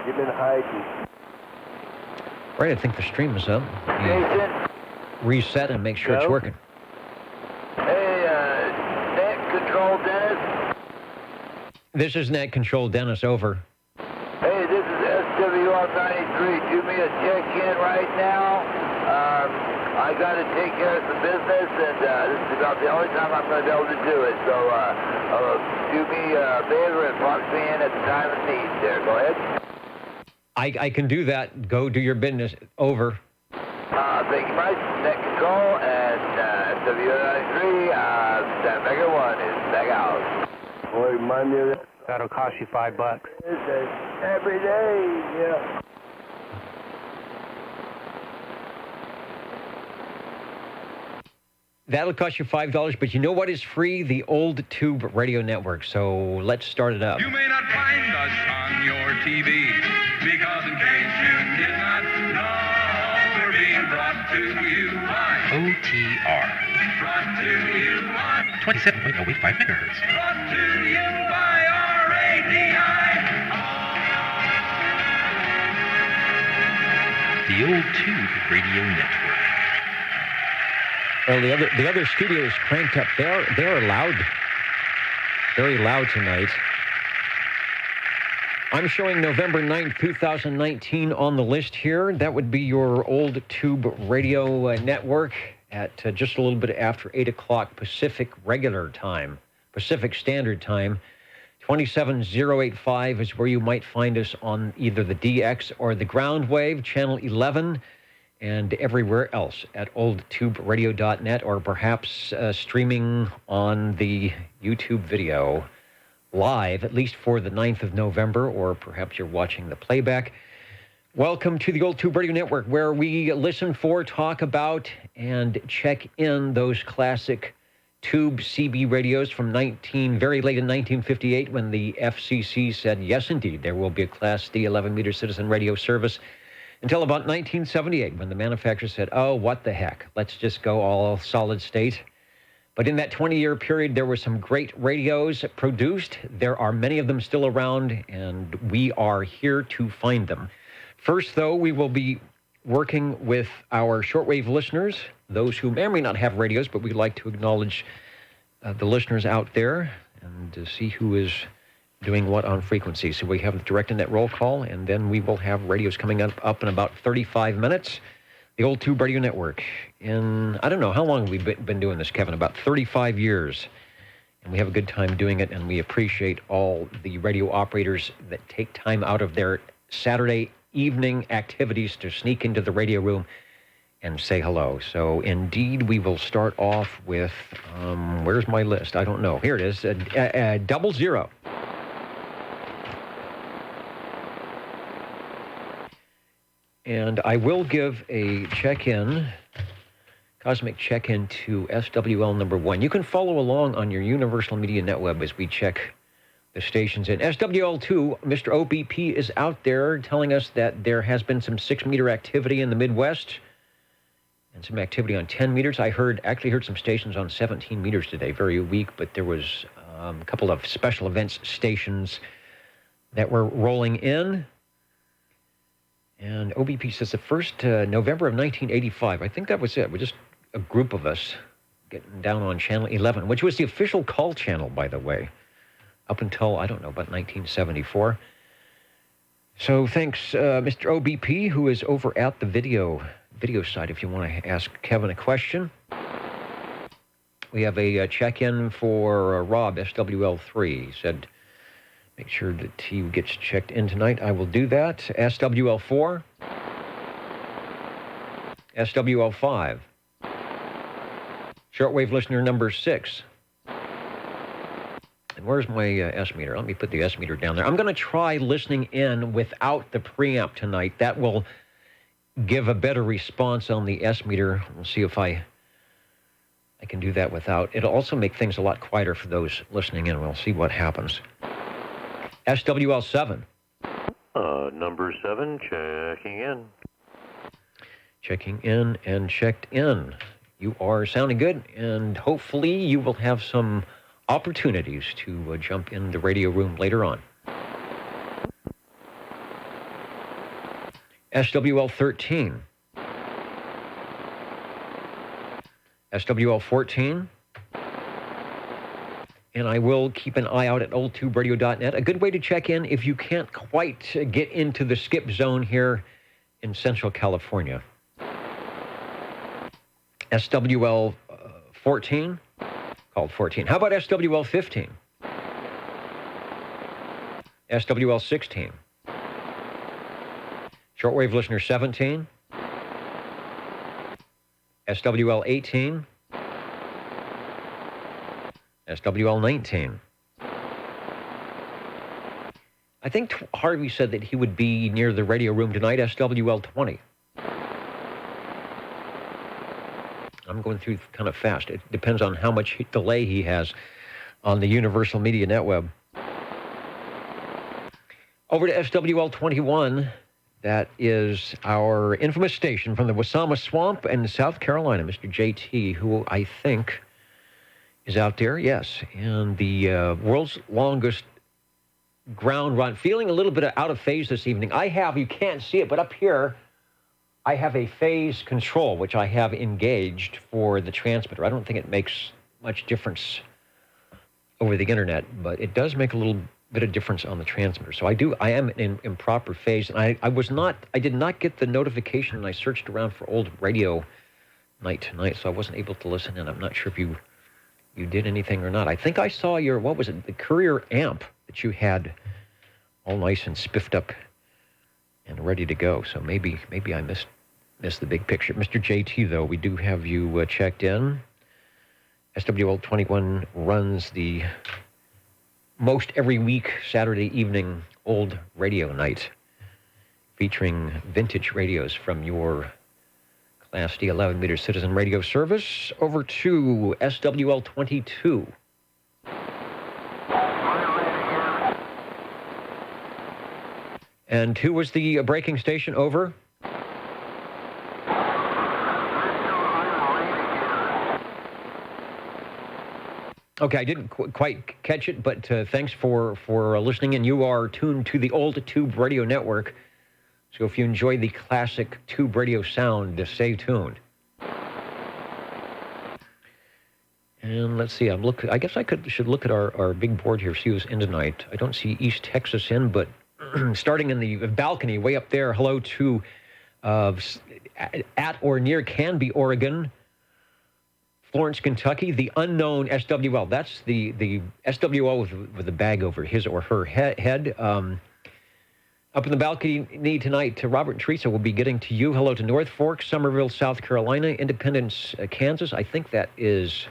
You've been hiding. Right, I think the stream is up. Jason? Reset and make sure it's working. Hey, net control, Dennis? This is net control, Dennis, over. Hey, this is SWL 93. Do me a check-in right now. I got to take care of some business, and this is about the only time I'm going to be able to do it. So, do me a favor and box me in at the time of need there. Go ahead. I can do that. Go do your business. Over. Thank you much. Net control and SWL 93. Mega 1 is back out. Boy, remind me of that. That'll cost you $5. Every day, yeah. That'll cost you $5, but you know what is free? The Old Tube Radio Network. So let's start it up. You may not find us on your TV, because in case you did not know, we're being brought to you by OTR. Brought to you by 27.085 megahertz. Brought to you by RADI. The Old Tube Radio Network. Well, the other studio is cranked up. They're loud, very loud tonight. I'm showing November 9th, 2019 on the list here. That would be your Old Tube Radio Network at just a little bit after 8 o'clock Pacific regular time, Pacific Standard Time. 27085 is where you might find us on either the DX or the ground wave, channel 11, and everywhere else at oldtuberadio.net, or perhaps streaming on the YouTube video live, at least for the 9th of November, or perhaps you're watching the playback. Welcome to the Old Tube Radio Network, where we listen for, talk about, and check in those classic tube CB radios from very late in 1958, when the FCC said, yes, indeed, there will be a Class D 11-meter citizen radio service, until about 1978, when the manufacturer said, oh, what the heck, let's just go all solid state. But in that 20-year period, there were some great radios produced. There are many of them still around, and we are here to find them. First, though, we will be working with our shortwave listeners, those who may or may not have radios, but we'd like to acknowledge the listeners out there and to see who is doing what on frequency. So we have the direct internet roll call, and then we will have radios coming up in about 35 minutes. The Old Tube Radio Network. I don't know, how long have we been doing this, Kevin? About 35 years. And we have a good time doing it, and we appreciate all the radio operators that take time out of their Saturday evening activities to sneak into the radio room and say hello. So, indeed, we will start off with, where's my list? I don't know. Here it is, 00. And I will give a check-in, cosmic check-in to SWL number 1. You can follow along on your Universal Media NetWeb as we check the stations in. SWL2, Mr. OBP is out there telling us that there has been some 6-meter activity in the Midwest and some activity on 10 meters. I actually heard some stations on 17 meters today, very weak, but there was a couple of special events stations that were rolling in. And OBP says the first November of 1985. I think that was it. We're just a group of us getting down on channel 11, which was the official call channel, by the way, up until, I don't know, about 1974. So thanks, Mr. OBP, who is over at the video side, if you want to ask Kevin a question. We have a check-in for Rob, SWL3. He said, make sure that he gets checked in tonight. I will do that. SWL4. SWL5. Shortwave listener number 6. And where's my S meter? Let me put the S meter down there. I'm going to try listening in without the preamp tonight. That will give a better response on the S meter. We'll see if I can do that without. It'll also make things a lot quieter for those listening in. We'll see what happens. SWL7. Number 7, checking in. Checking in and checked in. You are sounding good, and hopefully you will have some opportunities to jump in the radio room later on. SWL 13. SWL 14. And I will keep an eye out at oldtuberadio.net. A good way to check in if you can't quite get into the skip zone here in Central California. SWL 14, called 14. How about SWL 15? SWL 16. Shortwave listener 17. SWL 18. SWL 19. I think Harvey said that he would be near the radio room tonight, SWL 20. I'm going through kind of fast. It depends on how much delay he has on the Universal Media Netweb. Over to SWL 21. That is our infamous station from the Wasama Swamp in South Carolina, Mr. JT, who I think is out there, yes. And the world's longest ground run. Feeling a little bit out of phase this evening. I have, you can't see it, but up here, I have a phase control, which I have engaged for the transmitter. I don't think it makes much difference over the internet, but it does make a little bit of difference on the transmitter. So I am in improper phase. And I did not get the notification, and I searched around for old radio night tonight, so I wasn't able to listen in. I'm not sure if you did anything or not. I think I saw your, what was it, the Courier amp that you had all nice and spiffed up and ready to go. So maybe I missed the big picture. Mr. JT, though, we do have you checked in. SWL 21 runs the most every week Saturday evening old radio night featuring vintage radios from your Class D 11-meter citizen radio service. Over to SWL 22. And who was the breaking station? Over? Okay, I didn't quite catch it, but thanks for listening. And you are tuned to the Old Tube Radio Network. So if you enjoy the classic tube radio sound, stay tuned. And let's see, I guess I should look at our big board here, see who's in tonight. I don't see East Texas in, but starting in the balcony way up there, hello to at or near Canby, Oregon, Florence, Kentucky, the unknown SWL. That's the SWL with the bag over his or her head. Up in the balcony tonight, Robert and Teresa will be getting to you. Hello to North Fork, Summerville, South Carolina, Independence, Kansas. I think that is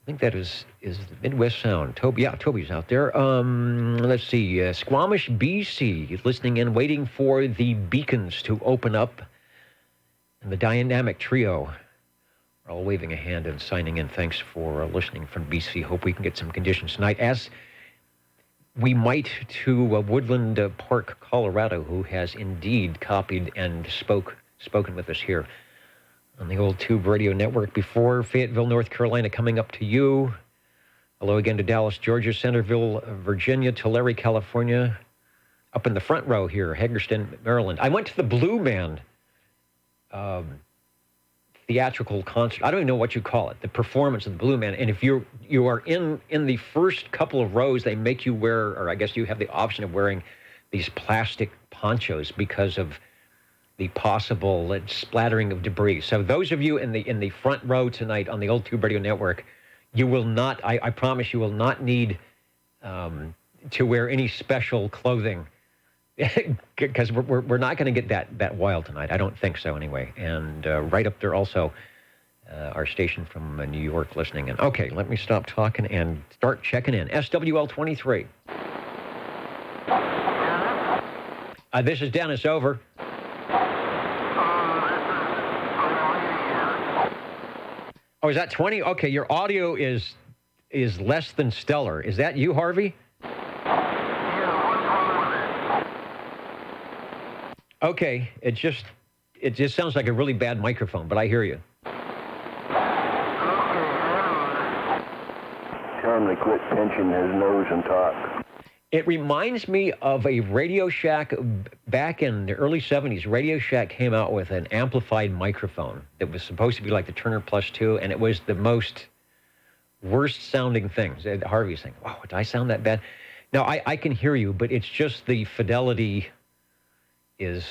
the Midwest Sound. Toby's out there. Let's see, Squamish, BC, listening in, waiting for the beacons to open up. And the Dynamic Trio are all waving a hand and signing in. Thanks for listening from BC. Hope we can get some conditions tonight, as we might to Woodland Park, Colorado, who has indeed copied and spoken with us here on the Old Tube Radio Network before. Fayetteville, North Carolina, coming up to you. Hello again to Dallas, Georgia, Centerville, Virginia, Tulare, California. Up in the front row here, Hagerstown, Maryland. I went to the Blue Man theatrical concert. I don't even know what you call it, the performance of the Blue Man. And if you are in the first couple of rows, they make you wear, or I guess you have the option of wearing these plastic ponchos because of the possible splattering of debris. So those of you in the front row tonight on the Old Tube Radio Network, you will not, I promise you will not need to wear any special clothing because we're not going to get that wild tonight. I don't think so anyway. And right up there also, our station from New York listening in. Okay, let me stop talking and start checking in. SWL 23. This is Dennis, over. Oh, is that 20? Okay, your audio is less than stellar. Is that you, Harvey? Okay, it just sounds like a really bad microphone, but I hear you. Tell him to quit pinching his nose and talk. It reminds me of a Radio Shack back in the early 70s. Radio Shack came out with an amplified microphone that was supposed to be like the Turner Plus 2, and it was the most worst sounding thing. Harvey's saying, wow, did I sound that bad? Now, I can hear you, but it's just the fidelity is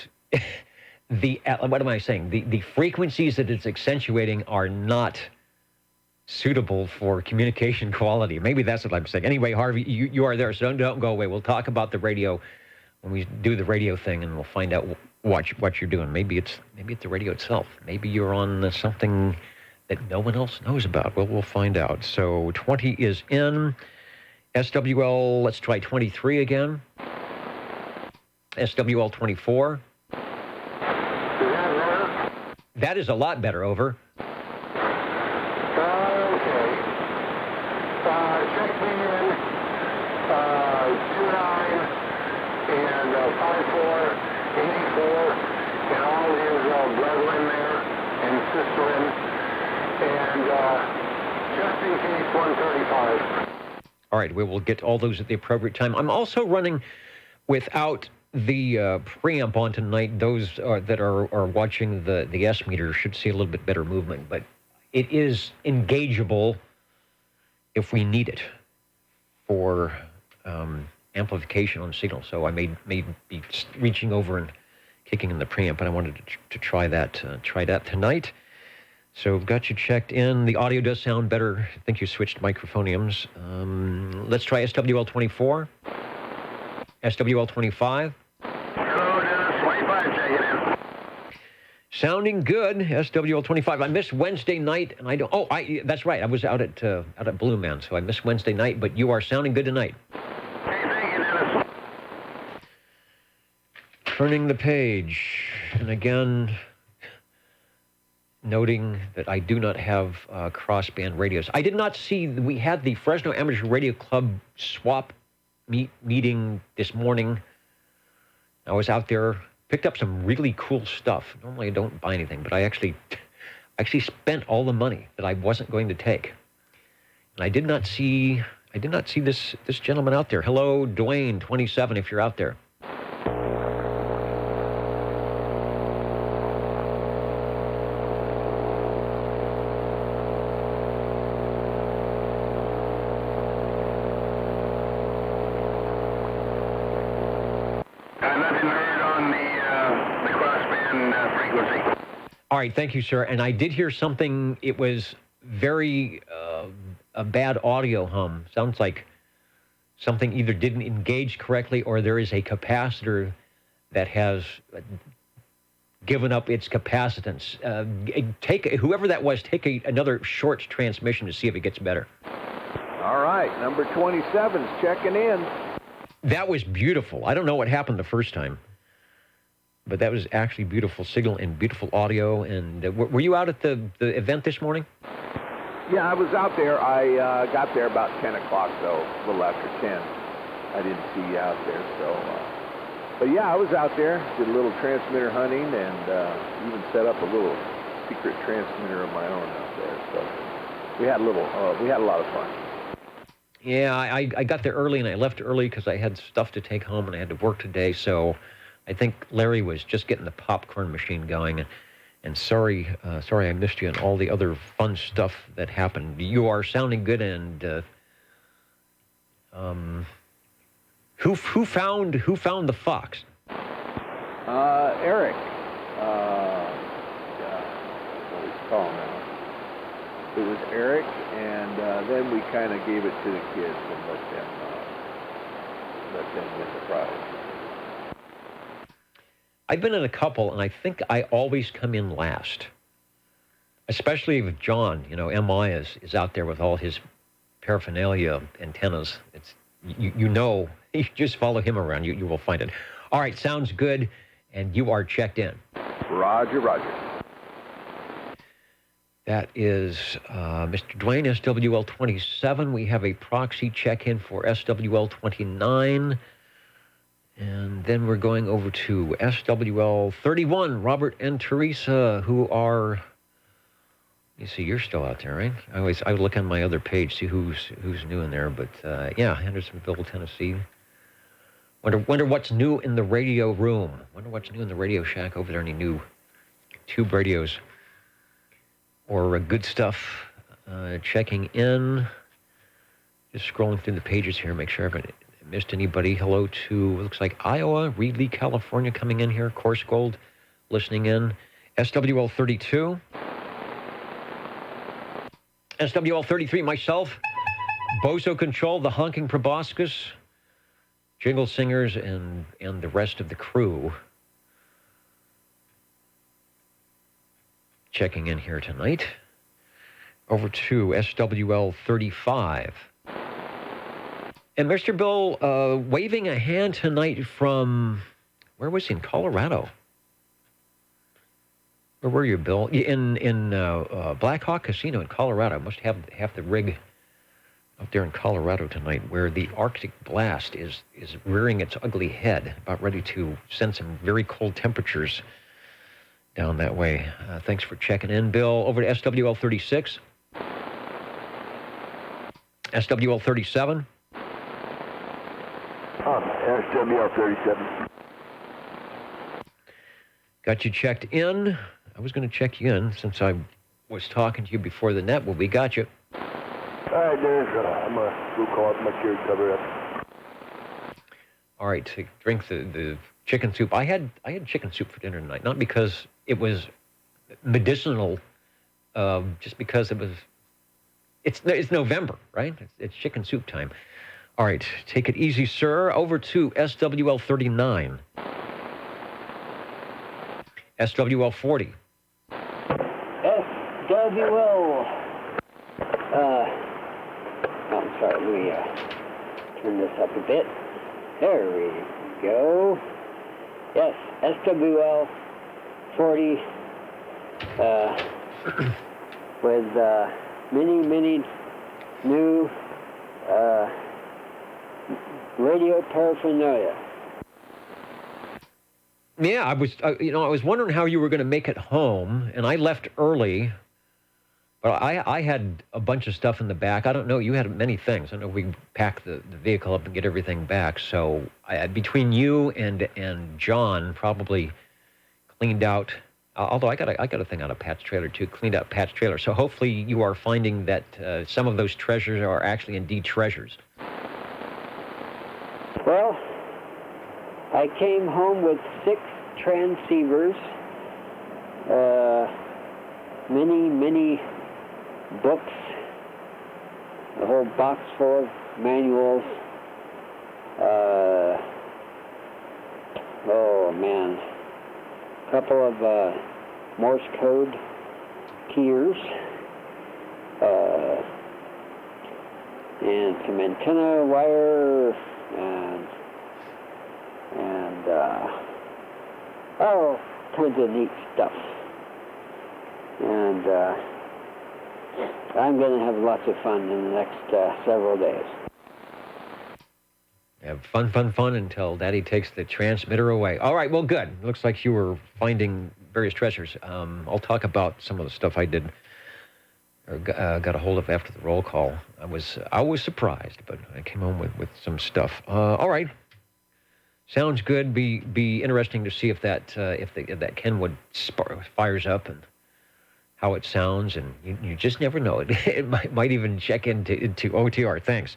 what am I saying? The frequencies that it's accentuating are not suitable for communication quality. Maybe that's what I'm saying. Anyway, Harvey, you are there, so don't go away. We'll talk about the radio when we do the radio thing, and we'll find out what you're doing. Maybe it's the radio itself. Maybe you're on something that no one else knows about. Well, we'll find out. So 20 is in. SWL, let's try 23 again. SWL 24. That is a lot better, over. Check me in, 29 and 54, 84, and all his brethren there and sisterin, and just in case 135. All right, we will get all those at the appropriate time. I'm also running without the preamp on tonight. Those that are watching the S meter should see a little bit better movement, but it is engageable if we need it for amplification on signal. So I may be reaching over and kicking in the preamp, and I wanted to try that tonight. So I've got you checked in. The audio does sound better. I think you switched microphoniums. Let's try SWL 24. SWL 25. Hello, Dennis, 25, check it in. Sounding good, SWL 25. I missed Wednesday night, and I don't. Oh, that's right. I was out at Blue Man, so I missed Wednesday night. But you are sounding good tonight. Hey, thank you, Dennis. Turning the page, and again, noting that I do not have crossband radios. I did not see. We had the Fresno Amateur Radio Club swap meeting this morning. I was out there. Picked up some really cool stuff. Normally I don't buy anything, but I actually spent all the money that I wasn't going to take. And I did not see this gentleman out there. Hello, Dwayne, 27, if you're out there. Nothing heard on the crossband frequency. All right, thank you, sir. And I did hear something. It was very a bad audio hum. Sounds like something either didn't engage correctly, or there is a capacitor that has given up its capacitance. Whoever that was, take another short transmission to see if it gets better. All right, number 27's checking in. That was beautiful. I don't know what happened the first time, but that was actually beautiful signal and beautiful audio. And were you out at the event this morning? Yeah, I was out there. I got there about 10 o'clock, though, a little after 10. I didn't see you out there, so. But yeah, I was out there, did a little transmitter hunting, and even set up a little secret transmitter of my own out there. So we had a lot of fun. Yeah, I got there early, and I left early because I had stuff to take home, and I had to work today. So I think Larry was just getting the popcorn machine going. And sorry I missed you and all the other fun stuff that happened. You are sounding good, and who found the fox? Eric. What do we call him now? It was Eric, and then we kind of gave it to the kids and let them win the prize. I've been in a couple, and I think I always come in last, especially with John. You know, MI is out there with all his paraphernalia antennas. It's you know, you just follow him around. You will find it. All right, sounds good, and you are checked in. Roger, roger. That is Mr. Dwayne, SWL 27. We have a proxy check-in for SWL 29. And then we're going over to SWL 31, Robert and Teresa, who are, you see, you're still out there, right? I look on my other page, see who's new in there. But yeah, Hendersonville, Tennessee. Wonder what's new in the radio room. Wonder what's new in the Radio Shack over there. Any new tube radios or good stuff? Checking in. Just scrolling through the pages here, make sure I haven't missed anybody. Hello to, looks like Iowa, Reedley, California coming in here. Course Gold listening in. SWL 32. SWL 33, myself. Bozo Control, the Honking Proboscis, Jingle Singers, and the rest of the crew. Checking in here tonight. Over to SWL 35. And Mr. Bill, waving a hand tonight from, where was he, in Colorado? Where were you, Bill? In Black Hawk Casino in Colorado. Must have the rig out there in Colorado tonight, where the Arctic blast is rearing its ugly head, about ready to send some very cold temperatures down that way. Thanks for checking in, Bill. Over to SWL 36. SWL 37. SWL 37. Got you checked in. I was going to check you in since I was talking to you before the net. Well, we got you. All right, I'm going to go call up my cured cover up. All right, to drink the chicken soup. I had chicken soup for dinner tonight, not because it was medicinal, just because it's November, right? It's chicken soup time. All right, take it easy, sir. Over to SWL 39. SWL 40. SWL. I'm sorry, let me turn this up a bit. There we go. Yes, SWL 40 with many new radio paraphernalia. Yeah, I was wondering how you were going to make it home, and I left early. But I had a bunch of stuff in the back. I don't know. You had many things. I know we packed the vehicle up and get everything back. So between you and John, probably cleaned out. Although I got a thing out of Pat's trailer too. Cleaned out Pat's trailer. So hopefully you are finding that some of those treasures are actually indeed treasures. Well, I came home with 6 transceivers, many books, a whole box full of manuals. Oh man, a couple of Morse code keyers, and some antenna wire, and all kinds of neat stuff. And I'm going to have lots of fun in the next several days. Have fun until Daddy takes the transmitter away. All right, well, good. Looks like you were finding various treasures. I'll talk about some of the stuff I did or got a hold of after the roll call. I was surprised, but I came home with some stuff. All right. Sounds good. Be interesting to see if that Kenwood fires up and how it sounds, and you just never know. It might even check into OTR. Thanks.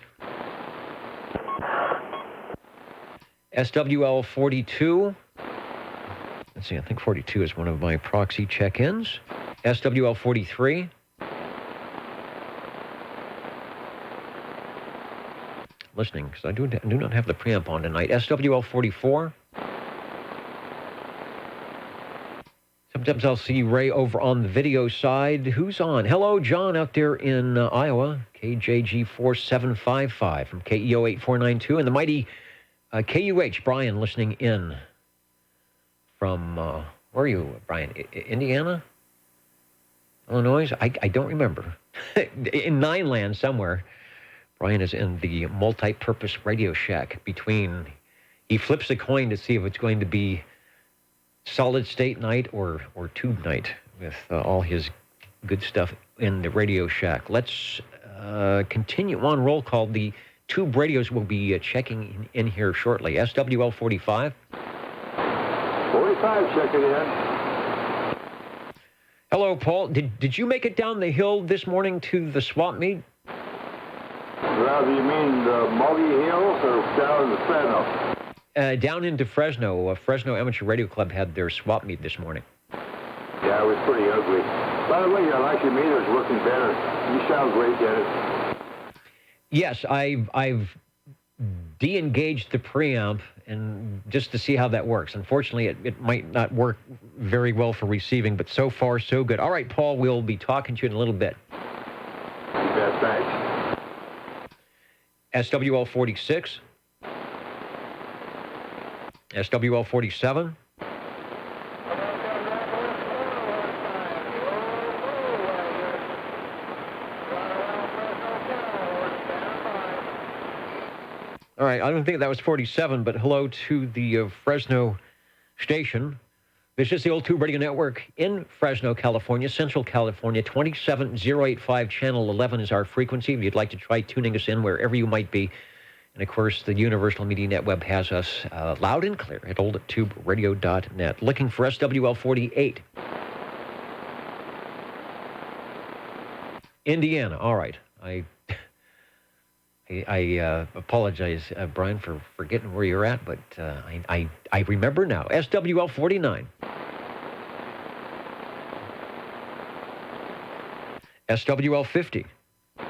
SWL 42. Let's see, I think 42 is one of my proxy check-ins. SWL 43. Listening, because I do not have the preamp on tonight. SWL 44. Sometimes I'll see Ray over on the video side. Who's on? Hello, John, out there in Iowa. KJG 4755 from KEO 8492. And the mighty KUH, Brian, listening in from, where are you, Brian? Indiana? Illinois? I don't remember. In Nine Land somewhere. Brian is in the multi-purpose Radio Shack he flips a coin to see if it's going to be solid state night or tube night with all his good stuff in the Radio Shack. Let's continue on roll call. The Tube Radios will be checking in here shortly. SWL 45. 45 checking in. Hello, Paul. Did you make it down the hill this morning to the swap meet? Well, do you mean the Mulgy Hills or down in the Fresno? Down into Fresno. Fresno Amateur Radio Club had their swap meet this morning. Yeah, it was pretty ugly. By the way, I like your meters working better. You sound great, Dennis. Yes, I've de-engaged the preamp and just to see how that works. Unfortunately, it might not work very well for receiving, but so far, so good. All right, Paul, we'll be talking to you in a little bit. You bet, thanks. SWL 46. SWL 47. All right, I don't think that was 47, but hello to the Fresno station. This is the Old Tube Radio Network in Fresno, California, Central California. 27085, channel 11 is our frequency. If you'd like to try tuning us in wherever you might be. And, of course, the Universal Media Netweb has us loud and clear at oldtuberadio.net. Looking for SWL 48. Indiana, all right. I apologize, Brian, for forgetting where you're at, but I remember now. SWL 49. SWL 50. I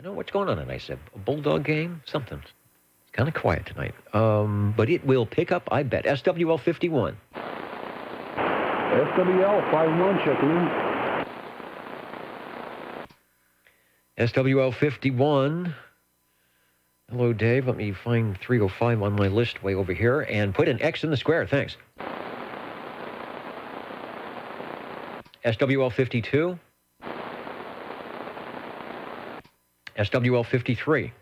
don't know what's going on tonight. A Bulldog game? Something. It's kind of quiet tonight. But it will pick up, I bet. SWL 51. SWL 51 checking in. SWL 51. Hello, Dave. Let me find 305 on my list way over here and put an X in the square. Thanks. SWL 52. SWL 53.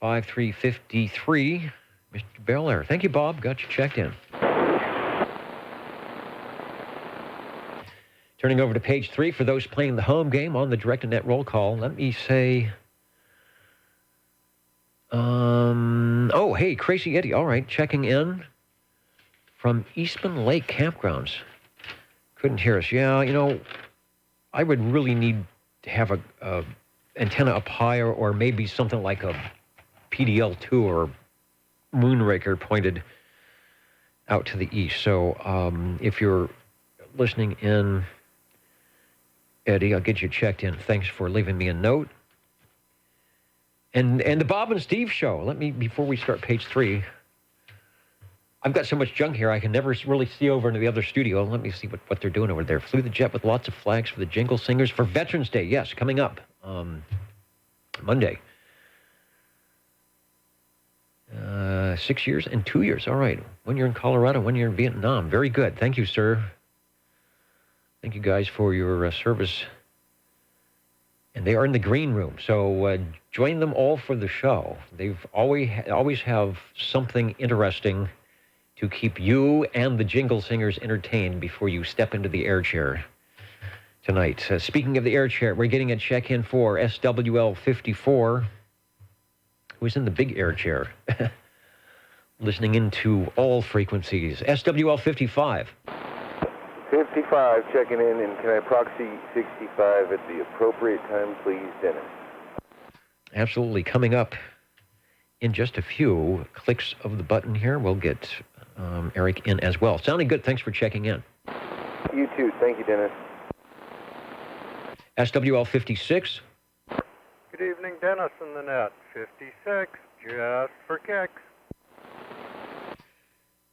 5353. Mr. Bel Air. Thank you, Bob. Got you checked in. Turning over to page 3 for those playing the home game on the direct-to-net roll call. Let me say, oh, hey, Crazy Eddie. All right, checking in from Eastman Lake Campgrounds. Couldn't hear us. Yeah, you know, I would really need to have a antenna up higher or maybe something like a PDL2 or Moonraker pointed out to the east. So if you're listening in, Eddie, I'll get you checked in. Thanks for leaving me a note. And the Bob and Steve show. Let me, before we start page 3, I've got so much junk here I can never really see over into the other studio. Let me see what they're doing over there. Flew the jet with lots of flags for the Jingle Singers for Veterans Day. Yes, coming up Monday. 6 years and 2 years. All right. 1 year in Colorado, 1 year in Vietnam. Very good. Thank you, sir. Thank you guys for your service. And they are in the green room, so join them all for the show. They've always have something interesting to keep you and the Jingle Singers entertained before you step into the air chair tonight. Speaking of the air chair, we're getting a check-in for SWL 54, who's in the big air chair, listening into all frequencies. SWL 55. 55 checking in, and can I proxy 65 at the appropriate time, please, Dennis? Absolutely. Coming up in just a few clicks of the button here, we'll get Eric in as well. Sounding good. Thanks for checking in. You too. Thank you, Dennis. SWL 56. Good evening, Dennis in the net. 56, just for kicks.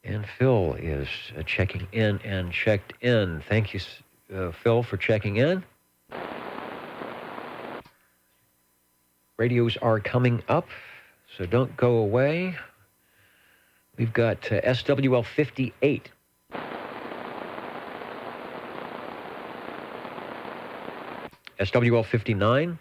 And Phil is checking in and checked in. Thank you, Phil, for checking in. Radios are coming up, so don't go away. We've got SWL 58. SWL 59.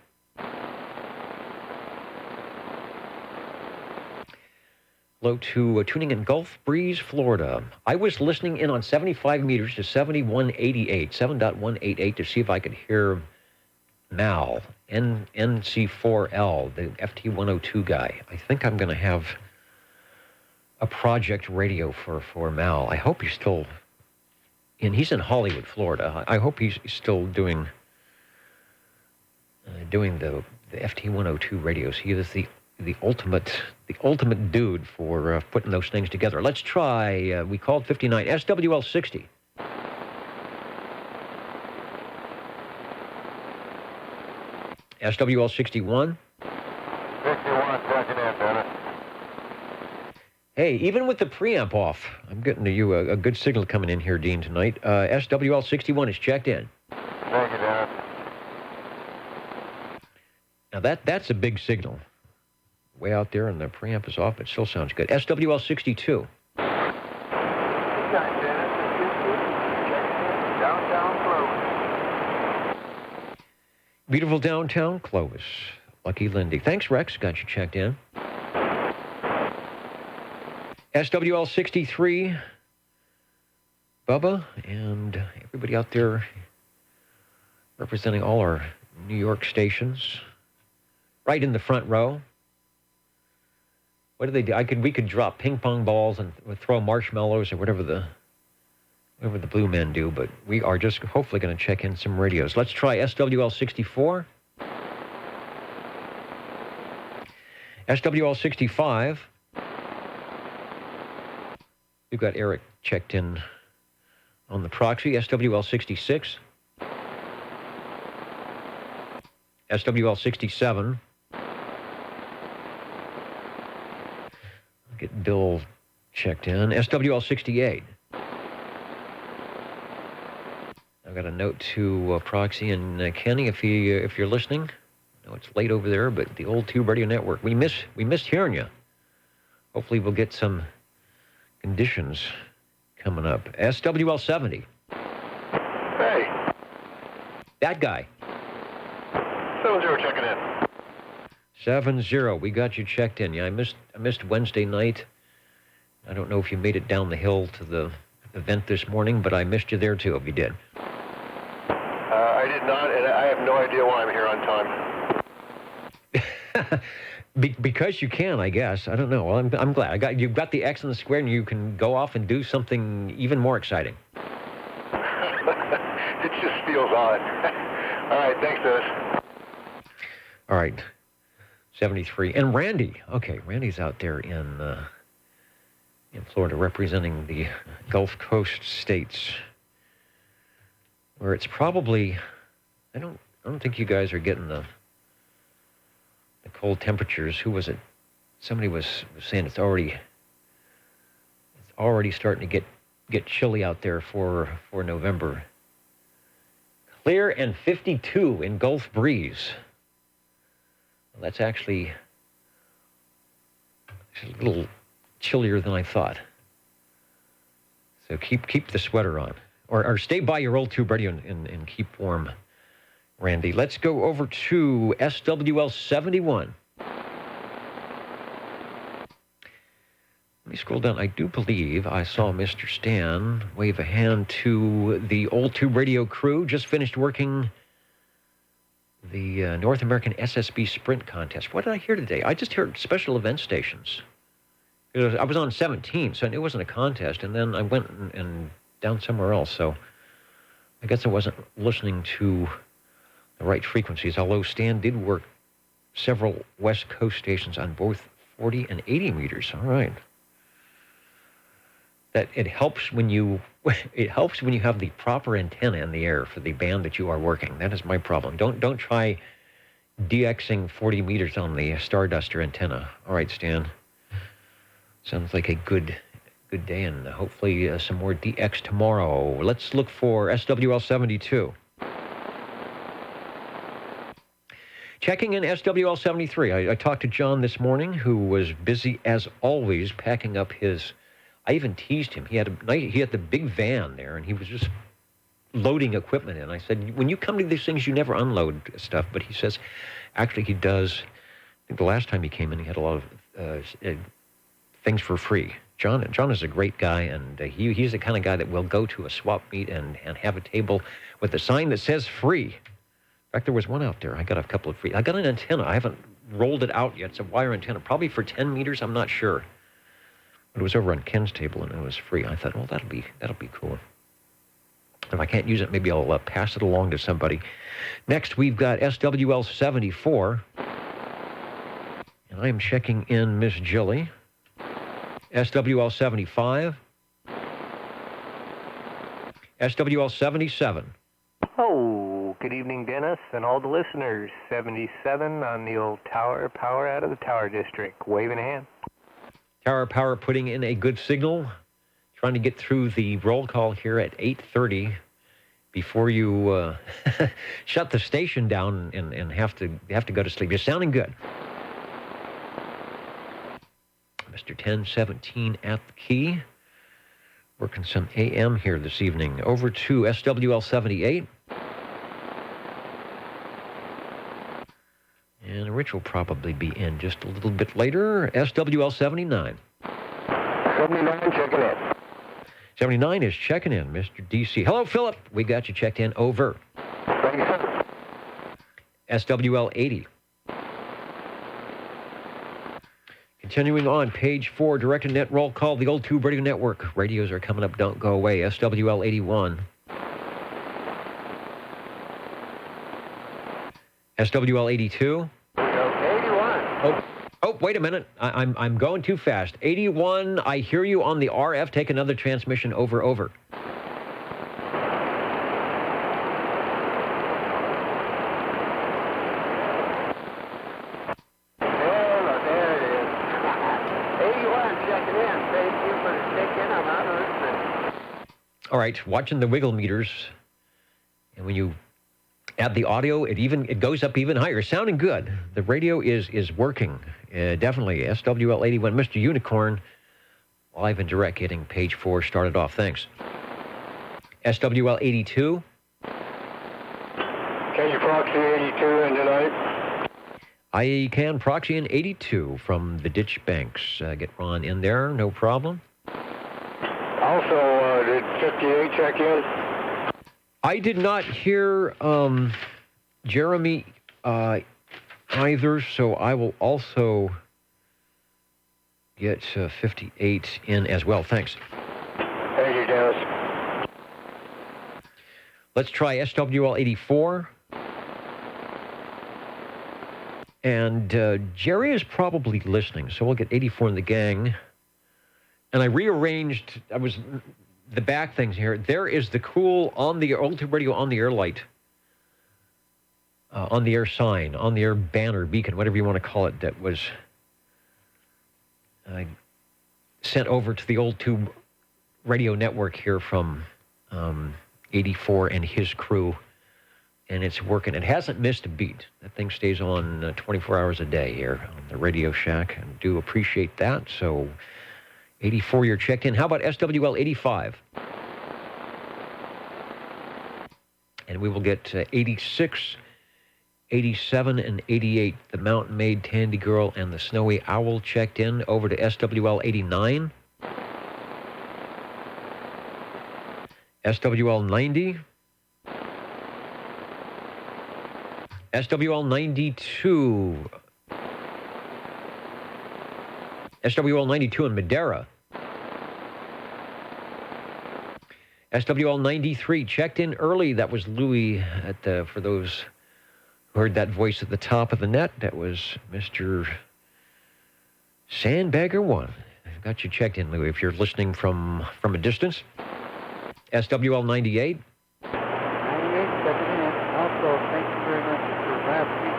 Hello to tuning in Gulf Breeze, Florida. I was listening in on 75 meters to 7188, 7.188 to see if I could hear Mal, NC4L, the FT102 guy. I think I'm going to have a project radio for Mal. I hope he's still in. He's in Hollywood, Florida. I hope he's still doing the FT102 radios. He is the ultimate dude for putting those things together. Let's try. We called 59 SWL 60. SWL 61. 61, checking in, Dennis. Hey, even with the preamp off, I'm getting to you a good signal coming in here, Dean, tonight. SWL 61 is checked in. Thank you, Dennis. Now that's a big signal. Way out there and the preamp is off, it still sounds good. SWL 62. Downtown Clovis. Beautiful downtown Clovis. Lucky Lindy. Thanks, Rex. Got you checked in. SWL 63. Bubba and everybody out there representing all our New York stations. Right in the front row. What do they do? We could drop ping pong balls and throw marshmallows or whatever the blue men do, but we are just hopefully going to check in some radios. Let's try SWL 64. SWL 65. We've got Eric checked in on the proxy. SWL 66. SWL 67. Get Bill checked in. SWL 68. I've got a note to Proxy and Kenny if you're listening. I know it's late over there, but the old Tube Radio Network. We missed hearing you. Hopefully we'll get some conditions coming up. SWL 70. Hey. That guy. 70 checking in. 70. We got you checked in. Yeah, I missed Wednesday night. I don't know if you made it down the hill to the event this morning, but I missed you there too if you did. I did not, and I have no idea why I'm here on time. Because you can, I guess. I don't know. Well, I'm glad. You've got the X and the square, and you can go off and do something even more exciting. It just feels odd. All right, thanks, Dennis. All right. 73. And Randy. Okay, Randy's out there in Florida representing the Gulf Coast states, where it's probably, I don't think you guys are getting the cold temperatures. Who was it? Somebody was saying it's already starting to get chilly out there for November. Clear and 52 in Gulf Breeze. Well, that's actually a little chillier than I thought. So keep the sweater on. Or stay by your old tube radio and keep warm, Randy. Let's go over to SWL 71. Let me scroll down. I do believe I saw Mr. Stan wave a hand to the old tube radio crew. Just finished working the North American SSB Sprint Contest. What did I hear today? I just heard special event stations. I was on 17, so I knew it wasn't a contest, and then I went and down somewhere else, so I guess I wasn't listening to the right frequencies, although Stan did work several West Coast stations on both 40 and 80 meters. All right. That it helps when you have the proper antenna in the air for the band that you are working. That is my problem. Don't try DXing 40 meters on the Starduster antenna. All right, Stan. Sounds like a good day, and hopefully some more DX tomorrow. Let's look for SWL 72. Checking in SWL 73. I talked to John this morning, who was busy as always packing up his. I even teased him. He had the big van there, and he was just loading equipment in. I said, when you come to these things, you never unload stuff. But he says, actually, he does. I think the last time he came in, he had a lot of things for free. John is a great guy, and he's the kind of guy that will go to a swap meet and have a table with a sign that says free. In fact, there was one out there. I got a couple of free. I got an antenna. I haven't rolled it out yet. It's a wire antenna, probably for 10 meters. I'm not sure. But it was over on Ken's table, and it was free. I thought, well, that'll be cool. If I can't use it, maybe I'll pass it along to somebody. Next, we've got SWL 74. And I am checking in Miss Jilly. SWL 75. SWL 77. Oh, good evening, Dennis, and all the listeners. 77 on the old tower, power out of the Tower District. Waving a hand. Tower Power putting in a good signal. Trying to get through the roll call here at 8:30 before you shut the station down and have to go to sleep. You're sounding good. Mr. 1017 at the key. Working some AM here this evening. Over to SWL 78. And Rich will probably be in just a little bit later. SWL 79. 79 checking in. 79 is checking in, Mr. DC. Hello, Philip. We got you checked in. Over. Thank you, sir. SWL 80. Continuing on, page 4, directed net roll call, the Old Tube Radio Network. Radios are coming up, don't go away. SWL 81. SWL 82. 81. Oh, wait a minute. I'm going too fast. 81, I hear you on the RF. Take another transmission. Over. All right, watching the wiggle meters, and when you add the audio, it goes up even higher. Sounding good. The radio is working. Definitely. SWL 81, Mr. Unicorn, live and direct, getting page 4 started off. Thanks. SWL 82. Can you proxy 82 in tonight? I can proxy in 82 from the ditch banks. Get Ron in there, no problem. Also, did 58 check in? I did not hear Jeremy either, so I will also get 58 in as well. Thanks. Thank you, Dennis. Let's try SWL 84. And Jerry is probably listening, so we'll get 84 in the gang. And I rearranged, the back things here. There is the cool on the Old Tube Radio on the air light, on the air sign, on the air banner, beacon, whatever you want to call it, that was sent over to the Old Tube Radio Network here from 84 and his crew. And it's working. It hasn't missed a beat. That thing stays on 24 hours a day here on the Radio Shack, and do appreciate that. So 84, you're checked in. How about SWL 85? And we will get 86, 87, and 88. The Mountain Maid, Tandy Girl, and the Snowy Owl checked in. Over to SWL 89. SWL 90. SWL 92. SWL 92 in Madera. SWL 93 checked in early. That was Louis for those who heard that voice at the top of the net. That was Mr. Sandbagger 1. I've got you checked in, Louis, if you're listening from a distance. SWL 98. 98 checking in. Also, thank you very much for last week.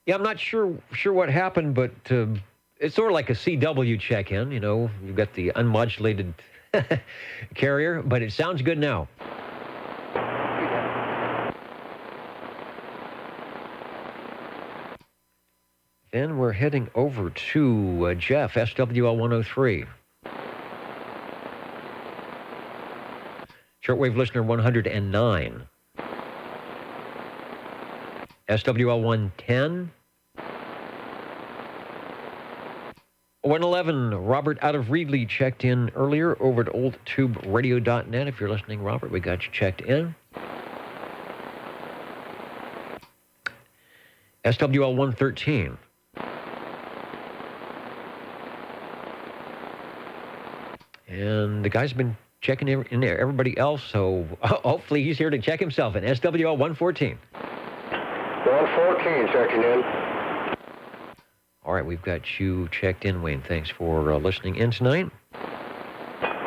Yeah, I'm not sure what happened, but it's sort of like a CW check-in. You know, you've got the unmodulated carrier, but it sounds good now. Then we're heading over to Jeff, SWL 103. Shortwave listener 109. SWL 110. 111, Robert out of Reedley checked in earlier over at oldtuberadio.net. If you're listening, Robert, we got you checked in. SWL 113. And the guy's been checking in there, everybody else, so hopefully he's here to check himself in. SWL 114. 114 checking in. All right, we've got you checked in, Wayne. Thanks for listening in tonight.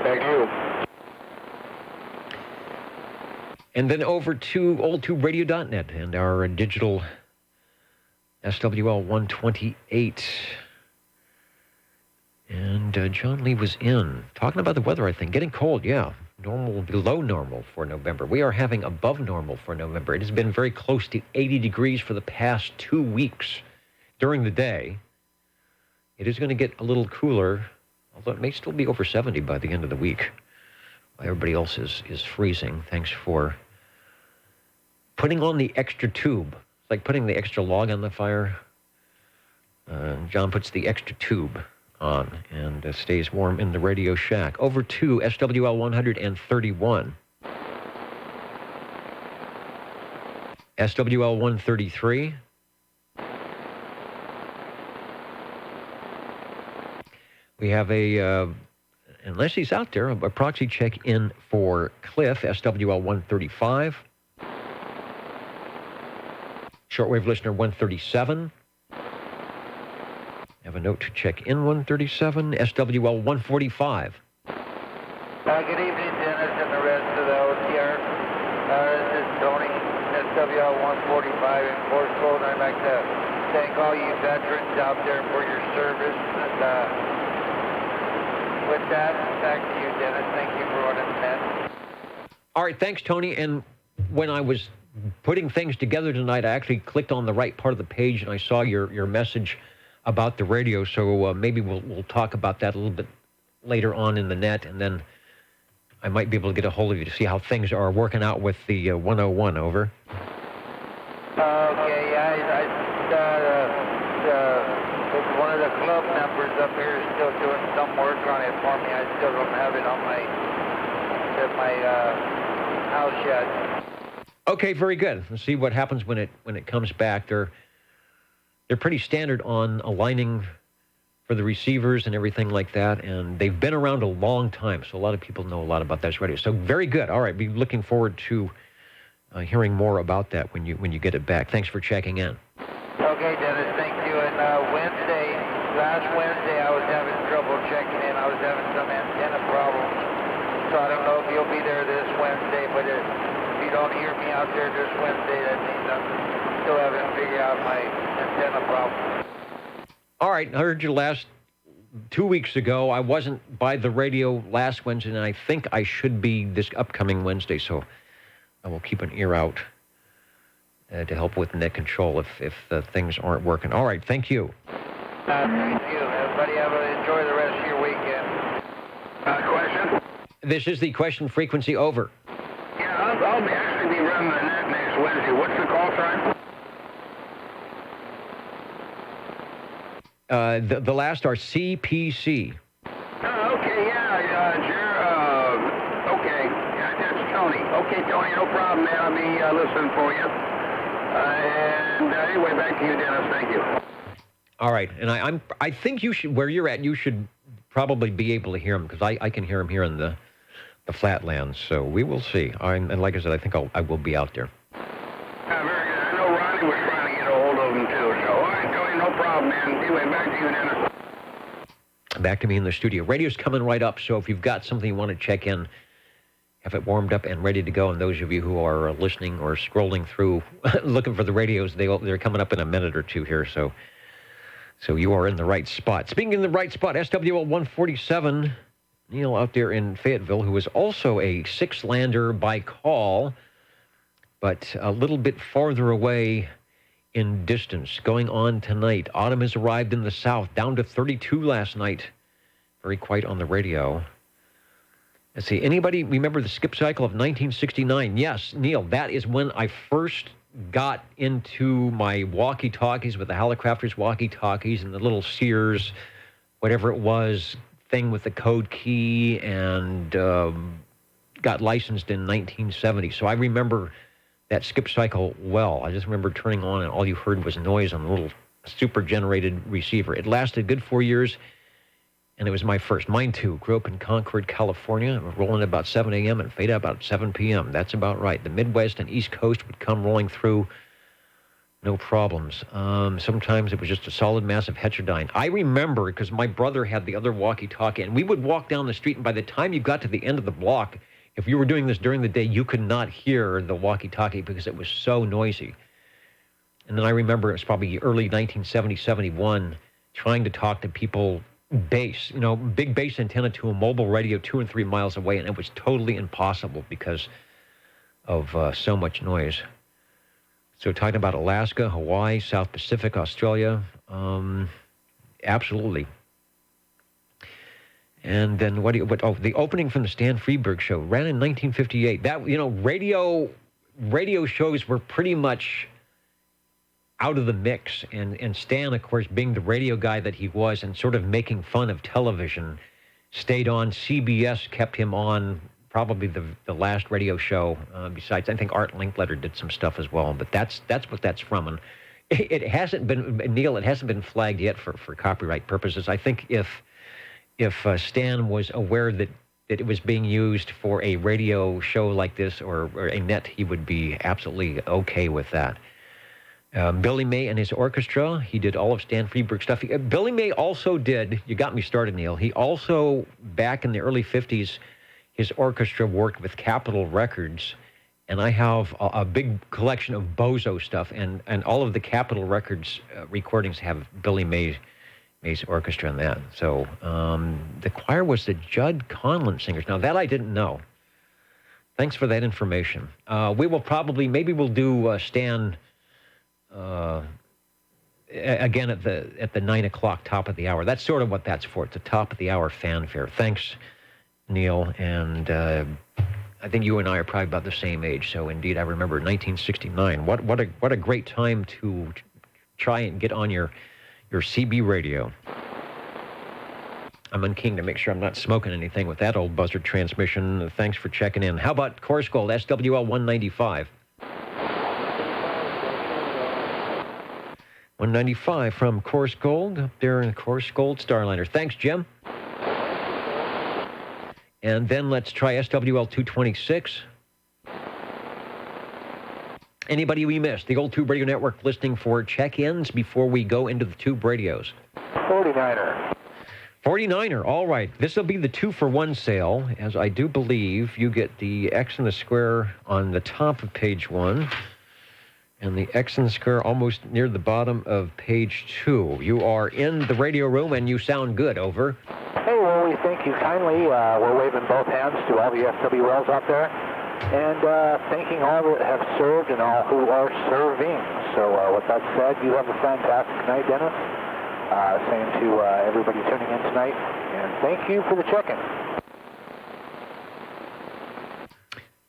Thank you. And then over to oldtuberadio.net and our digital SWL 128. And John Lee was in, talking about the weather, I think. Getting cold, yeah. Normal, below normal for November. We are having above normal for November. It has been very close to 80 degrees for the past 2 weeks during the day. It is going to get a little cooler, although it may still be over 70 by the end of the week. While everybody else is freezing. Thanks for putting on the extra tube. It's like putting the extra log on the fire. John puts the extra tube on and stays warm in the Radio Shack. Over to SWL 131. SWL 133. We have unless he's out there, a proxy check-in for Cliff, SWL 135. Shortwave listener 137. Have a note to check in 137, SWL 145. Good evening, Dennis and the rest of the OTR. This is Tony, SWL 145 in Portsmouth. I'd like to thank all you veterans out there for your service. And with that, back to you, Dennis. Thank you for running the net. All right, thanks, Tony. And when I was putting things together tonight, I actually clicked on the right part of the page and I saw your message about the radio, so maybe we'll talk about that a little bit later on in the net, and then I might be able to get a hold of you to see how things are working out with the 101, over. Okay, one of the club members up here is still doing some work on it for me. I still don't have it on my house yet. Okay, very good. Let's see what happens when it comes back. They're pretty standard on aligning for the receivers and everything like that, and they've been around a long time, so a lot of people know a lot about this radio. So very good. All right, be looking forward to hearing more about that when you get it back. Thanks for checking in. Okay, Dennis, thank you. And last Wednesday, I was having trouble checking in. I was having some antenna problems, so I don't know if you'll be there this Wednesday, but if you don't hear me out there this Wednesday, that means I'm still having to figure out my antenna problem. All right, I heard you 2 weeks ago. I wasn't by the radio last Wednesday, and I think I should be this upcoming Wednesday, so I will keep an ear out to help with net control if things aren't working. All right, thank you. Thank you. Everybody enjoy the rest of your weekend. Question? This is the question frequency, over. Yeah, I'll actually be running the net next Wednesday. What's the call sign? The last are CPC. Oh, okay, okay. Yeah, that's Tony. Okay, Tony, no problem, man. I'll be listening for you. And anyway, back to you, Dennis. Thank you. All right, and I think you should, where you're at, you should probably be able to hear him, because I can hear him here in the flatlands. So we will see. And like I said, I think I will be out there. Very good. I know Ronnie was trying to get a hold of him too. So all right, Tony, no problem, man. Anyway, back to you, Dennis. Back to me in the studio. Radio's coming right up, so if you've got something you want to check in, have it warmed up and ready to go. And those of you who are listening or scrolling through, looking for the radios, they're coming up in a minute or two here. So you are in the right spot. Speaking in the right spot, SWL 147, Neil out there in Fayetteville, who is also a six-lander by call, but a little bit farther away in distance. Going on tonight, autumn has arrived in the south, down to 32 last night. Very quiet on the radio. Let's see, anybody remember the skip cycle of 1969? Yes, Neil, that is when I first got into my walkie-talkies with the Hallicrafters walkie-talkies and the little Sears, whatever it was, thing with the code key, and got licensed in 1970. So I remember that skip cycle well. I just remember turning on and all you heard was noise on the little super generated receiver. It lasted a good 4 years, and it was my first. Mine too. Grew up in Concord, California, rolling at about 7 a.m. and fade out about 7 p.m. That's about right. The Midwest and East Coast would come rolling through, no problems. Sometimes it was just a solid mass of heterodyne. I remember because my brother had the other walkie-talkie, and we would walk down the street, and by the time you got to the end of the block, if you were doing this during the day, you could not hear the walkie-talkie because it was so noisy. And then I remember it was probably early 1970, 71, trying to talk to people bass, big bass antenna to a mobile radio 2 and 3 miles away, and it was totally impossible because of so much noise. So talking about Alaska, Hawaii, South Pacific, Australia, absolutely. And then the opening from the Stan Freberg show ran in 1958. That, radio shows were pretty much out of the mix. And Stan, of course, being the radio guy that he was and sort of making fun of television, stayed on. CBS kept him on probably the last radio show. Besides, I think Art Linkletter did some stuff as well. But that's what that's from. And it hasn't been, Neil, it hasn't been flagged yet for copyright purposes. I think if Stan was aware that it was being used for a radio show like this or a net, he would be absolutely okay with that. Billy May and his orchestra, he did all of Stan Freberg stuff. Billy May also did, you got me started, Neil, he also, back in the early 50s, his orchestra worked with Capitol Records, and I have a big collection of Bozo stuff, and all of the Capitol Records recordings have Billy May's orchestra in that. So the choir was the Judd Conlon Singers. Now, that I didn't know. Thanks for that information. We will probably, maybe we'll do Stan again at the 9 o'clock top of the hour. That's sort of what that's for. It's a top of the hour fanfare. Thanks, Neil. And I think you and I are probably about the same age. So indeed, I remember 1969. What a great time to try and get on your CB radio. I'm keen to make sure I'm not smoking anything with that old buzzard transmission. Thanks for checking in. How about Course Gold, SWL 195? 195 from Course Gold, up there in Course Gold Starliner. Thanks, Jim. And then let's try SWL 226. Anybody we missed? The old Tube Radio Network listing for check-ins before we go into the Tube radios. 49er. 49er, all right. This will be the 2-for-1 sale, as I do believe you get the X and the square on the top of page 1, and the X and the square almost near the bottom of page 2. You are in the radio room, and you sound good. Over. Hey, well, we thank you kindly. We're waving both hands to all the SWLs out there. And thanking all that have served and all who are serving. So with that said, you have a fantastic night, Dennis. Same to everybody tuning in tonight. And thank you for the check-in.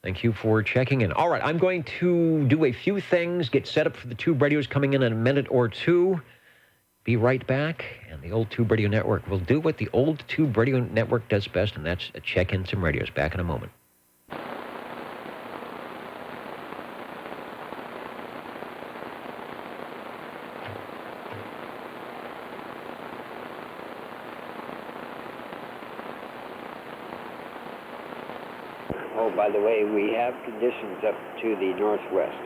Thank you for checking in. All right, I'm going to do a few things, get set up for the Tube radios coming in a minute or two. Be right back, and the old Tube Radio Network will do what the old Tube Radio Network does best, and that's check in some radios. Back in a moment. Oh, by the way, we have conditions up to the northwest.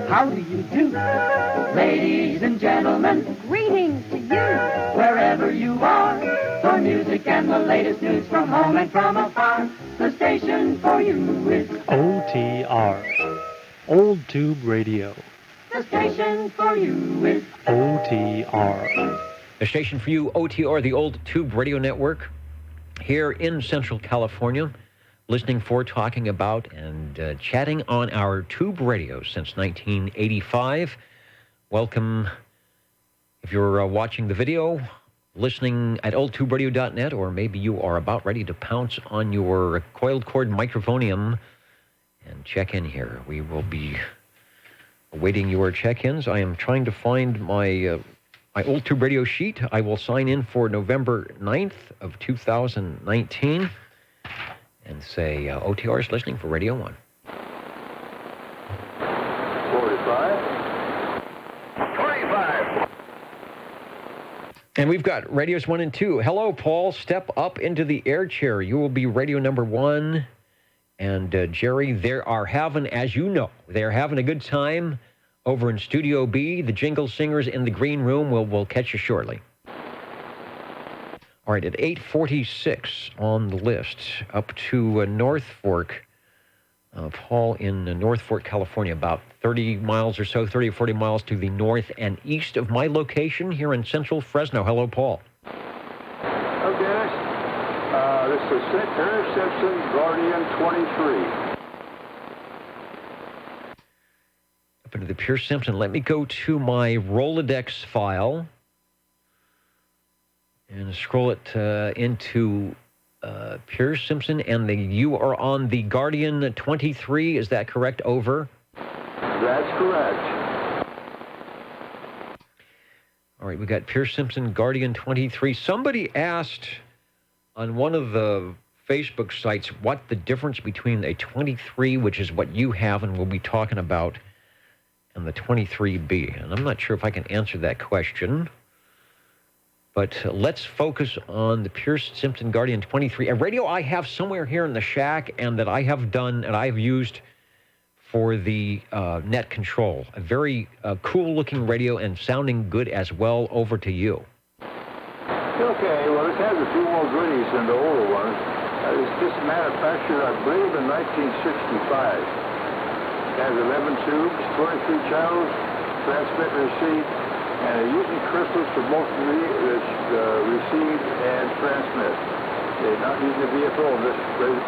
How do you do? Ladies and gentlemen, greetings to you. Wherever you are, for music and the latest news from home and from afar, the station for you is OTR, Old Tube Radio. the station for you is OTR. The station for you, OTR, the Old Tube Radio Network, here in Central California, listening for, talking about, and chatting on our tube radio since 1985. Welcome, if you're watching the video, listening at oldtuberadio.net, or maybe you are about ready to pounce on your coiled cord microphonium and check in here. We will be awaiting your check-ins. I am trying to find my Old Tube Radio sheet. I will sign in for November 9th of 2019 and say OTR is listening for Radio 1. 45. 25. And we've got radios 1 and 2. Hello, Paul. Step up into the air chair. You will be radio number 1. And Jerry, they are having, as you know, they're having a good time over in Studio B. The Jingle Singers in the green room. We'll catch you shortly. All right, at 8:46 on the list, up to North Fork. Paul in North Fork, California, about 30 miles or so, 30 or 40 miles to the north and east of my location here in central Fresno. Hello, Paul. Oh, Dennis. This is Harry Simpson, Guardian 23. Up into the Pierce Simpson. Let me go to my Rolodex file and scroll it into Pierce Simpson, and you are on the Guardian 23. Is that correct? Over. That's correct. All right, we got Pierce Simpson, Guardian 23. Somebody asked on one of the Facebook sites what the difference between a 23, which is what you have and we'll be talking about, and the 23B. And I'm not sure if I can answer that question. But let's focus on the Pierce Simpson Guardian 23, a radio I have somewhere here in the shack and that I have done and I've used for the net control. A very cool-looking radio and sounding good as well. Over to you. Okay, well, this has a few more goodies than the older ones. It's just manufactured, I believe, in 1965. It has 11 tubes, 23 channels, transmit and receive, and they're using crystals for both receive and transmit. They're not using a VFO on this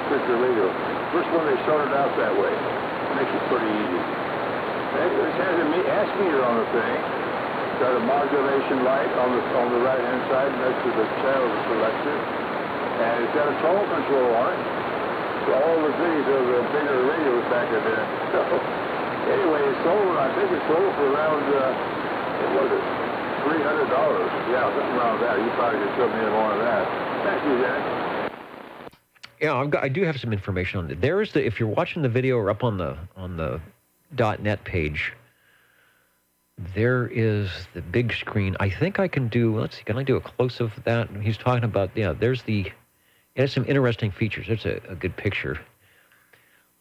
particular radio. First one, they started out that way. Makes it pretty easy. This has an ass meter on the thing. It's got a modulation light on the right-hand side next to the channel selector. And it's got a tone control on it. So all the goodies of the bigger radios back in there. So, anyway, it's sold, I think it's sold for around, what was it? $300. Yeah, something around that. You probably could put me in one of that. Thank you, Dan. Yeah, I do have some information on it. There is if you're watching the video or up on the .net page, there is the big screen. I think I can do, let's see, can I do a close-up of that? He's talking about, yeah, it has some interesting features. It's a good picture.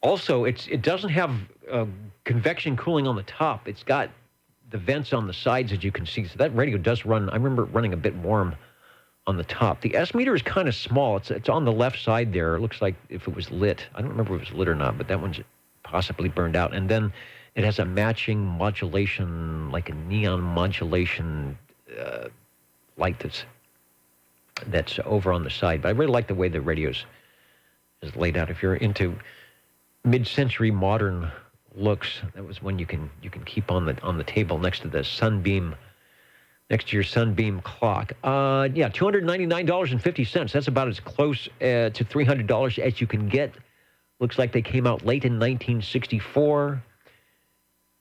Also, it doesn't have convection cooling on the top. It's got the vents on the sides, as you can see. So that radio does run, I remember it running a bit warm on the top. The S meter is kind of small. It's on the left side there. It looks like if it was lit. I don't remember if it was lit or not, but that one's possibly burned out. And then it has a matching modulation, like a neon modulation light that's over on the side. But I really like the way the radio is laid out. If you're into mid-century modern looks, that was one you can keep on the table next to the Sunbeam. Next to your Sunbeam clock. Yeah, $299.50. That's about as close to $300 as you can get. Looks like they came out late in 1964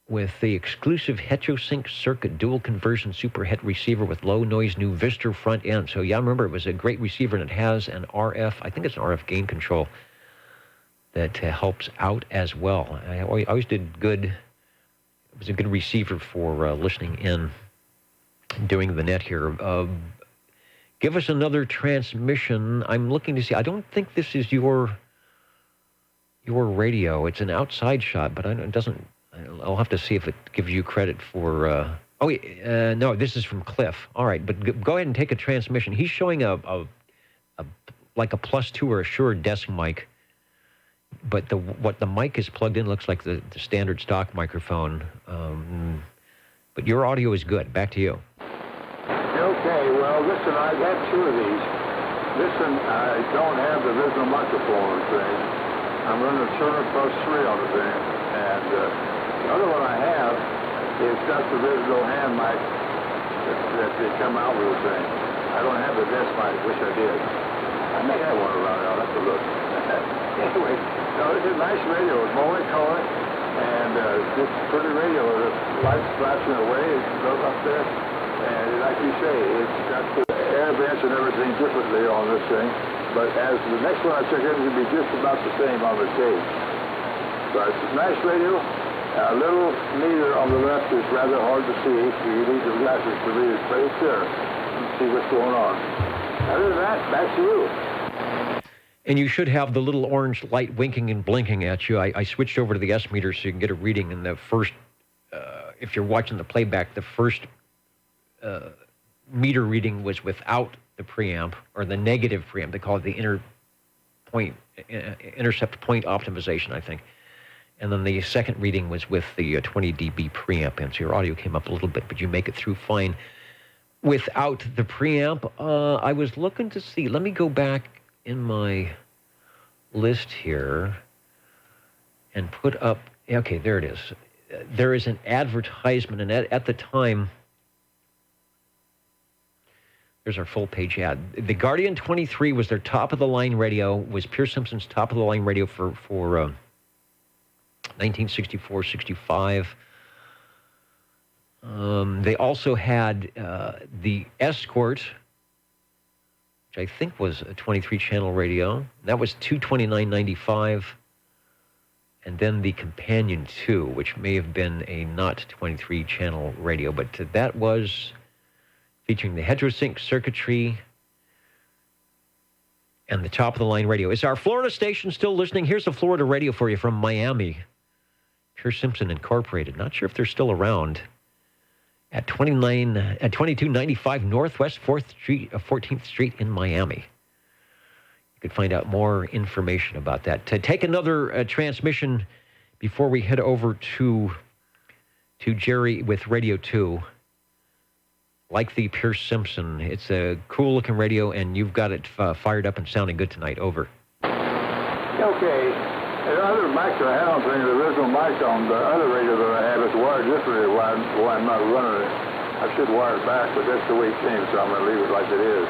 with the exclusive Heterosync circuit dual conversion super het receiver with low noise new Vister front end. So yeah, I remember it was a great receiver, and it has an RF, I think it's an RF gain control that helps out as well. I always did good. It was a good receiver for listening in. Doing the net here. Give us another transmission. I'm looking to see. I don't think this is your your radio. It's an outside shot, but it doesn't. I'll have to see if it gives you credit for. No, this is from Cliff. All right, but go ahead and take a transmission. He's showing like a +2 or a Shure desk mic, but what the mic is plugged in looks like the standard stock microphone. But your audio is good. Back to you. Okay, well, listen, I've had two of these. Listen, I don't have the original microphone thing. I'm running a Turner +3 on the thing. And the other one I have is got the original hand mic that they come out with the thing. I don't have the desk mic, wish I did. I may have one around there. I'll have to look. Anyway, no, it's a nice radio. It's multi-color, and it's a pretty radio. The lights flashing away. It goes up there, and like you say, it's got the air vents and everything differently on this thing. But as the next one I check in, it'll be just about the same on the tape. But it's a nice radio. A little meter on the left is rather hard to see. You need the glasses to read it, but it's there. See what's going on. Other than that, back to you. And you should have the little orange light winking and blinking at you. I switched over to the S meter so you can get a reading. And the first, if you're watching the playback, the first meter reading was without the preamp, or the negative preamp. They call it the intercept point optimization, I think. And then the second reading was with the 20 dB preamp in. So your audio came up a little bit, but you make it through fine without the preamp. I was looking to see. Let me go back in my list here and put up. Okay, there it is. There is an advertisement, and at the time, there's our full page ad. The Guardian 23 was their top of the line radio. Was Pierce Simpson's top of the line radio for 1964-65. They also had the Escort, which I think was a 23-channel radio. That was $229.95. And then the Companion 2, which may have been a not 23-channel radio, but that was featuring the heterosync circuitry and the top-of-the-line radio. Is our Florida station still listening? Here's a Florida radio for you from Miami. Pierce Simpson Incorporated. Not sure if they're still around. At 2295 Northwest 14th Street in Miami. You could find out more information about that. To take another transmission before we head over to Jerry with Radio 2. Like the Pierce Simpson. It's a cool-looking radio, and you've got it fired up and sounding good tonight. Over. Okay. The other mic that I had on the original mic on the other radio that I have is wired differently why I'm not running it. I should wire it back, but that's the way it came, so I'm going to leave it like it is.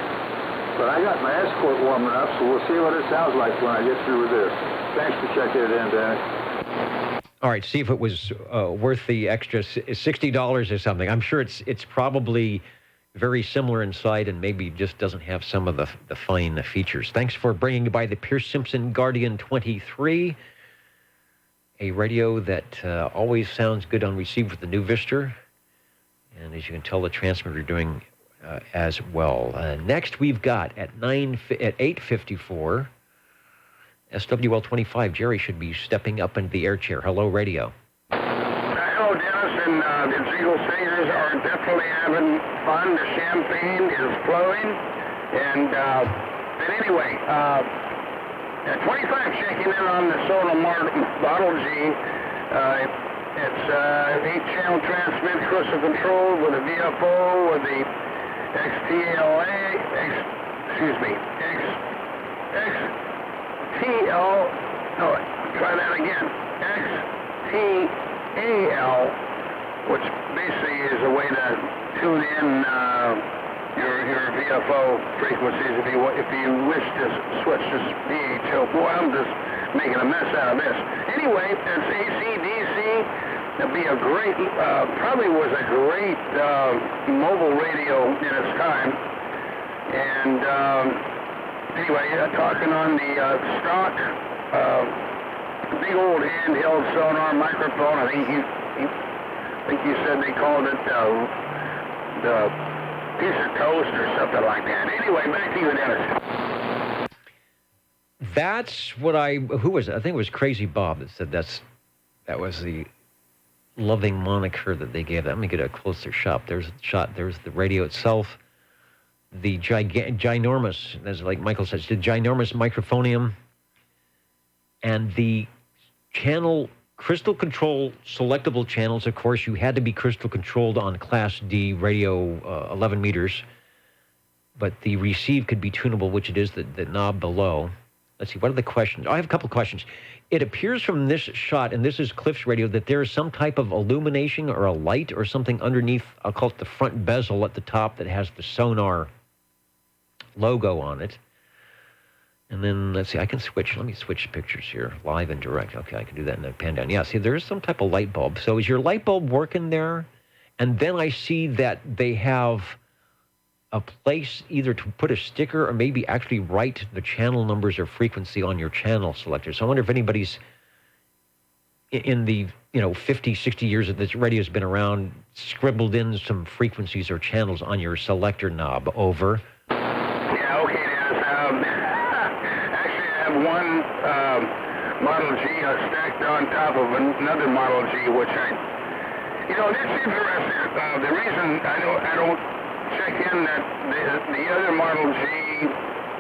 But I got my Escort warming up, so we'll see what it sounds like when I get through with this. Thanks for checking it in, Danny. All right, see if it was worth the extra $60 or something. I'm sure it's probably very similar inside and maybe just doesn't have some of the fine features. Thanks for bringing by the Pierce Simpson Guardian 23, a radio that always sounds good on receive with the new Vistor. And as you can tell, the transmitter doing as well. Next, we've got at 8:54. SWL 25, Jerry should be stepping up into the air chair. Hello, radio. Hello, Dennis, and the Eagle Singers are definitely having fun. The champagne is flowing, and but anyway, at 25 checking in on the Soda Model G. It's 8-channel transmit, cruise control with a VFO, with the try that again. XTAL, which basically is a way to tune in your VFO frequencies if you wish to switch to VHO. Boy, I'm just making a mess out of this. Anyway, it's AC/DC. That'd be a great, probably was a great mobile radio in its time. And anyway, talking on the stock, big old handheld sonar microphone. I think you said they called it the piece of toast or something like that. Anyway, back to you, Dennis. That's what who was it? I think it was Crazy Bob that said that was the loving moniker that they gave. Let me get a closer shot. There's the radio itself. The ginormous, as like Michael says, the ginormous microphonium, and the channel crystal control selectable channels. Of course, you had to be crystal controlled on Class D radio, 11 meters, but the receive could be tunable, which it is the knob below. Let's see, what are the questions? I have a couple of questions. It appears from this shot, and this is Cliff's radio, that there is some type of illumination or a light or something underneath, I'll call it the front bezel at the top, that has the sonar logo on it. And then, let's see, I can switch. Let me switch pictures here, live and direct. Okay, I can do that in the pan down. Yeah, see, there is some type of light bulb. So is your light bulb working there? And then I see that they have a place either to put a sticker or maybe actually write the channel numbers or frequency on your channel selector. So I wonder if anybody's in the 50, 60 years that this radio's been around, scribbled in some frequencies or channels on your selector knob. Over. Yeah, okay, Dennis. Actually, I have one Model G stacked on top of another Model G, which this is interesting. The reason I don't check in that the other Model G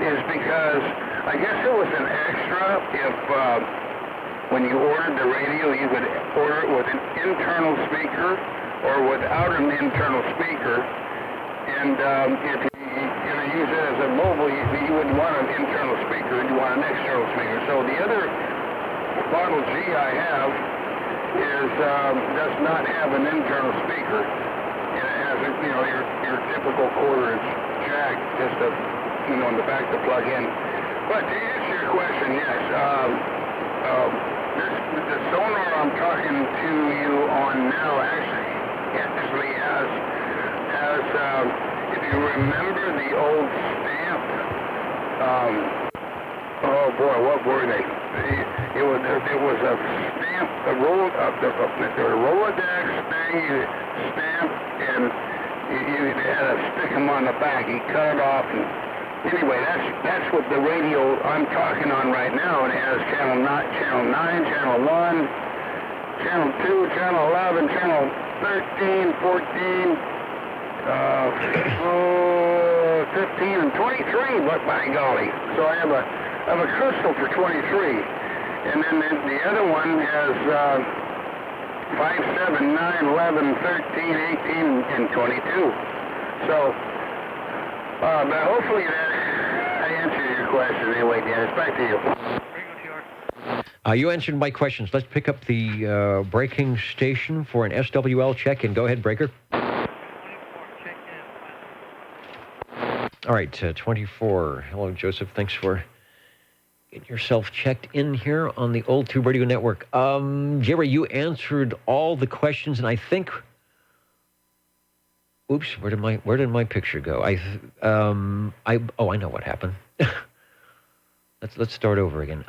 is because I guess it was an extra if when you ordered the radio, you could order it with an internal speaker or without an internal speaker. And if you're going to use it as a mobile, you wouldn't want an internal speaker, you'd want an external speaker. So the other Model G I have does not have an internal speaker. And it has your typical quarter-inch jack, just in the back to plug in. But to answer your question, yes, the sonar I'm talking to you on now actually has if you remember the old stamp, oh boy, what were they? It was a stamp, a Rolodex thing, stamp, and you had to stick them on the back. You cut it off, and anyway, that's what the radio I'm talking on right now. It has channel 9, channel 1, channel 2, channel 11, channel 13, 14. 15 and 23, but by golly. So I have a crystal for 23. And then the other one has 5, 7, 9, 11, 13, 18, and 22. So, but hopefully that answers your question anyway, Dennis. Back to you. You answered my questions. Let's pick up the braking station for an SWL check-in. Go ahead, Breaker. All right, 24. Hello, Joseph. Thanks for getting yourself checked in here on the Old Tube Radio Network. Jerry, you answered all the questions, and I think... Oops, where did my picture go? I know what happened. Let's start over again.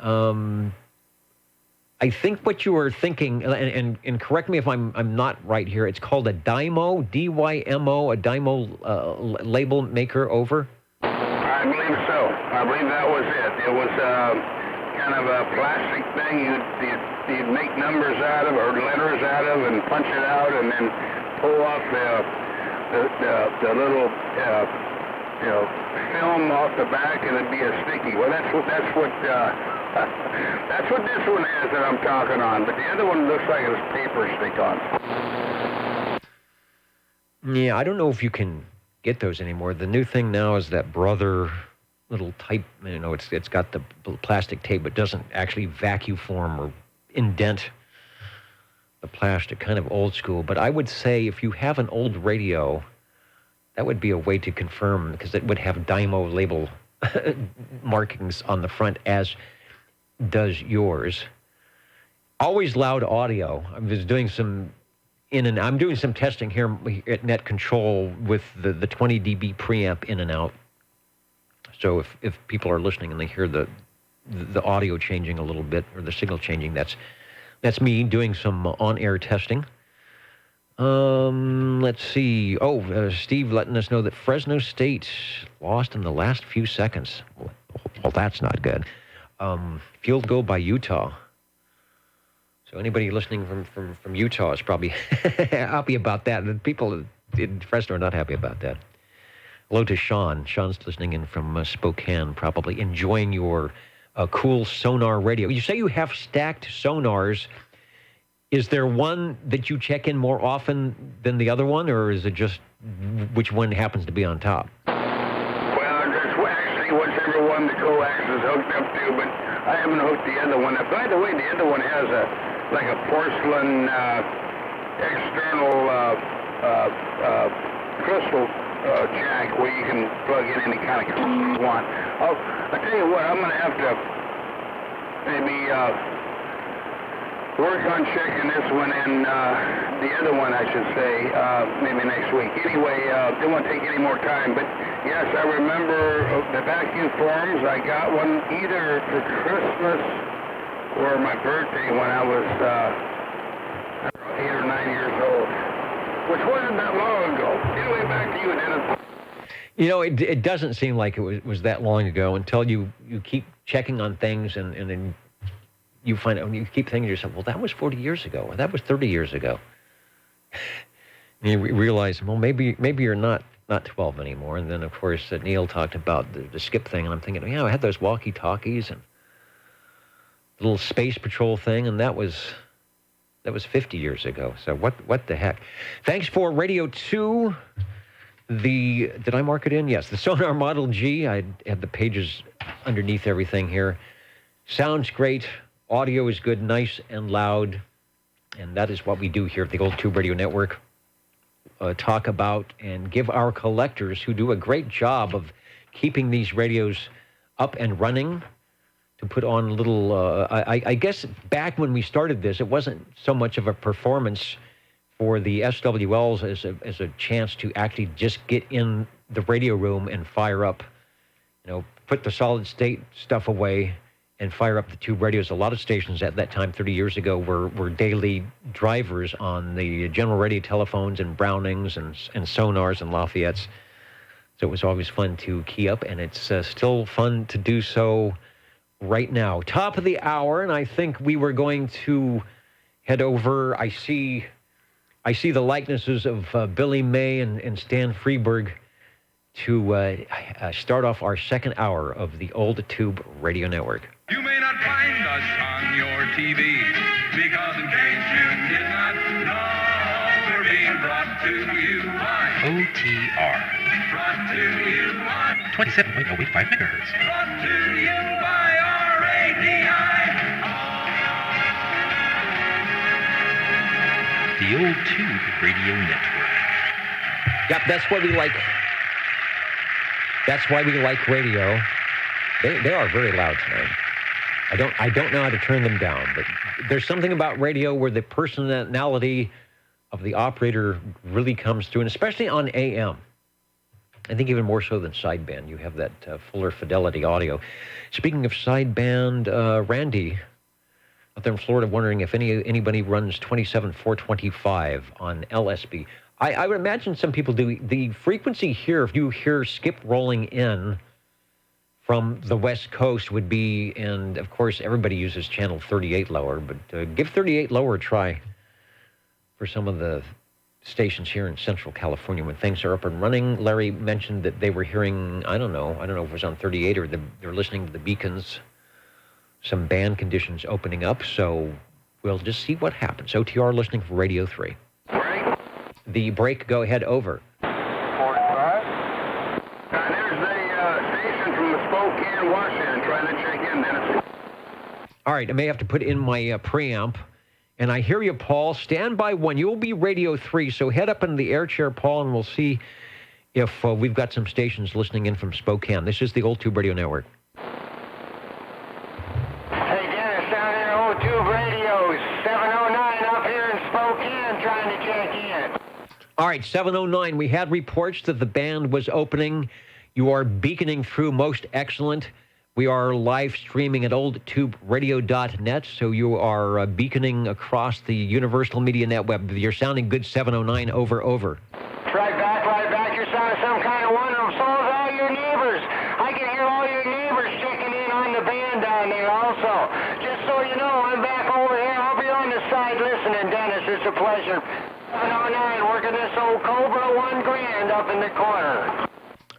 I think what you were thinking, and correct me if I'm not right here, it's called a DYMO, D-Y-M-O, a DYMO label maker, over? I believe so. I believe that was it. It was kind of a plastic thing you'd make numbers out of, or letters out of, and punch it out, and then pull off the little film off the back, and it'd be a sticky. Well, that's what that's what this one has that I'm talking on, but the other one looks like it's paper stick-on. Yeah, I don't know if you can get those anymore. The new thing now is that Brother little type, it's got the plastic tape, but doesn't actually vacuum form or indent the plastic, kind of old school. But I would say if you have an old radio, that would be a way to confirm, because it would have DYMO label markings on the front, as does yours. Always loud audio. I was doing some I'm doing some testing here at Net Control with the 20 dB preamp in and out. So if people are listening and they hear the audio changing a little bit, or the signal changing, that's me doing some on-air testing. Let's see. Steve letting us know that Fresno State lost in the last few seconds. Well, that's not good. Field goal by Utah. So anybody listening from Utah is probably happy about that. The people in Fresno are not happy about that. Hello to Sean. Sean's listening in from Spokane, probably enjoying your cool sonar radio. You say you have stacked sonars. Is there one that you check in more often than the other one, or is it just which one happens to be on top? Well, that's actually whichever one the coax is hooked up to, but I haven't hooked the other one up. By the way, the other one has like a porcelain external crystal jack where you can plug in any kind of crystal you want. I'll tell you what, I'm going to have to maybe work on checking this one and the other one, I should say, maybe next week. Anyway, it won't take any more time, but yes, I remember the vacuum forms. I got one either for Christmas or my birthday when I was 8 or 9 years old, which wasn't that long ago. Anyway, back to you, Dennis. You know, it doesn't seem like it was that long ago until you keep checking on things and then you find out, you keep thinking to yourself, well, that was 40 years ago, or that was 30 years ago. And you realize, well, maybe you're not 12 anymore. And then, of course, Neil talked about the skip thing, and I'm thinking, yeah, I had those walkie-talkies and the little space patrol thing, and that was 50 years ago. So what the heck? Thanks for Radio 2. Did I mark it in? Yes, the Sonar Model G. I had the pages underneath everything here. Sounds great. Audio is good, nice and loud, and that is what we do here at the Old Tube Radio Network. Talk about and give our collectors, who do a great job of keeping these radios up and running, to put on little, I guess back when we started this, it wasn't so much of a performance for the SWLs as a chance to actually just get in the radio room and fire up, put the solid state stuff away and fire up the tube radios. A lot of stations at that time, 30 years ago, were daily drivers on the General Radio telephones and Brownings and Sonars and Lafayette's. So it was always fun to key up, and it's still fun to do so right now. Top of the hour, and I think we were going to head over. I see the likenesses of Billy May and Stan Freberg to start off our second hour of the Old Tube Radio Network. You may not find us on your TV, because in case you did not know, we're being brought to you by OTR. Brought to you by 27.085 megahertz. Brought to you by RADI. The Old Tube Radio Network. Yep, that's why we like. That's why we like radio. They are very loud tonight. I don't know how to turn them down, but there's something about radio where the personality of the operator really comes through, and especially on AM. I think even more so than sideband, you have that fuller fidelity audio. Speaking of sideband, Randy out there in Florida wondering if anybody runs 27425 on LSB. I would imagine some people do. The frequency here, if you hear skip rolling in from the West Coast, would be, and of course everybody uses channel 38 lower, but give 38 lower a try for some of the stations here in Central California when things are up and running. Larry mentioned that they were hearing, I don't know if it was on 38 or they're listening to the beacons, some band conditions opening up, so we'll just see what happens. OTR listening for Radio 3. The break, go ahead, over. 45. There's the station from the Spokane, Washington, trying to check in, Dennis. All right, I may have to put in my preamp. And I hear you, Paul. Stand by one. You'll be Radio 3, so head up into the air chair, Paul, and we'll see if we've got some stations listening in from Spokane. This is the Old Tube Radio Network. Hey, Dennis, down here, Old Tube Radio, 709 up here in Spokane, trying to check in. All right, 709. We had reports that the band was opening. You are beaconing through, most excellent. We are live streaming at oldtuberadio.net, so you are beaconing across the Universal Media Net web. You're sounding good, 709, over. Right back. You're sounding some kind of wonderful. So is all your neighbors. I can hear all your neighbors checking in on the band down there. pleasure. 709, working this old Cobra 1 grand up in the corner.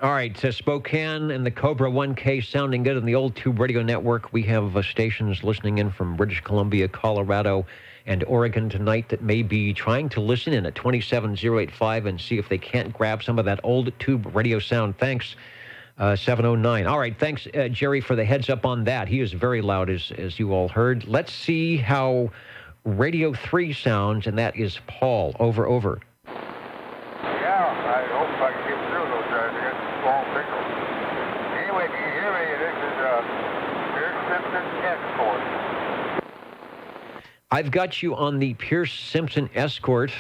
All right, Spokane and the Cobra 1K sounding good on the Old Tube Radio Network. We have stations listening in from British Columbia, Colorado, and Oregon tonight that may be trying to listen in at 27085 and see if they can't grab some of that Old Tube Radio sound. Thanks, 709. All right, thanks, Jerry, for the heads up on that. He is very loud, as you all heard. Let's see how Radio 3 sounds, and that is Paul. Over. Yeah, I hope I can get through those guys. I got some small signals. Anyway, can you hear me? This is Pierce Simpson Escort. I've got you on the Pierce Simpson Escort,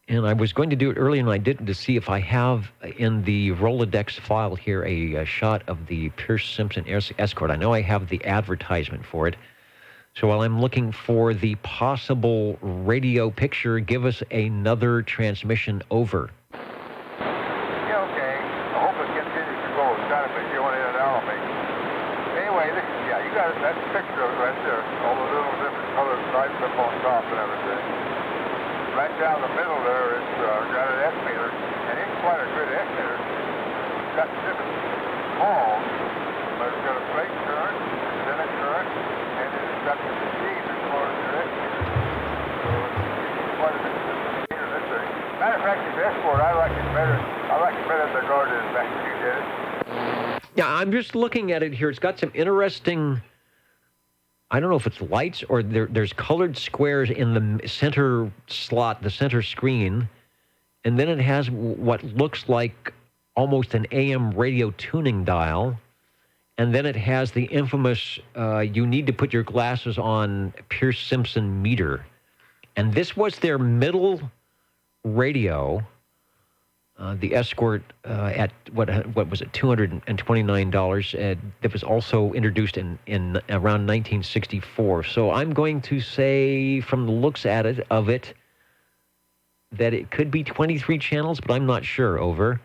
and I was going to do it earlier, and I didn't, to see if I have in the Rolodex file here a shot of the Pierce Simpson Escort. I know I have the advertisement for it. So while I'm looking for the possible radio picture, give us another transmission over. Yeah, okay. I hope it continues to go. It's got to be going in and out of me. Anyway, you got it. That's a picture of it right there. All the little different colored stripes up on top and everything. Right down the middle there, it's got an S-meter, and it's quite a good S-meter. It's got different balls, but it's got a plate current, then a current, and it's got the machine as far as your S-meter. So it's quite a bit of meter this thing. Matter of fact, this Escort, I like it better than the Guardian back when you did it. Yeah, I'm just looking at it here. It's got some interesting, I don't know if it's lights or there's colored squares in the center slot, the center screen, and then it has what looks like almost an AM radio tuning dial, and then it has the infamous, you need to put your glasses on Pierce Simpson meter. And this was their middle radio, the Escort at, what was it, $229. That was also introduced in around 1964. So I'm going to say, from the looks at it, that it could be 23 channels, but I'm not sure. Over.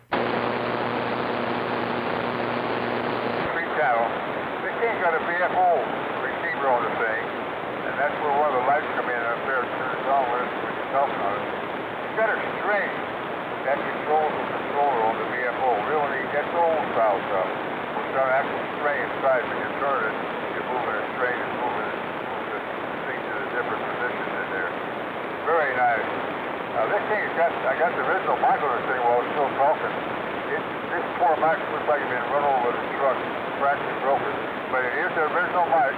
Got a VFO receiver on the thing, and that's where one of the lights come in up there and turns on when you're talking on it. It's got a string that controls the controller on the VFO. Really neat. That's old style stuff. It's got an actual string inside. When you turn it, you're moving a string and moving the thing to the different positions in there. Very nice. Now this thing has got, I got the original mic on this thing while I was still talking. This poor mic looks like it's been run over with a truck, cracked and broken. But it is the original mic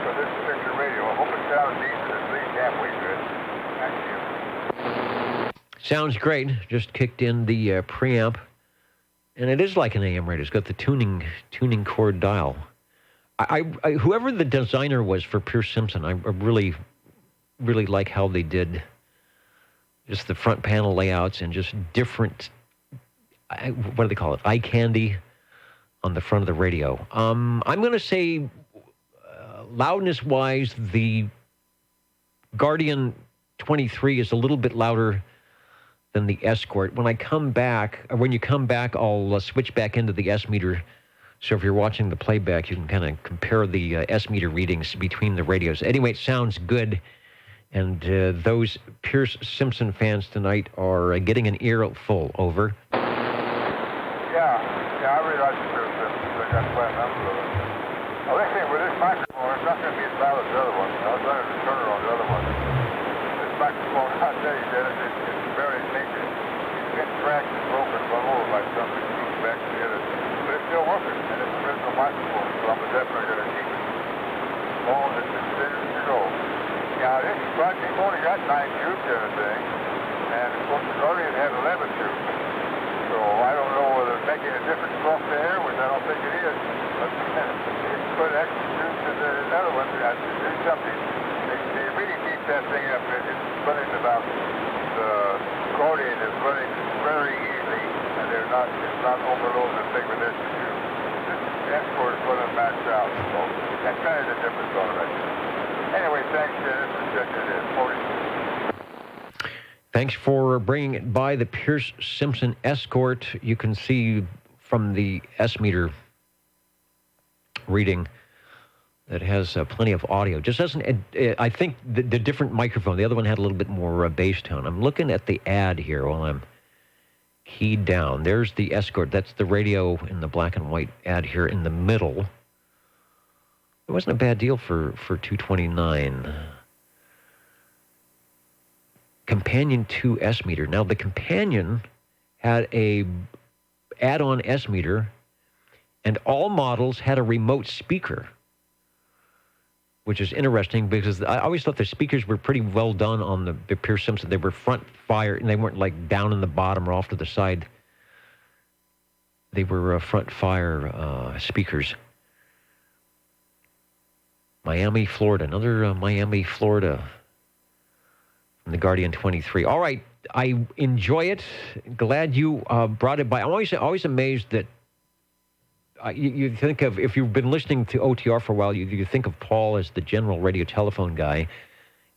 for this particular radio. I hope it sounds decent, at least halfway good. Thank you. Sounds great. Just kicked in the preamp, and it is like an AM radio. It's got the tuning cord dial. I whoever the designer was for Pierce Simpson, I really like how they did just the front panel layouts and just different. What do they call it? Eye candy on the front of the radio. I'm going to say, loudness-wise, the Guardian 23 is a little bit louder than the Escort. When you come back, I'll switch back into the S-meter. So if you're watching the playback, you can kind of compare the S-meter readings between the radios. Anyway, it sounds good. And those Pierce Simpson fans tonight are getting an earful. Over. Yeah, I really like the Pierce Simpson. They got quite a number of them. Now, this thing with this microphone, it's not going to be as loud as the other one. I was running the turner on the other one. This microphone, I tell you, Dennis, it's very naked. It's been cracked and broken, run over by something, it's back together. But it's still working, and it's an original microphone, so I'm definitely going to keep it. Oh, it's as thin as you go. Now, this project only got 9 tubes in the thing, and of course the Guardian had 11 tubes. So I don't know whether it's making a difference across the air, which I don't think it is. But it's put extra tubes in the other one to do something. They really beat that thing up. It's running about, the Guardian is running very easy, and it's not overloading the thing with extra tubes. This Escort is running maxed out. So that's kind of the difference on it, I think. Anyway, thanks, Dennis, for checking it in. 42. Thanks for bringing it by, the Pierce Simpson Escort. You can see from the S-meter reading that has plenty of audio. Just doesn't. I think the different microphone. The other one had a little bit more bass tone. I'm looking at the ad here while I'm keyed down. There's the Escort. That's the radio in the black and white ad here in the middle. It wasn't a bad deal for $229. Companion 2 S meter. Now the Companion had a add-on S meter, and all models had a remote speaker, which is interesting because I always thought the speakers were pretty well done on the Pierce Simpson. They were front fire, and they weren't like down in the bottom or off to the side. They were front fire speakers. Miami, Florida. Another Miami, Florida from the Guardian 23. All right. I enjoy it. Glad you brought it by. I'm always amazed that you think of, if you've been listening to OTR for a while, you think of Paul as the general radio telephone guy,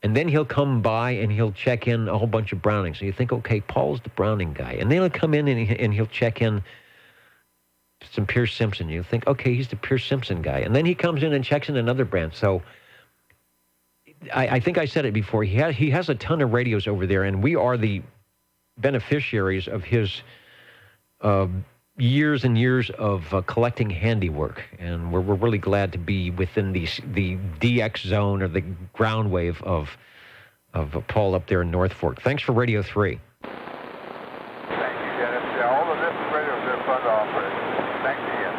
and then he'll come by and he'll check in a whole bunch of Brownings. So you think, okay, Paul's the Browning guy. And then he'll come in and he'll check in some Pierce Simpson. You think, okay, he's the Pierce Simpson guy. And then he comes in and checks in another brand. So I think I said it before. He has a ton of radios over there, and we are the beneficiaries of his years and years of collecting handiwork. And we're really glad to be within the DX zone, or the ground wave of Paul up there in North Fork. Thanks for Radio 3. Thank you, Dennis. Yeah, all the different radios are fun to operate. Thanks again.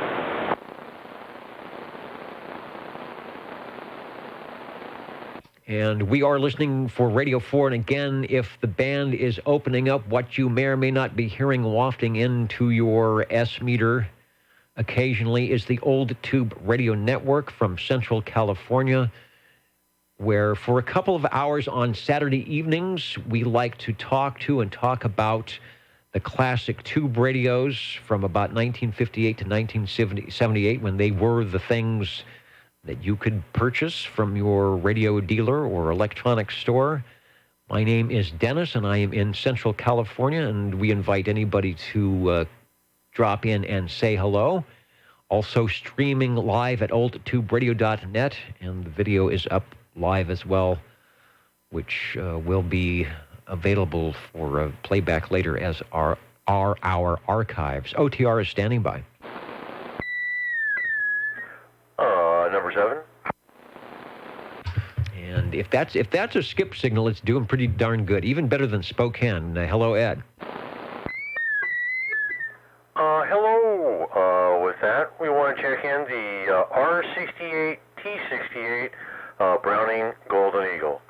And we are listening for Radio 4. And again, if the band is opening up, what you may or may not be hearing wafting into your S meter occasionally is the Old Tube Radio Network from Central California, where for a couple of hours on Saturday evenings, we like to talk about the classic tube radios from about 1958 to 1978, when they were the things that you could purchase from your radio dealer or electronics store. My name is Dennis, and I am in Central California, and we invite anybody to drop in and say hello. Also streaming live at oldtuberadio.net, and the video is up live as well, which will be available for playback later as our archives. OTR is standing by. Number 7. And if that's a skip signal, it's doing pretty darn good, even better than Spokane. Hello, Ed. Hello. With that, we want to check in the R68 T68 Browning Golden Eagle.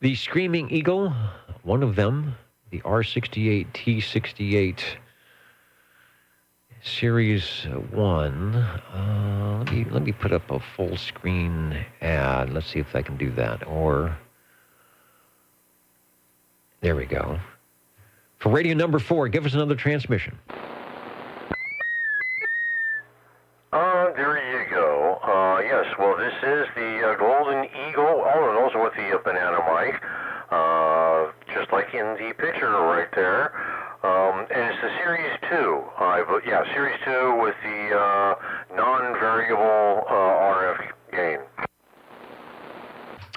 The Screaming Eagle, one of them, the R68 T68 Series 1. Let me put up a full screen ad. Let's see if I can do that. Or there we go. For radio number 4, give us another transmission. There you go. Yes, well, this is the Golden Eagle, and also with the banana mic, just like in the picture right there. And it's the Series 2. Series 2 with the non-variable RF gain.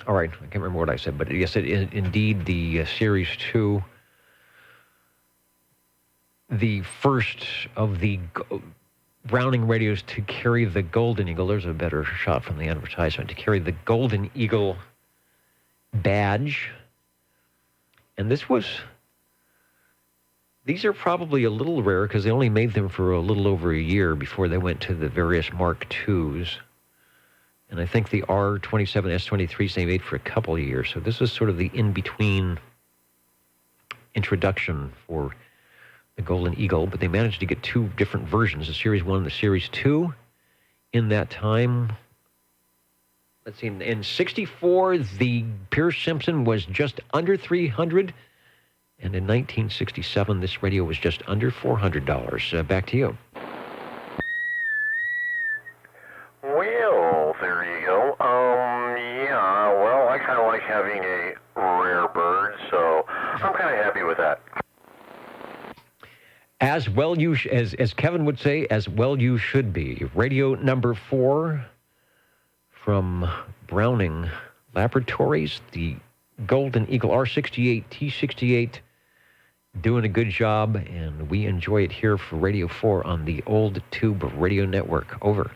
All right, I can't remember what I said, but yes, it is indeed the Series 2. The first of the Browning radios to carry the Golden Eagle. There's a better shot from the advertisement. To carry the Golden Eagle badge. And these are probably a little rare because they only made them for a little over a year before they went to the various Mark IIs. And I think the R27, S23 they made for a couple of years. So this is sort of the in-between introduction for the Golden Eagle, but they managed to get 2 different versions, the Series 1 and the Series 2. In that time, let's see, in 64, the Pierce Simpson was just under $300, and in 1967, this radio was just under $400. Back to you. Well, there you go. I kind of like having a rare bird, so I'm kind of happy with that. As well, as Kevin would say, as well you should be. Radio number 4 from Browning Laboratories, the Golden Eagle R68 T68, doing a good job, and we enjoy it here for Radio 4 on the Old Tube Radio Network. Over.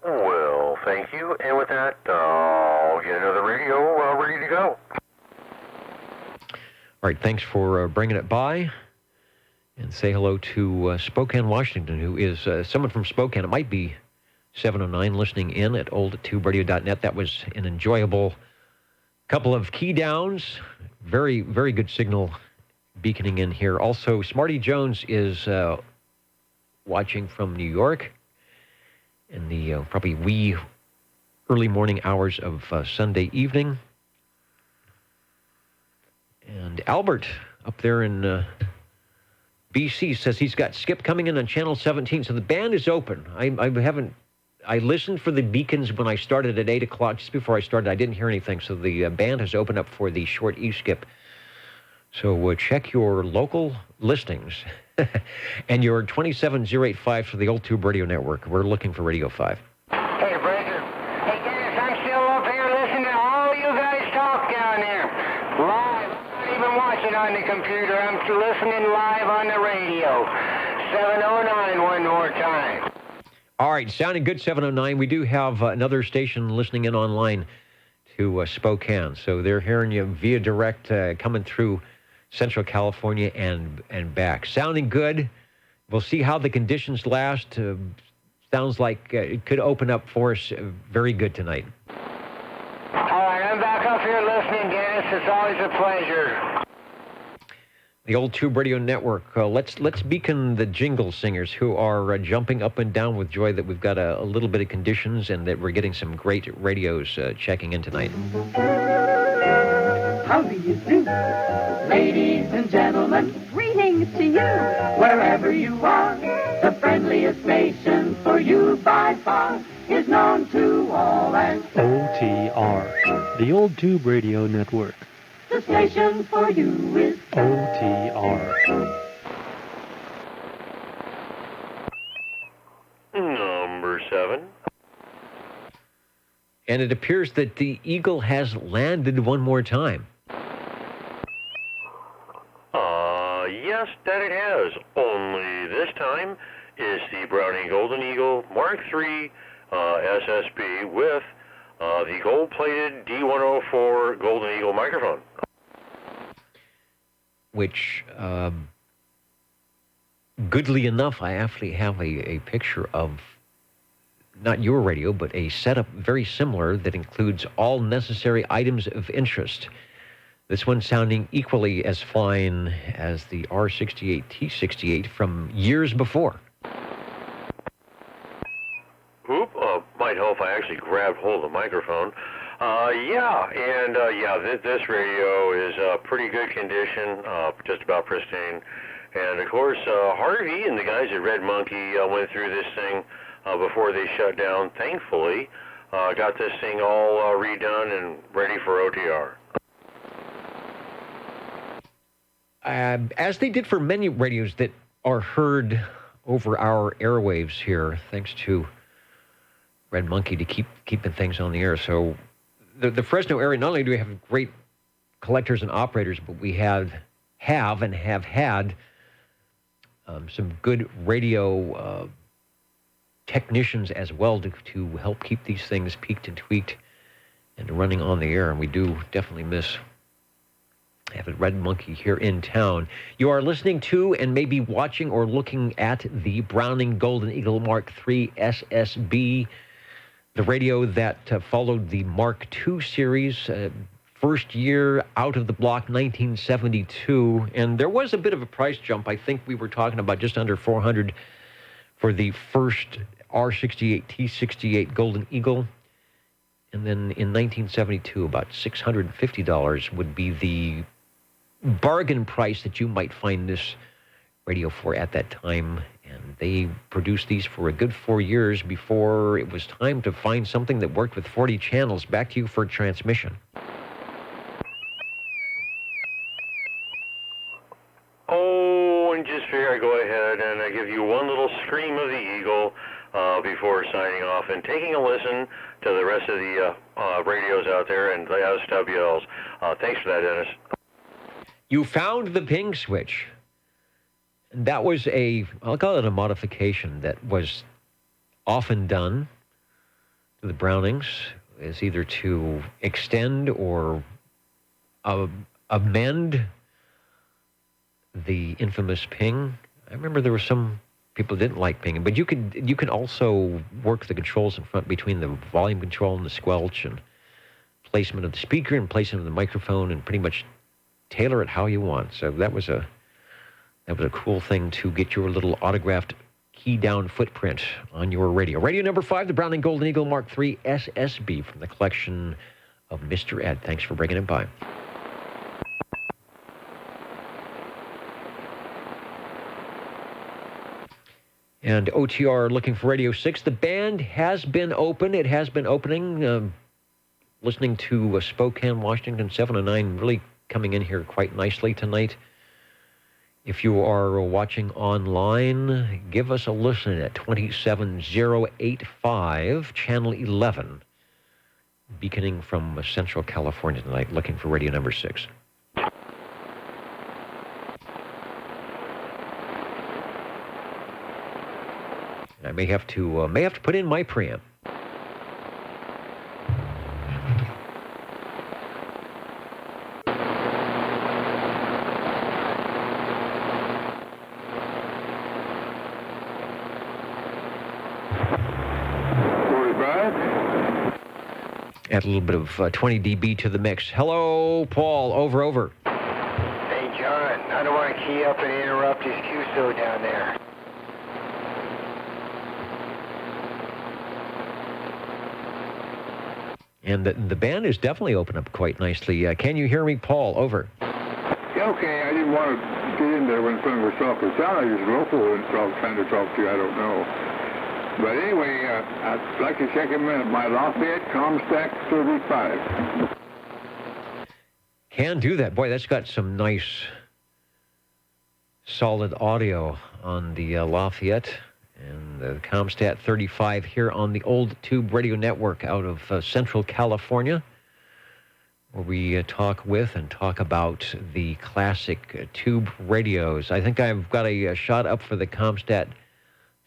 Well, thank you. And with that, I'll get another radio ready to go. All right, thanks for bringing it by. And say hello to Spokane, Washington, who is someone from Spokane. It might be 709 listening in at oldtuberadio.net. That was an enjoyable couple of key downs. Very, very good signal beaconing in here. Also, Smarty Jones is watching from New York in the probably wee early morning hours of Sunday evening. And Albert up there in BC says he's got Skip coming in on channel 17. So the band is open. I listened for the beacons when I started at 8 o'clock. Just before I started, I didn't hear anything. So the band has opened up for the short E-skip. So check your local listings and your 27085 for the Old Tube Radio Network. We're looking for Radio 5. Hey, Breaker. Hey, Dennis, I'm still up here listening to all you guys talk down there. Live. I'm not even watching on the computer. I'm listening live on the radio. 709 one more time. All right, sounding good, 709. We do have another station listening in online to Spokane. So they're hearing you via direct coming through Central California and back. Sounding good. We'll see how the conditions last. Sounds like it could open up for us very good tonight. All right, I'm back up here listening, Dennis. It's always a pleasure. The Old Tube Radio Network. Let's beacon the jingle singers who are jumping up and down with joy that we've got a little bit of conditions and that we're getting some great radios checking in tonight. How do you do? Ladies and gentlemen, greetings to you. Wherever you are, the friendliest station for you by far is known to all and OTR, the Old Tube Radio Network. the station for you is OTR. Number 7. And it appears that the Eagle has landed one more time. Yes, that it has. Only this time is the Browning Golden Eagle Mark III SSB with the gold-plated D104 Golden Eagle microphone. Which, goodly enough, I actually have a picture of not your radio, but a setup very similar that includes all necessary items of interest. This one sounding equally as fine as the R68 T68 from years before. Oop, might help if I actually grabbed hold of the microphone. This radio is pretty good condition, just about pristine. And of course, Harvey and the guys at Red Monkey went through this thing before they shut down. Thankfully, got this thing all redone and ready for OTR. As they did for many radios that are heard over our airwaves here, thanks to Red Monkey to keeping things on the air. So the Fresno area, not only do we have great collectors and operators, but we have had some good radio technicians as well to help keep these things peaked and tweaked and running on the air. And we do definitely miss having Red Monkey here in town. You are listening to and maybe watching or looking at the Browning Golden Eagle Mark III SSB, the radio that followed the Mark II series, first year out of the block, 1972. And there was a bit of a price jump. I think we were talking about just under $400 for the first R68 T68 Golden Eagle. And then in 1972, about $650 would be the bargain price that you might find this radio for at that time. And they produced these for a good 4 years before it was time to find something that worked with 40 channels. Back to you for transmission. off and taking a listen to the rest of the radios out there and the SWLs. Thanks for that, Dennis. You found the ping switch. And that was I'll call it a modification that was often done to the Brownings, is either to extend or amend the infamous ping. I remember there were some people didn't like pinging, but you can also work the controls in front between the volume control and the squelch and placement of the speaker and placement of the microphone and pretty much tailor it how you want. So that was a cool thing to get your little autographed key down footprint on your radio. Radio number 5, the Browning Golden Eagle Mark III SSB from the collection of Mr. Ed. Thanks for bringing it by. And OTR looking for Radio 6. The band has been open. It has been opening. Listening to Spokane, Washington, 709, really coming in here quite nicely tonight. If you are watching online, give us a listen at 27085, channel 11, beaconing from Central California tonight, looking for radio number 6. I may have to put in my preamp. Add a little bit of 20 dB to the mix. Hello, Paul. Over. Hey, John. I don't want to key up and interrupt his QSO down there. And the band is definitely opened up quite nicely. Can you hear me, Paul? Over. Yeah, okay. I didn't want to get in there when someone was talking. It sounded like he was local and trying to talk to you. I don't know. But anyway, I'd like to check him in. My Lafayette Comstack 35. Can do that. Boy, that's got some nice, solid audio on the Lafayette and the Comstat 35 here on the Old Tube Radio Network out of Central California, where we talk with and talk about the classic tube radios. I think I've got a shot up for the Comstat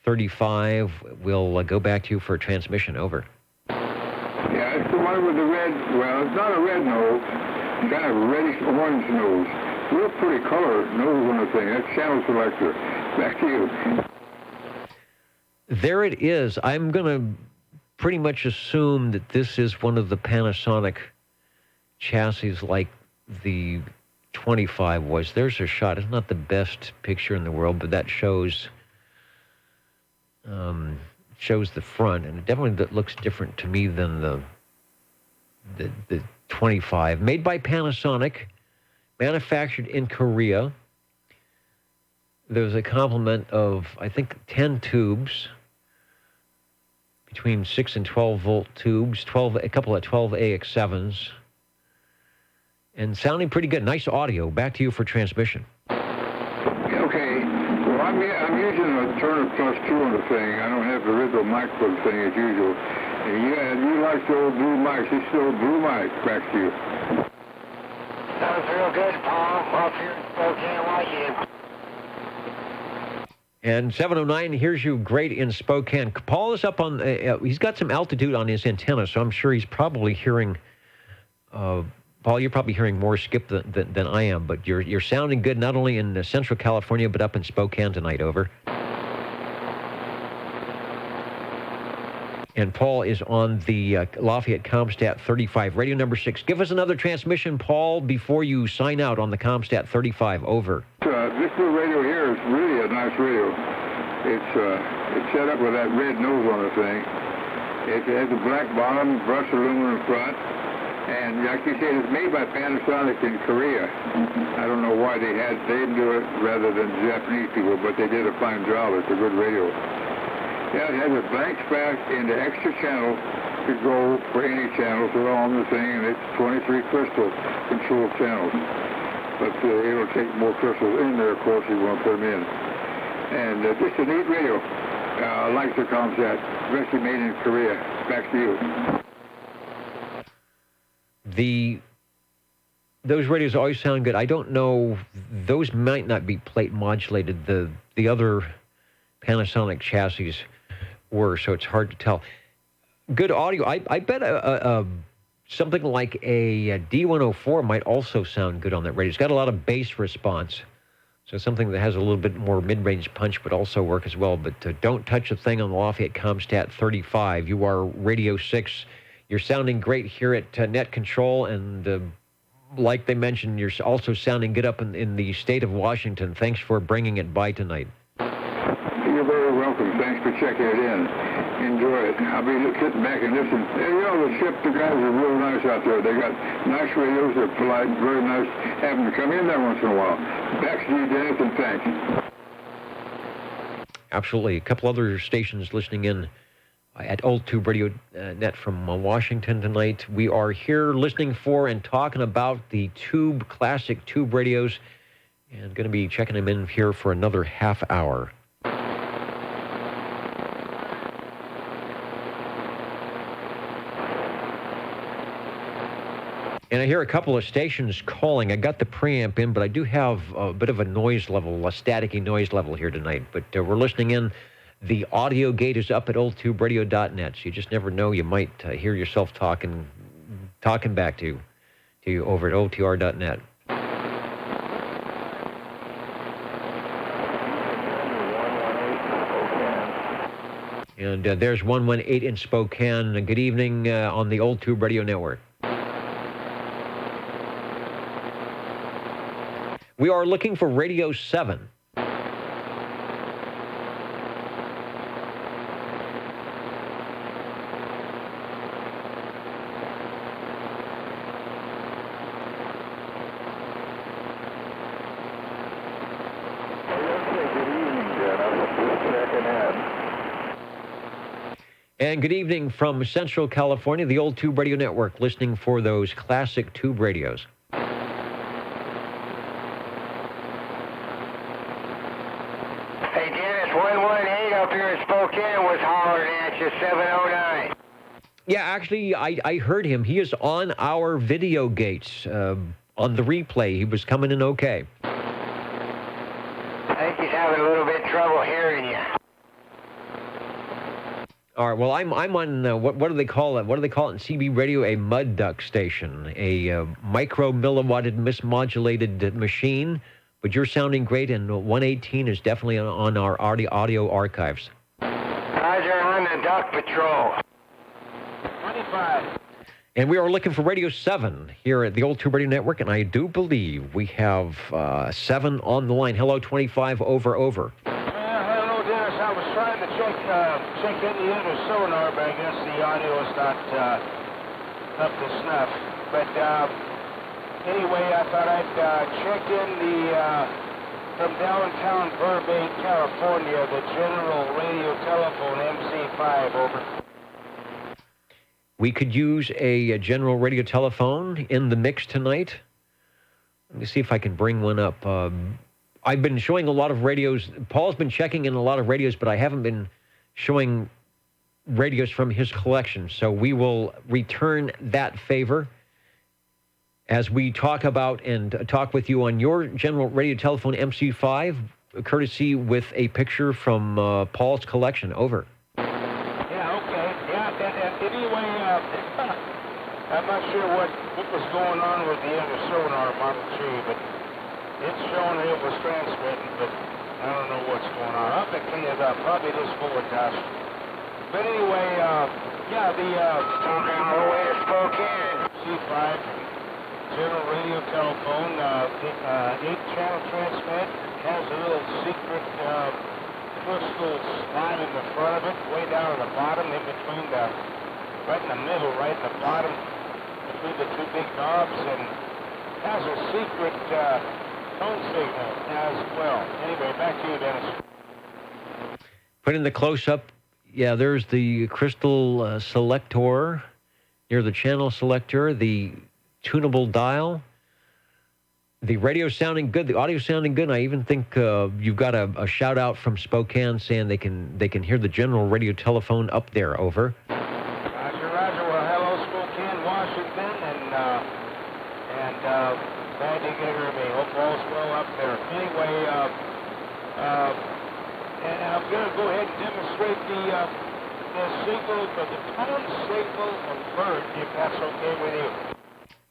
35. We'll go back to you for a transmission. Over. Yeah, it's the one with the red, well, it's not a red nose, it's kind of a reddish orange nose. Real pretty color nose on the thing. That's channel selector. Back to you. There it is. I'm going to pretty much assume that this is one of the Panasonic chassis like the 25 was. There's a shot. It's not the best picture in the world, but that shows the front, and it definitely looks different to me than the 25. Made by Panasonic, manufactured in Korea. There's a complement of, I think, 10 tubes, between 6 and 12 volt tubes, a couple of 12 AX7s, and sounding pretty good. Nice audio. Back to you for transmission. Okay. Well, I'm using a Turner Plus 2 on the thing. I don't have the original microphone thing as usual. And you like the old blue mics. It's still blue mic. Back to you. Sounds real good, Paul. Up here in Spokane, Washington. And 709 hears you great in Spokane. Paul is up on, he's got some altitude on his antenna, so I'm sure he's probably hearing, Paul, you're probably hearing more skip than I am, but you're sounding good not only in Central California, but up in Spokane tonight. Over. And Paul is on the Lafayette Comstat 35, radio number 6. Give us another transmission, Paul, before you sign out on the Comstat 35. Over. This little radio here is really a nice radio. It's set up with that red nose on the thing. It has a black bottom, brushed aluminum front, and like you said, it's made by Panasonic in Korea. I don't know why they didn't do it rather than Japanese people, but they did a fine job. It's a good radio. Yeah, it has a blank spac and the extra channel to go for any channels along the thing, and it's 23 crystal control channels. But it'll take more crystals in there, of course, if you want to put them in. And just a neat radio. Like the Comsat, especially made in Korea. Back to you. Those radios always sound good. I don't know, those might not be plate modulated. The other Panasonic chassis were, so it's hard to tell. Good audio. I bet something like a D104 might also sound good on that radio. It's got a lot of bass response. So something that has a little bit more mid-range punch would also work as well. But don't touch a thing on the Lafayette Comstat 35. You are Radio 6. You're sounding great here at Net Control. And like they mentioned, you're also sounding good up in the state of Washington. Thanks for bringing it by tonight. You're very welcome. Thanks for checking it in. Enjoy it. I'll be sitting back and listening. The ship, the guys are real nice out there. They got nice radios. They're polite. Very nice. Have them come in there once in a while. Back to you, Dennis, and thanks. Absolutely. A couple other stations listening in at Old Tube Radio Net from Washington tonight. We are here listening for and talking about the classic tube radios, and going to be checking them in here for another half hour. And I hear a couple of stations calling. I got the preamp in, but I do have a bit of a noise level, a staticky noise level here tonight. But we're listening in. The audio gate is up at oldtuberadio.net, so you just never know. You might hear yourself talking back to you over at otr.net. And there's 118 in Spokane. Good evening on the Old Tube Radio Network. We are looking for Radio 7. And good evening from Central California, the Old Tube Radio Network, listening for those classic tube radios. Hey, Dennis, 118 up here in Spokane was hollering at you, 709. Yeah, actually, I heard him. He is on our video gates on the replay. He was coming in okay. I think he's having a little bit of trouble hearing you. All right. Well, I'm on what do they call it? What do they call it in CB radio? A mud duck station, a micro milliwatted mismodulated machine. But you're sounding great, and 118 is definitely on our audio archives. Roger, on the duck patrol. 25. And we are looking for Radio 7 here at the Old Tube Radio Network, and I do believe we have 7 on the line. Hello, 25, over. Hello, Dennis. I was trying to check in the inner sonar, but I guess the audio is not up to snuff. But anyway, I thought I'd check in from downtown Burbank, California, the General Radio Telephone MC5, over. We could use a General Radio Telephone in the mix tonight. Let me see if I can bring one up. I've been showing a lot of radios. Paul's been checking in a lot of radios, but I haven't been showing radios from his collection. So we will return that favor as we talk about and talk with you on your General Radio Telephone MC5, courtesy with a picture from Paul's collection. Over. Yeah, okay. Yeah, anyway, I'm not sure what was going on with the inner sonar Model 3, but it's showing it was transmitting, but I don't know what's going on. I'll have to clean it up. Probably this full of dust. But anyway, yeah, the program all the way to Spokane. C5, General Radio Telephone, 8-channel transmit, has a little secret crystal slide in the front of it, way down at the bottom, in between right in the middle, right in the bottom, between the two big knobs, and has a secret phone signal as well. Anyway, back to you, Dennis. Put in the close-up. Yeah, there's the crystal selector near the channel selector, the tunable dial. The radio's sounding good. The audio's sounding good. And I even think you've got a shout out from Spokane saying they can hear the general radio telephone up there. Over. Roger, Roger. Well, hello, Spokane, Washington, and glad you can hear me. Hope all's well up there. Anyway, and I'm going to go ahead and demonstrate the signal, the tone signal alert, if that's okay with you.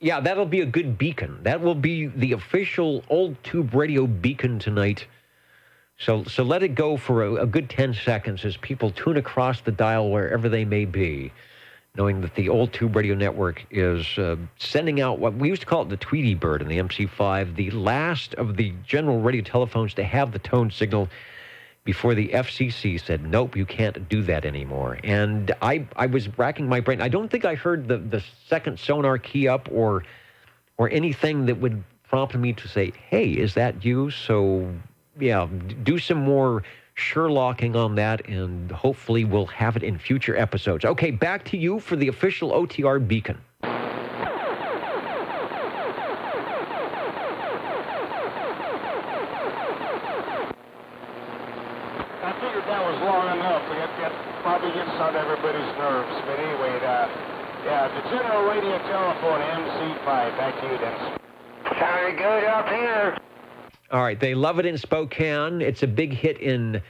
Yeah, that'll be a good beacon. That will be the official Old Tube Radio beacon tonight. So let it go for a good 10 seconds as people tune across the dial wherever they may be, knowing that the Old Tube Radio Network is sending out what we used to call it the Tweety Bird in the MC5, the last of the general radio telephones to have the tone signal before the FCC said, nope, you can't do that anymore. And I was racking my brain. I don't think I heard the second sonar key up or anything that would prompt me to say, hey, is that you? So, yeah, do some more Sherlocking on that, and hopefully we'll have it in future episodes. Okay, back to you for the official OTR beacon. Long enough. That probably gets on everybody's nerves. But anyway, the general radio telephone, MC5. Back to you, Dennis. Sounded good up here. All right, they love it in Spokane. It's a big hit in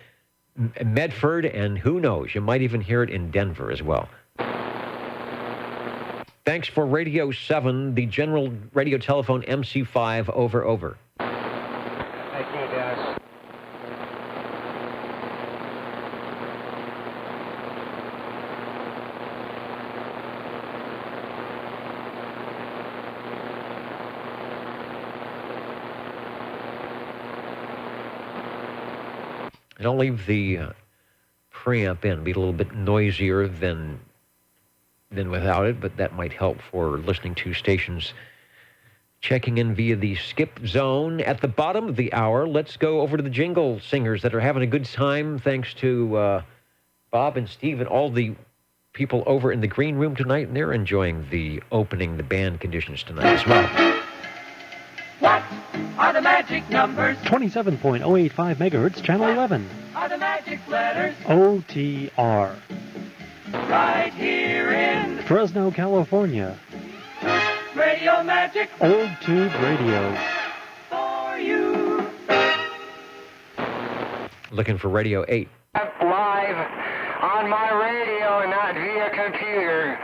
Medford, and who knows, you might even hear it in Denver as well. Thanks for Radio 7, the general radio telephone MC5, over. Thank you, Dennis. And I'll leave the preamp in, be a little bit noisier than without it, but that might help for listening to stations checking in via the skip zone. At the bottom of the hour, let's go over to the jingle singers that are having a good time, thanks to Bob and Steve and all the people over in the green room tonight, and they're enjoying the band conditions tonight as well. What are the magic numbers? 27.085 megahertz, channel 11. Are the magic letters? OTR. Right here in Fresno, California. Radio Magic. Old Tube Radio. For you. Looking for Radio 8. Live on my radio and not via computer.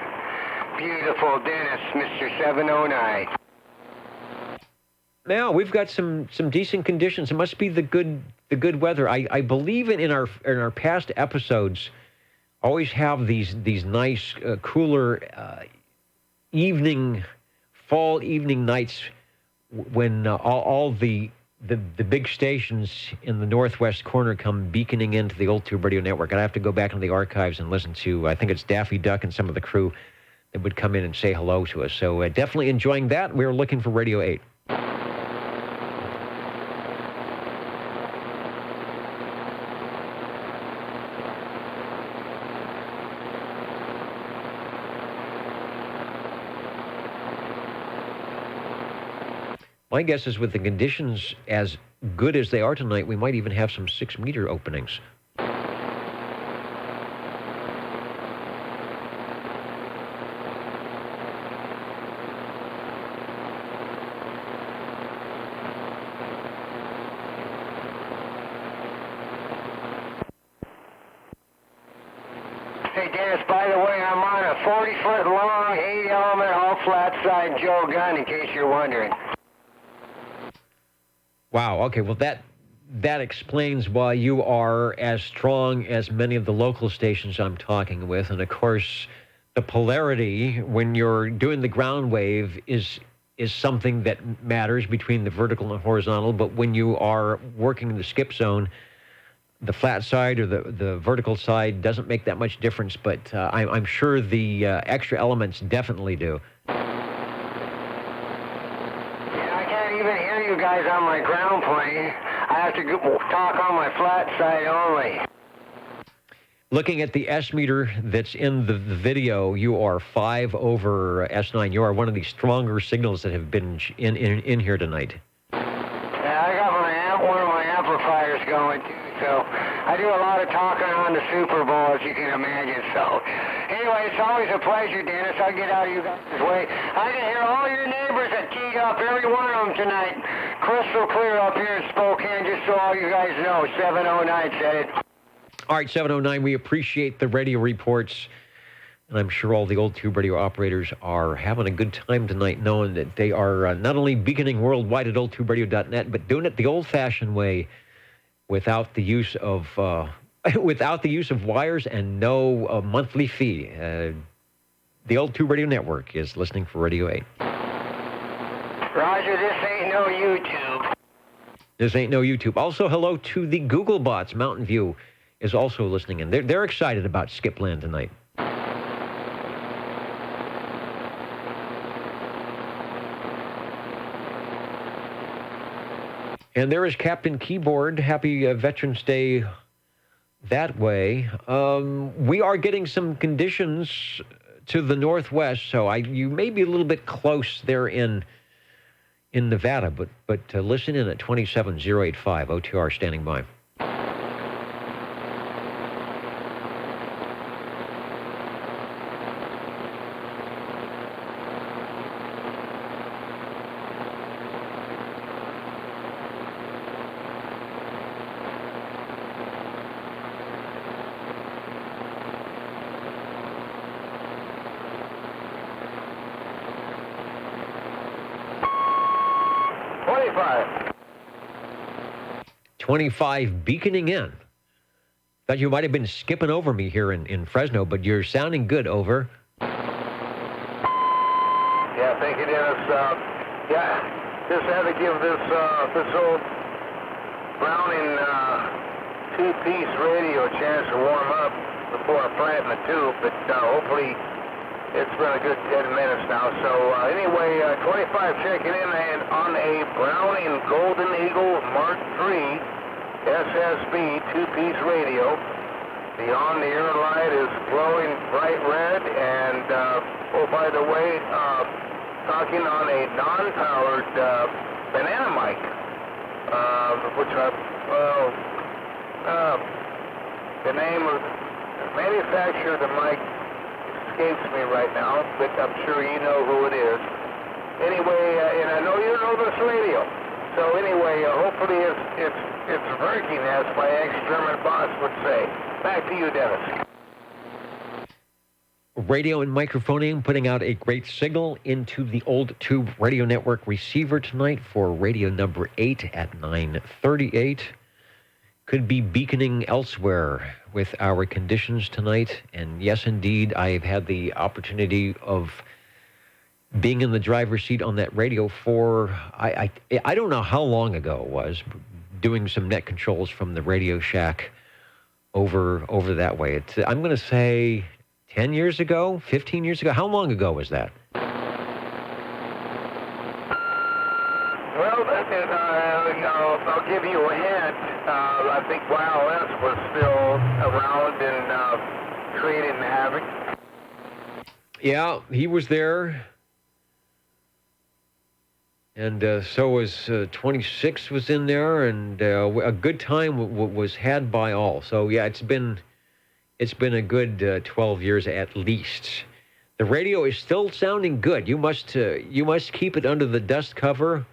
Beautiful Dennis, Mr. 709. Now we've got some decent conditions. It must be the good weather. I believe in our past episodes, always have these nice cooler fall evening nights when all the big stations in the northwest corner come beaconing into the Old Tube Radio Network. I'd have to go back into the archives and listen to, I think it's Daffy Duck and some of the crew that would come in and say hello to us. So definitely enjoying that. We're looking for Radio 8. My guess is with the conditions as good as they are tonight, we might even have some 6-meter openings. Hey, Dennis, by the way, I'm on a 40-foot long, 8-element, all-flat side Joe gun, in case you're wondering. Wow, okay, well, that explains why you are as strong as many of the local stations I'm talking with. And, of course, the polarity when you're doing the ground wave is something that matters between the vertical and horizontal. But when you are working in the skip zone, the flat side or the vertical side doesn't make that much difference. But I'm sure the extra elements definitely do. Even hear you guys on my ground plane. I have to talk on my flat side only. Looking at the S meter that's in the video, you are 5 over S9. You are one of the stronger signals that have been in here tonight. is going too. So I do a lot of talking on the Super Bowl, as you can imagine. So anyway, it's always a pleasure, Dennis. I'll get out of you guys' way. I can hear all your neighbors that teed up, every one of them tonight. Crystal clear up here in Spokane, just so all you guys know. 709 said it. All right, 709, we appreciate the radio reports. And I'm sure all the old tube radio operators are having a good time tonight, knowing that they are not only beaconing worldwide at oldtuberadio.net, but doing it the old-fashioned way, without the use of wires and no monthly fee. The Old Tube Radio Network is listening for Radio 8. Roger, this ain't no YouTube. This ain't no YouTube. Also, hello to the Google bots. Mountain View is also listening in. They're excited about Skipland tonight. And there is Captain Keyboard. Happy Veterans Day that way. We are getting some conditions to the northwest, so you may be a little bit close there in Nevada, but listen in at 27085, OTR standing by. $25. 25 beaconing in. Thought you might have been skipping over me here in Fresno, but you're sounding good, over. Yeah, thank you, Dennis. Just had to give this old Browning two-piece radio a chance to warm up before planting the tube, but hopefully it's been a good 10 minutes now. So anyway, 25 checking in and on a Browning Golden Eagle Mark III SSB two-piece radio. The on-the-air light is glowing bright red, and by the way, talking on a non-powered banana mic, which the name of the manufacturer of the mic escapes me right now, but I'm sure you know who it is. Anyway, and I know you know this radio. So anyway, hopefully it's working, as my ex-German boss would say. Back to you, Dennis. Radio and microphoning putting out a great signal into the Old Tube Radio Network receiver tonight for radio number 8 at 9:38. Could be beaconing elsewhere with our conditions tonight. And yes, indeed, I've had the opportunity of being in the driver's seat on that radio for, I don't know how long ago it was, doing some net controls from the Radio Shack over that way. I'm going to say 10 years ago, 15 years ago. How long ago was that? Well, I'll give you a hint. I think YLS was still around and creating havoc. Yeah, he was there. And so was 26 was in there, and a good time was had by all. So yeah, it's been a good 12 years at least. The radio is still sounding good. You must keep it under the dust cover,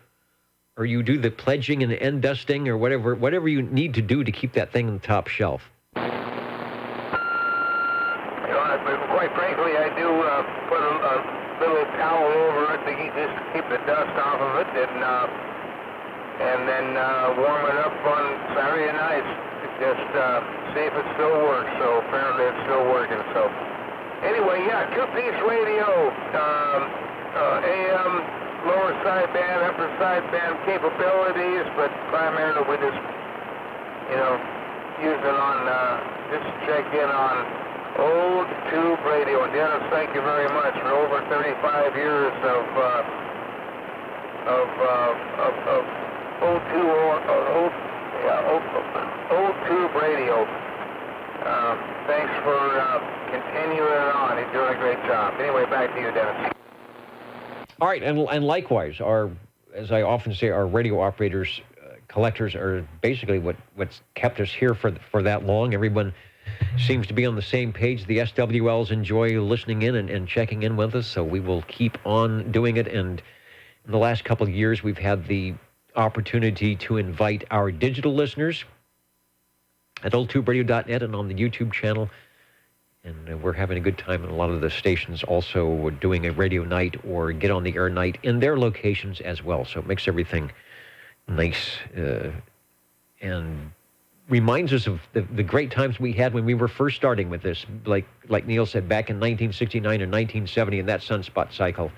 or you do the pledging and the end dusting, or whatever you need to do to keep that thing on the top shelf. Quite frankly, I do put a little towel over it to keep the dust off of it, and then warm it up on Saturday nights to just see if it still works. So apparently it's still working. So anyway, yeah, two-piece radio, AM, lower sideband, upper sideband capabilities, but primarily we just, use it on, just check in on Old Tube Radio. And Dennis, thank you very much for over 35 years of Old Tube Radio. Thanks for continuing on. You're doing a great job. Anyway, back to you, Dennis. All right, and likewise, as I often say, our radio operators collectors are basically what's kept us here for that long. Everyone seems to be on the same page. The SWLs enjoy listening in and checking in with us, so we will keep on doing it. And in the last couple of years, we've had the opportunity to invite our digital listeners at oldtuberadio.net and on the YouTube channel. And we're having a good time, and a lot of the stations also were doing a radio night or get on the air night in their locations as well. So it makes everything nice and reminds us of the great times we had when we were first starting with this. Like Neil said, back in 1969 or 1970 in that sunspot cycle.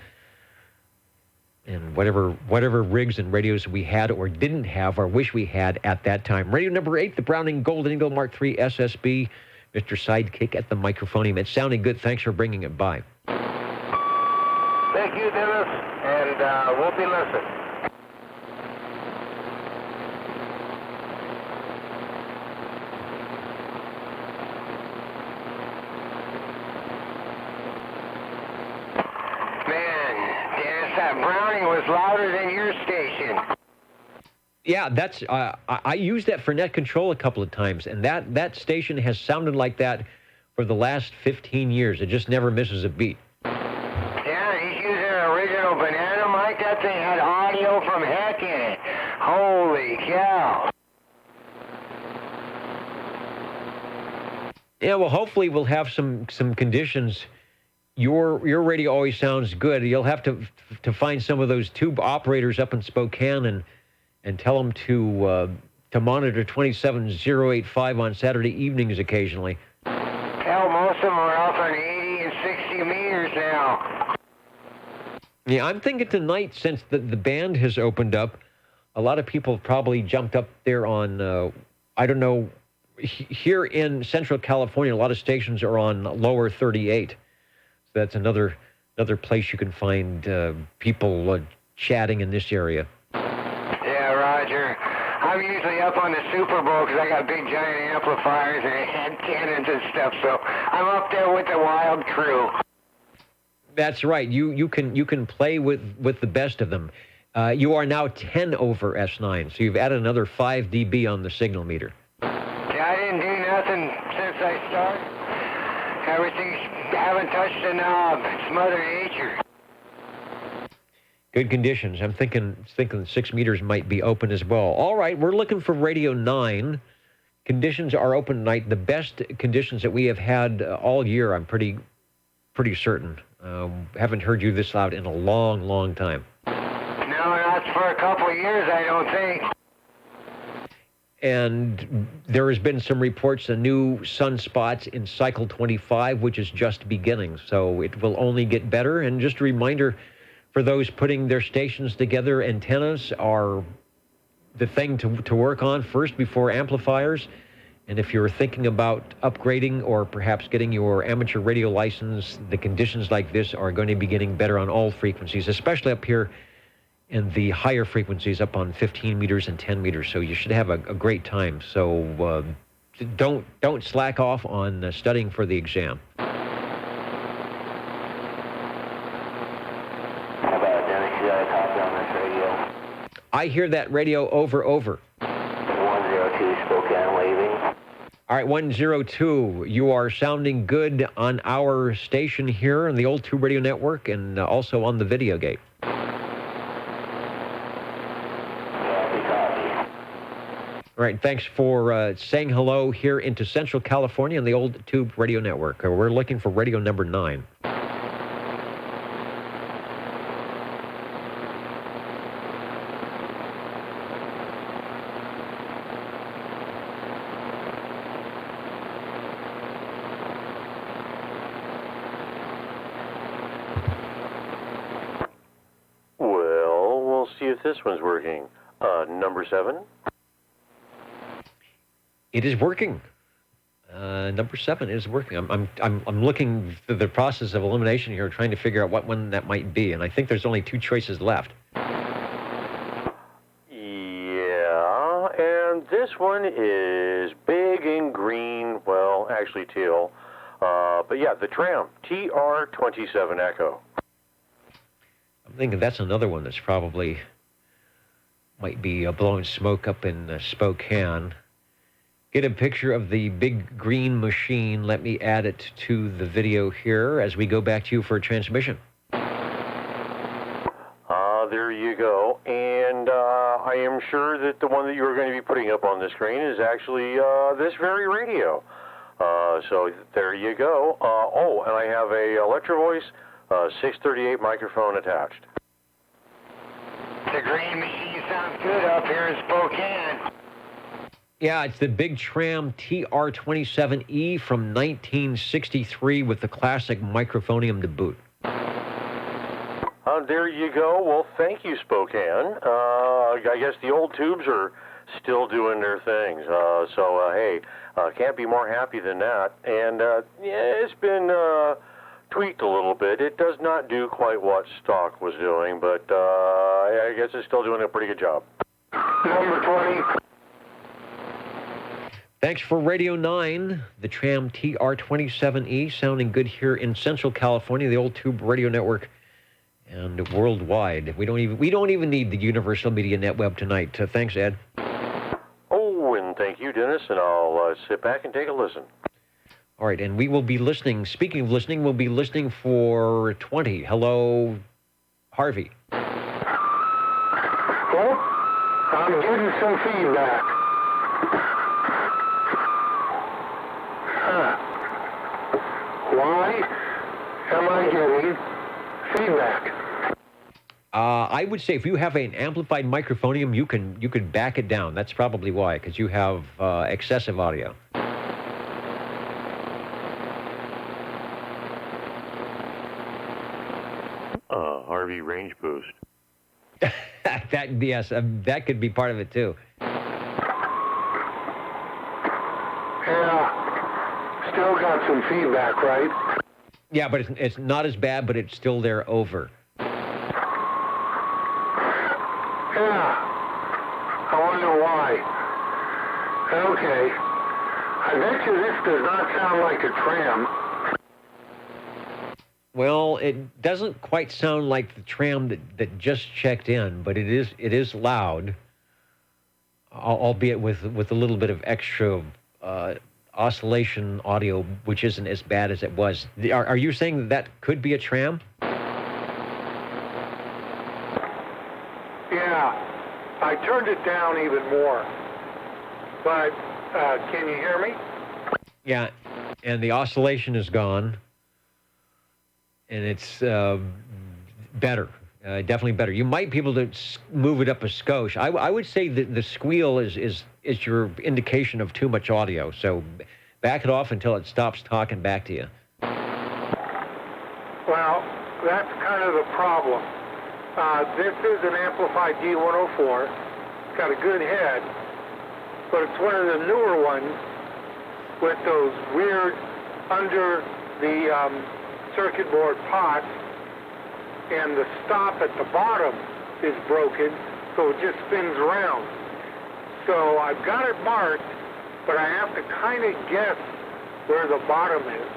And whatever rigs and radios we had or didn't have or wish we had at that time. Radio number 8, the Browning Golden Eagle Mark III SSB. Mr. Sidekick at the microphone. It's sounding good. Thanks for bringing it by. Thank you, Dennis, and we'll be listening. Man, Dennis, that Browning was louder than your station. Yeah, that's I used that for net control a couple of times, and that station has sounded like that for the last 15 years. It just never misses a beat. Yeah, he's using an original banana mic. That thing had audio from heck in it. Holy cow. Yeah, well, hopefully we'll have some conditions. Your radio always sounds good. You'll have to find some of those tube operators up in Spokane and tell them to monitor 27085 on Saturday evenings occasionally. Hell, most of them are off on 80 and 60 meters now. Yeah, I'm thinking tonight, since the band has opened up, a lot of people probably jumped up there on, I don't know, here in Central California, a lot of stations are on lower 38. So that's another place you can find people chatting in this area. Yeah, Roger. I'm usually up on the Super Bowl because I got big giant amplifiers and cannons and stuff, so I'm up there with the wild crew. That's right. You can play with the best of them. You are now 10 over S9, so you've added another 5 dB on the signal meter. Yeah, I didn't do nothing since I started. Haven't touched the knob. It's Mother Nature. Good conditions. I'm thinking 6 meters might be open as well. All right, we're looking for Radio 9. Conditions are open tonight. The best conditions that we have had all year, I'm pretty certain. Haven't heard you this loud in a long, long time. No, not for a couple of years, I don't think. And there has been some reports of new sunspots in cycle 25, which is just beginning. So it will only get better. And just a reminder, for those putting their stations together, antennas are the thing to work on first before amplifiers. And if you're thinking about upgrading or perhaps getting your amateur radio license, the conditions like this are going to be getting better on all frequencies, especially up here in the higher frequencies up on 15 meters and 10 meters. So you should have a great time. So don't slack off on studying for the exam. How about Dennis? You got a copy on this radio? I hear that radio over. 102 Spokane waving. All right, 102. You are sounding good on our station here on the Old Tube Radio Network and also on the video gate. All right, thanks for saying hello here into Central California on the Old Tube Radio Network. We're looking for radio number 9. Well, we'll see if this one's working. Number 7. It is working. Number 7 is working. I'm looking through the process of elimination here, trying to figure out what one that might be, and I think there's only 2 choices left. Yeah, and this one is big and green. Well, actually teal. But yeah, the Tram TR27 Echo. I'm thinking that's another one that's probably might be blowing smoke up in Spokane. Get a picture of the big green machine. Let me add it to the video here as we go back to you for a transmission. There you go. And I am sure that the one that you're going to be putting up on the screen is actually this very radio. So there you go. Oh, and I have a Electro Voice 638 microphone attached. The green machine sounds good up here in Spokane. Yeah, it's the big Tram TR27E from 1963 with the classic microphonium to boot. There you go. Well, thank you, Spokane. I guess the old tubes are still doing their things. Hey, can't be more happy than that. And yeah, it's been tweaked a little bit. It does not do quite what stock was doing, but I guess it's still doing a pretty good job. Number 20. Thanks for Radio 9, the Tram TR27E, sounding good here in Central California, the Old Tube Radio Network, and worldwide. We don't even need the Universal Media Net Web tonight. Thanks, Ed. Oh, and thank you, Dennis, and I'll sit back and take a listen. All right, and we will be listening. Speaking of listening, we'll be listening for 20. Hello, Harvey. Well, I'm getting some feedback. Why am I getting feedback? I would say if you have an amplified microphonium, you can back it down. That's probably why, because you have excessive audio. Harvey range boost. That could be part of it too. Yeah, still got some feedback, right? Yeah, but it's not as bad, but it's still there over. Yeah, I wonder why. Okay, I bet you this does not sound like a tram. Well, it doesn't quite sound like the tram that just checked in, but it is loud, albeit with a little bit of extra oscillation audio, which isn't as bad as it was. Are you saying that could be a tram? Yeah, I turned it down even more. But can you hear me? Yeah, and the oscillation is gone. And it's better, definitely better. You might be able to move it up a skosh. I would say that the squeal is your indication of too much audio. So back it off until it stops talking back to you. Well, that's kind of the problem. This is an amplified D104. It's got a good head, but it's one of the newer ones with those weird under the circuit board pots, and the stop at the bottom is broken, so it just spins around. So I've got it marked, but I have to kind of guess where the bottom is.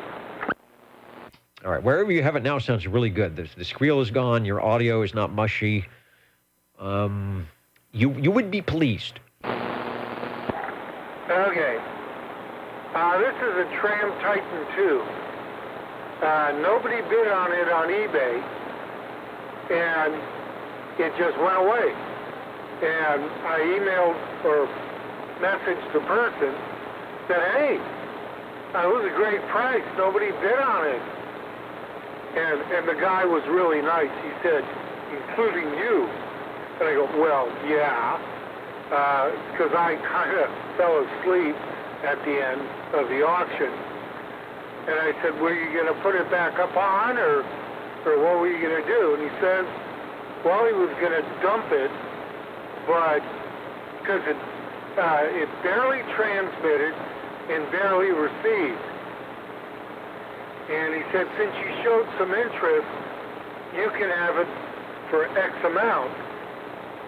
All right, wherever you have it now sounds really good. The squeal is gone, your audio is not mushy. You would be pleased. Okay. This is a Tram Titan 2. Nobody bid on it on eBay, and it just went away. And I emailed or messaged the person, said, hey, it was a great price. Nobody bid on it. And the guy was really nice. He said, including you. And I go, well, yeah, because I kind of fell asleep at the end of the auction. And I said, were you going to put it back up on, or what were you going to do? And he said, well, he was going to dump it, but because it barely transmitted and barely received. And he said, since you showed some interest, you can have it for X amount.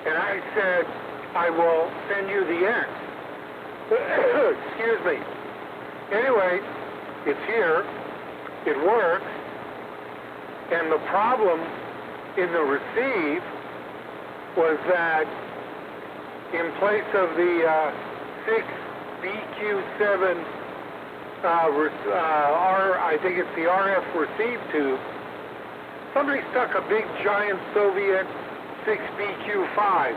And I said, I will send you the X. Excuse me. Anyway, it's here, it works, and the problem in the receive was that in place of the 6BQ7 I think it's the RF receive tube, somebody stuck a big giant Soviet 6BQ5.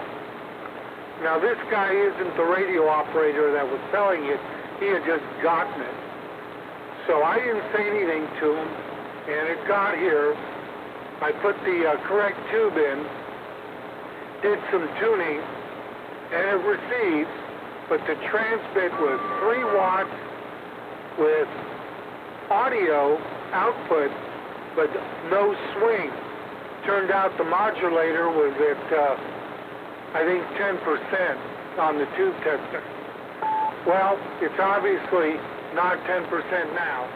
Now this guy isn't the radio operator that was selling it, he had just gotten it. So I didn't say anything to him, and it got here. I put the correct tube in, did some tuning, and it received, but the transmit was 3 watts with audio output, but no swing. Turned out the modulator was at, I think, 10% on the tube tester. Well, it's obviously not 10% now.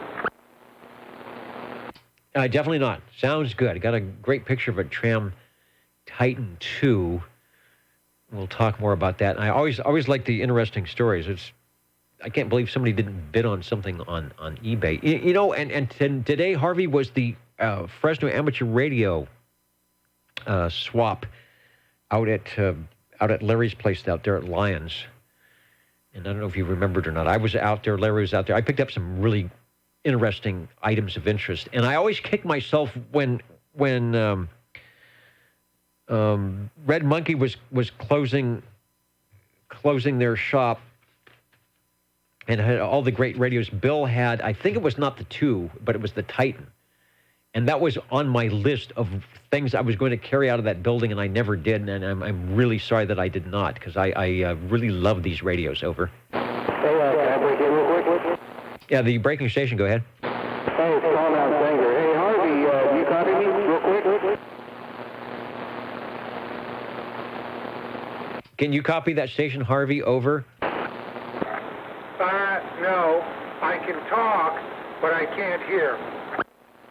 Definitely not. Sounds good. I got a great picture of a Tram Titan 2. We'll talk more about that. And I always like the interesting stories. I can't believe somebody didn't bid on something on eBay. You know, and today, Harvey, was the Fresno Amateur Radio swap out at Larry's place out there at Lyons. And I don't know if you remembered or not. I was out there. Larry was out there. I picked up some really interesting items of interest. And I always kick myself when Red Monkey was closing their shop and had all the great radios. Bill had, I think it was not the 2, but it was the Titan. And that was on my list of things I was going to carry out of that building, and I never did. And I'm really sorry that I did not, because I really love these radios. Over. Hey, can I break in real quick? Yeah, the breaking station. Go ahead. Hey, it's Tom out Sanger. Hey, Harvey, do you copy me real quick? Can you copy that station, Harvey? Over. No, I can talk, but I can't hear.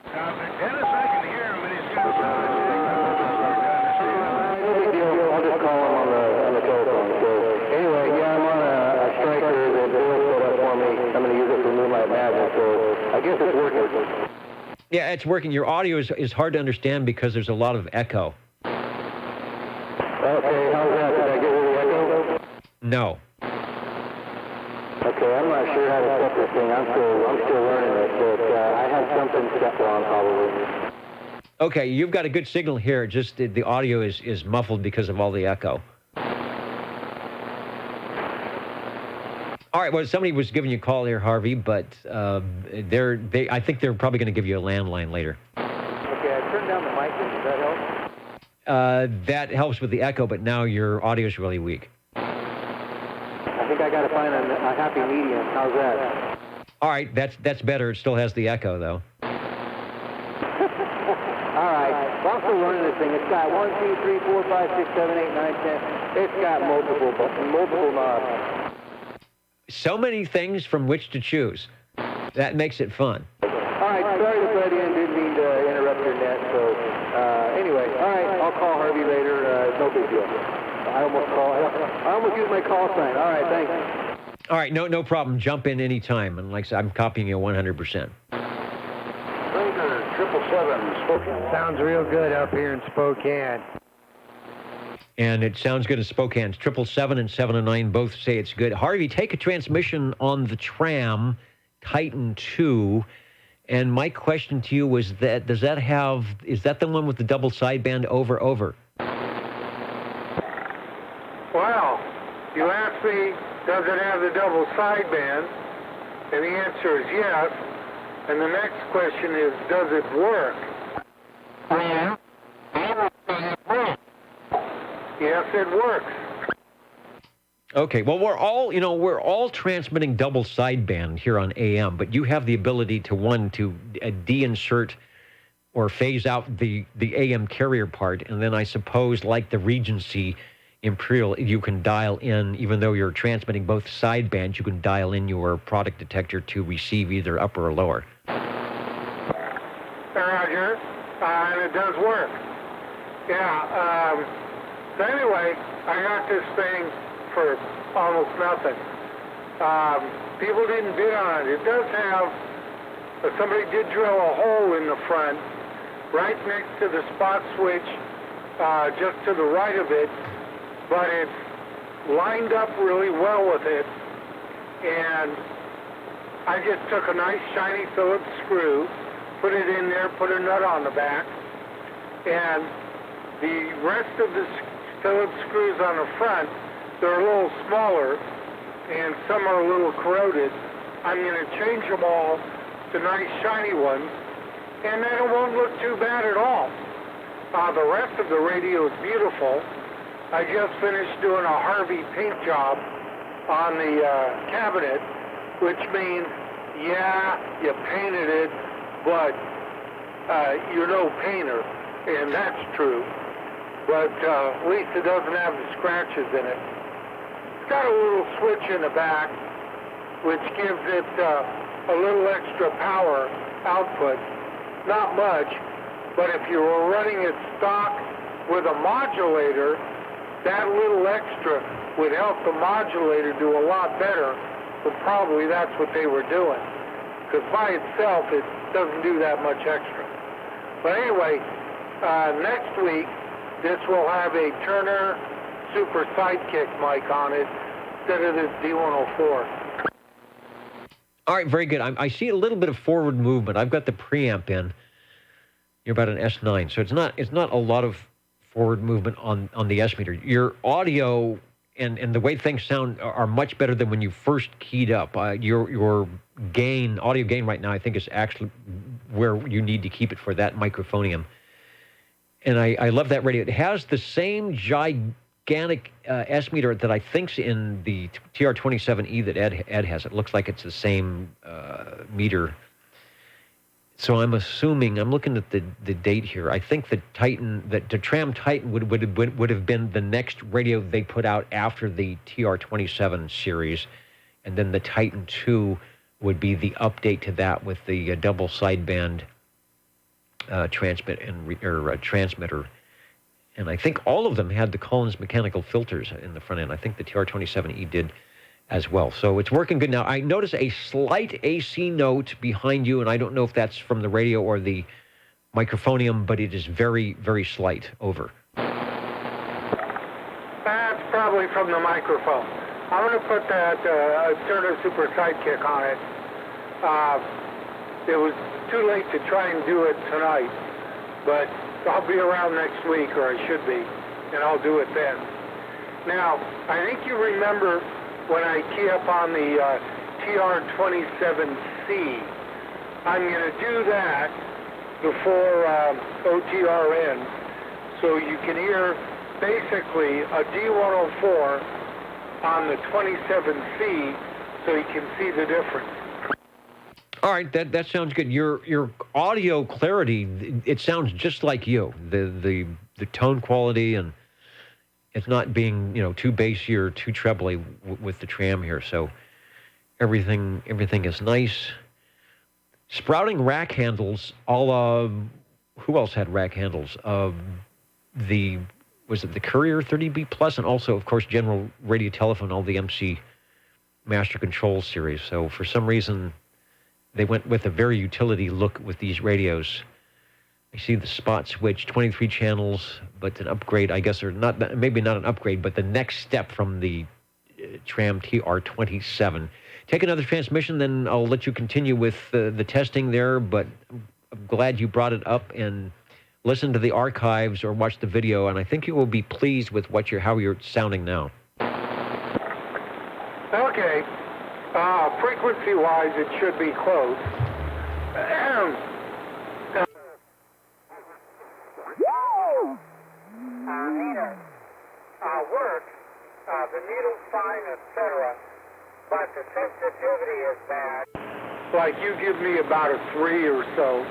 Dennis, I can hear him, but he's got No big deal. I'll just call him on the telephone. So anyway, yeah, I'm on a striker that Bill set up for me. I'm going to use it for Moonlight Magic, so I guess it's working. Yeah, it's working. Your audio is hard to understand because there's a lot of echo. Okay, how's that? Did I get rid of the echo? No. Okay, I'm not sure how to set this thing. I'm still learning it, but I have something set wrong probably. Okay, you've got a good signal here. Just the audio is muffled because of all the echo. All right, well, somebody was giving you a call here, Harvey, but I think they're probably going to give you a landline later. Okay, I turned down the mic. Does that help? That helps with the echo, but now your audio is really weak. I think I got to find a happy medium. How's that? All right, that's better. It still has the echo, though. All right. Well, I'm still running this thing. It's got 1, 2, 3, 4, 5, 6, 7, 8, 9, 10. It's got multiple knobs. So many things from which to choose. That makes it fun. All right. Sorry to butt in. Didn't mean to interrupt your net. So anyway, all right. I'll call Harvey later. No big deal. I almost used my call sign. All right, thanks. All right, no problem. Jump in any time. And like I said, I'm copying you 100%. Ranger 777, Spokane. Sounds real good up here in Spokane. And it sounds good in Spokane. 777 and 709 both say it's good. Harvey, take a transmission on the Tram Titan 2. And my question to you was that, is that the one with the double sideband over? Well, you asked me, does it have the double sideband? And the answer is yes. And the next question is, does it work? Yeah. Yes, it works. Okay, well, we're all transmitting double sideband here on AM, but you have the ability to de-insert or phase out the AM carrier part, and then I suppose, like the Regency Imperial, you can dial in, even though you're transmitting both sidebands, you can dial in your product detector to receive either upper or lower. Roger, and it does work. Yeah, so anyway, I got this thing for almost nothing. People didn't bid on it. It does have, somebody did drill a hole in the front, right next to the spot switch, just to the right of it, but it's lined up really well with it, and I just took a nice shiny Phillips screw, put it in there, put a nut on the back, and the rest of the Phillips screws on the front, they're a little smaller, and some are a little corroded. I'm going to change them all to nice shiny ones, and then it won't look too bad at all. The rest of the radio is beautiful. I just finished doing a Harvey paint job on the cabinet, which means, yeah, you painted it, but you're no painter, and that's true. But at least it doesn't have the scratches in it. It's got a little switch in the back, which gives it a little extra power output. Not much, but if you were running it stock with a modulator, that little extra would help the modulator do a lot better, but probably that's what they were doing. Because by itself, it doesn't do that much extra. But anyway, next week, this will have a Turner Super Sidekick mic on it instead of this D104. All right, very good. I see a little bit of forward movement. I've got the preamp in. You're about an S9, so it's not a lot of forward movement on the S meter. Your audio and the way things sound are much better than when you first keyed up. Your gain, audio gain right now, I think is actually where you need to keep it for that microphonium. And I love that radio. It has the same gigantic S meter that I think's in the TR27E that Ed has. It looks like it's the same meter. So I'm assuming, I'm looking at the date here. I think the Tram Titan would have been the next radio they put out after the TR27 series, and then the Titan 2 would be the update to that with the double sideband transmitter. And I think all of them had the Collins mechanical filters in the front end. I think the TR27E did as well. So it's working good now. I notice a slight AC note behind you, and I don't know if that's from the radio or the microphonium, but it is very, very slight. Over. That's probably from the microphone. I'm going to put that Turner Super Sidekick on it. It was too late to try and do it tonight, but I'll be around next week, or I should be, and I'll do it then. Now, I think you remember when I key up on the TR27C, I'm going to do that before OTR ends, so you can hear basically a D104 on the 27C, so you can see the difference. All right, that sounds good. Your audio clarity, it sounds just like you. The tone quality, and it's not being too bassy or too trebly with the Tram here. So everything is nice. Sprouting rack handles. Who else had rack handles? Was it the Courier 30B Plus, and also of course General Radio Telephone, all the MC Master Control series. So for some reason, they went with a very utility look with these radios. I see the spot switch, 23 channels, but an upgrade, I guess, or not, maybe not an upgrade, but the next step from the Tram TR27. Take another transmission, then I'll let you continue with the testing there, but I'm glad you brought it up, and listen to the archives or watch the video, and I think you will be pleased with how you're sounding now. Okay. Frequency-wise, it should be close. Meter works, the needle's fine, etc., but the sensitivity is bad. Like you give me about a 3 or so.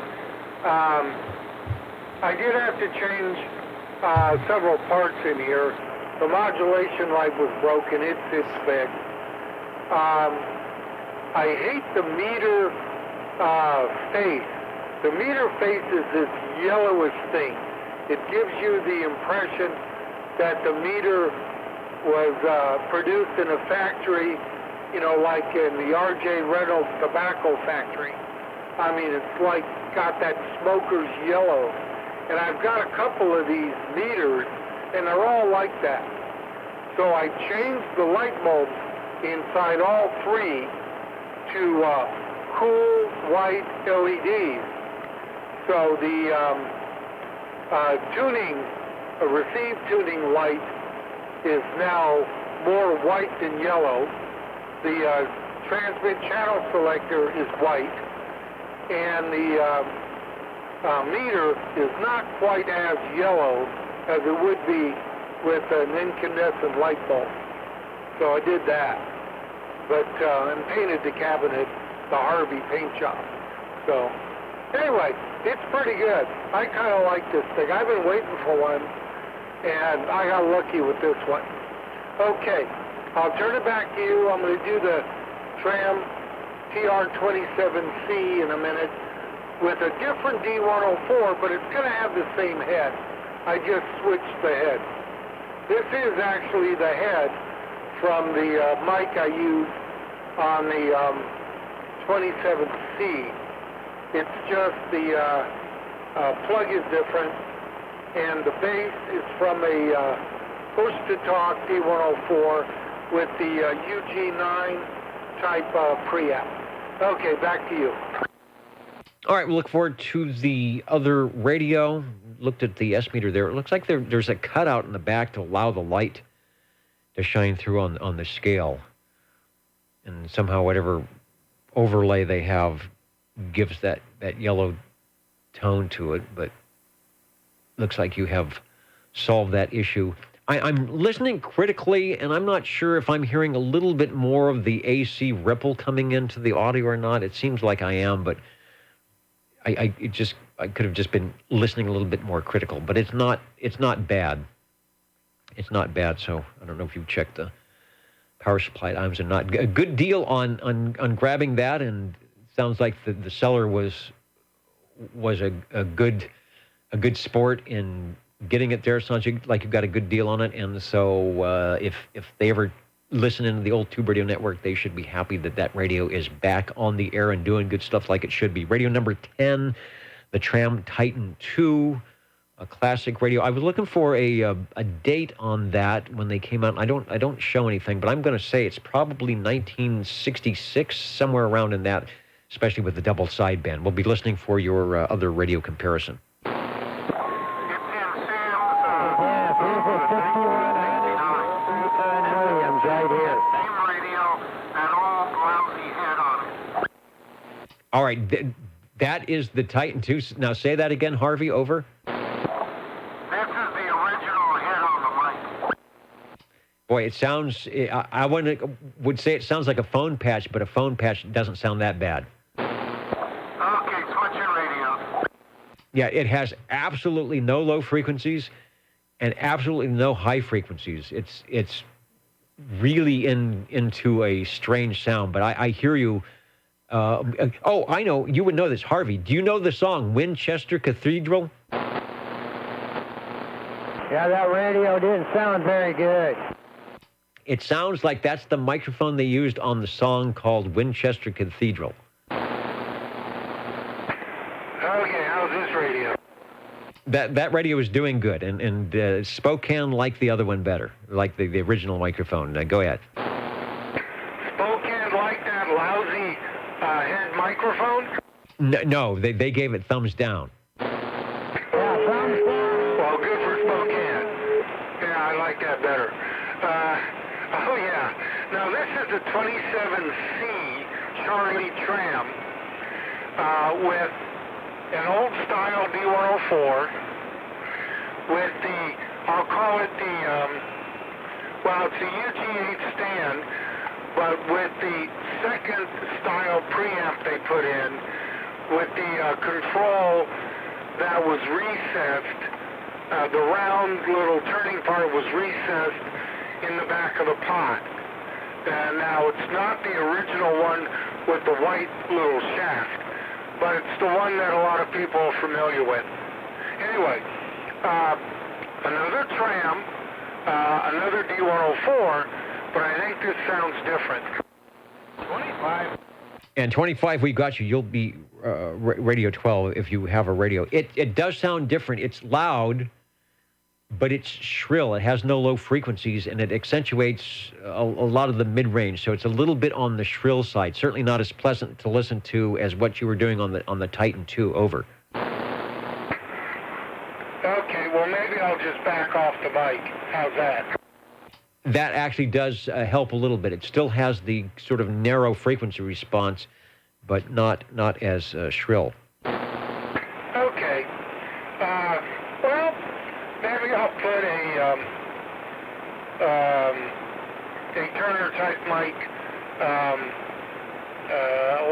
I did have to change several parts in here. The modulation light was broken, it's fixed. I hate the meter face. The meter face is this yellowish thing. It gives you the impression that the meter was produced in a factory, like in the R.J. Reynolds tobacco factory. I mean, it's like got that smoker's yellow. And I've got a couple of these meters, and they're all like that. So I changed the light bulbs inside all three to cool white LEDs. So the receive tuning light is now more white than yellow. The transmit channel selector is white, and the meter is not quite as yellow as it would be with an incandescent light bulb. So I did that. But and painted the cabinet the Harvey paint job. So anyway, it's pretty good. I kind of like this thing. I've been waiting for one, and I got lucky with this one. Okay, I'll turn it back to you. I'm going to do the Tram TR27C in a minute with a different D104, but it's going to have the same head. I just switched the head. This is actually the head from the mic I used on the 27C. It's just the plug is different, and the base is from a push-to-talk D104 with the UG9 type preamp. Okay, back to you. All right, we'll look forward to the other radio. Looked at the S-meter there. It looks like there's a cutout in the back to allow the light to shine through on the scale. And somehow whatever overlay they have gives that yellow tone to it. But looks like you have solved that issue. I'm listening critically, and I'm not sure if I'm hearing a little bit more of the AC ripple coming into the audio or not. It seems like I am, but I could have just been listening a little bit more critical. But it's not bad. It's not bad. So I don't know if you've checked the power supply items or not. A good deal on grabbing that, and it sounds like the seller was a good sport in getting it there. Sounds like you've got a good deal on it, and so if they ever listen into the old Tube Radio Network, they should be happy that radio is back on the air and doing good stuff like it should be. Radio number 10, the Tram Titan 2, a classic radio. I was looking for a date on that when they came out. I don't show anything, but I'm going to say it's probably 1966, somewhere around in that, especially with the double sideband. We'll be listening for your other radio comparison. All right, that is the Titan 2. Now say that again, Harvey, over. This is the original head on the mic. Boy, it sounds, I would say it sounds like a phone patch, but a phone patch doesn't sound that bad. Okay, switch your radio. Yeah, it has absolutely no low frequencies and absolutely no high frequencies. It's really into a strange sound, but I hear you. I know. You would know this. Harvey, do you know the song Winchester Cathedral? Yeah, that radio didn't sound very good. It sounds like that's the microphone they used on the song called Winchester Cathedral. Okay, how's this radio? That radio is doing good, and Spokane liked the other one better, like the original microphone. Go ahead. Spokane liked that lousy head microphone? No, they gave it thumbs down. Well, good for Spokane. Yeah, I like that better. Oh, yeah. Now, this is the 27C Charlie Tram with an old-style D104 with the, I'll call it the, it's a UG8 stand, but with the second style preamp they put in, with the control that was recessed, the round little turning part was recessed in the back of the pot. And now it's not the original one with the white little shaft, but it's the one that a lot of people are familiar with. Anyway, another Tram, another D104, but I think this sounds different. 25. And 25, we got you. You'll be Radio 12 if you have a radio. It does sound different. It's loud, but it's shrill. It has no low frequencies, and it accentuates a lot of the mid-range. So it's a little bit on the shrill side. Certainly not as pleasant to listen to as what you were doing on the Titan II. Over. Okay, well, maybe I'll just back off the mic. How's that? That actually does help a little bit. It still has the sort of narrow frequency response, but not as shrill. Okay. Well, maybe I'll put a Turner type mic,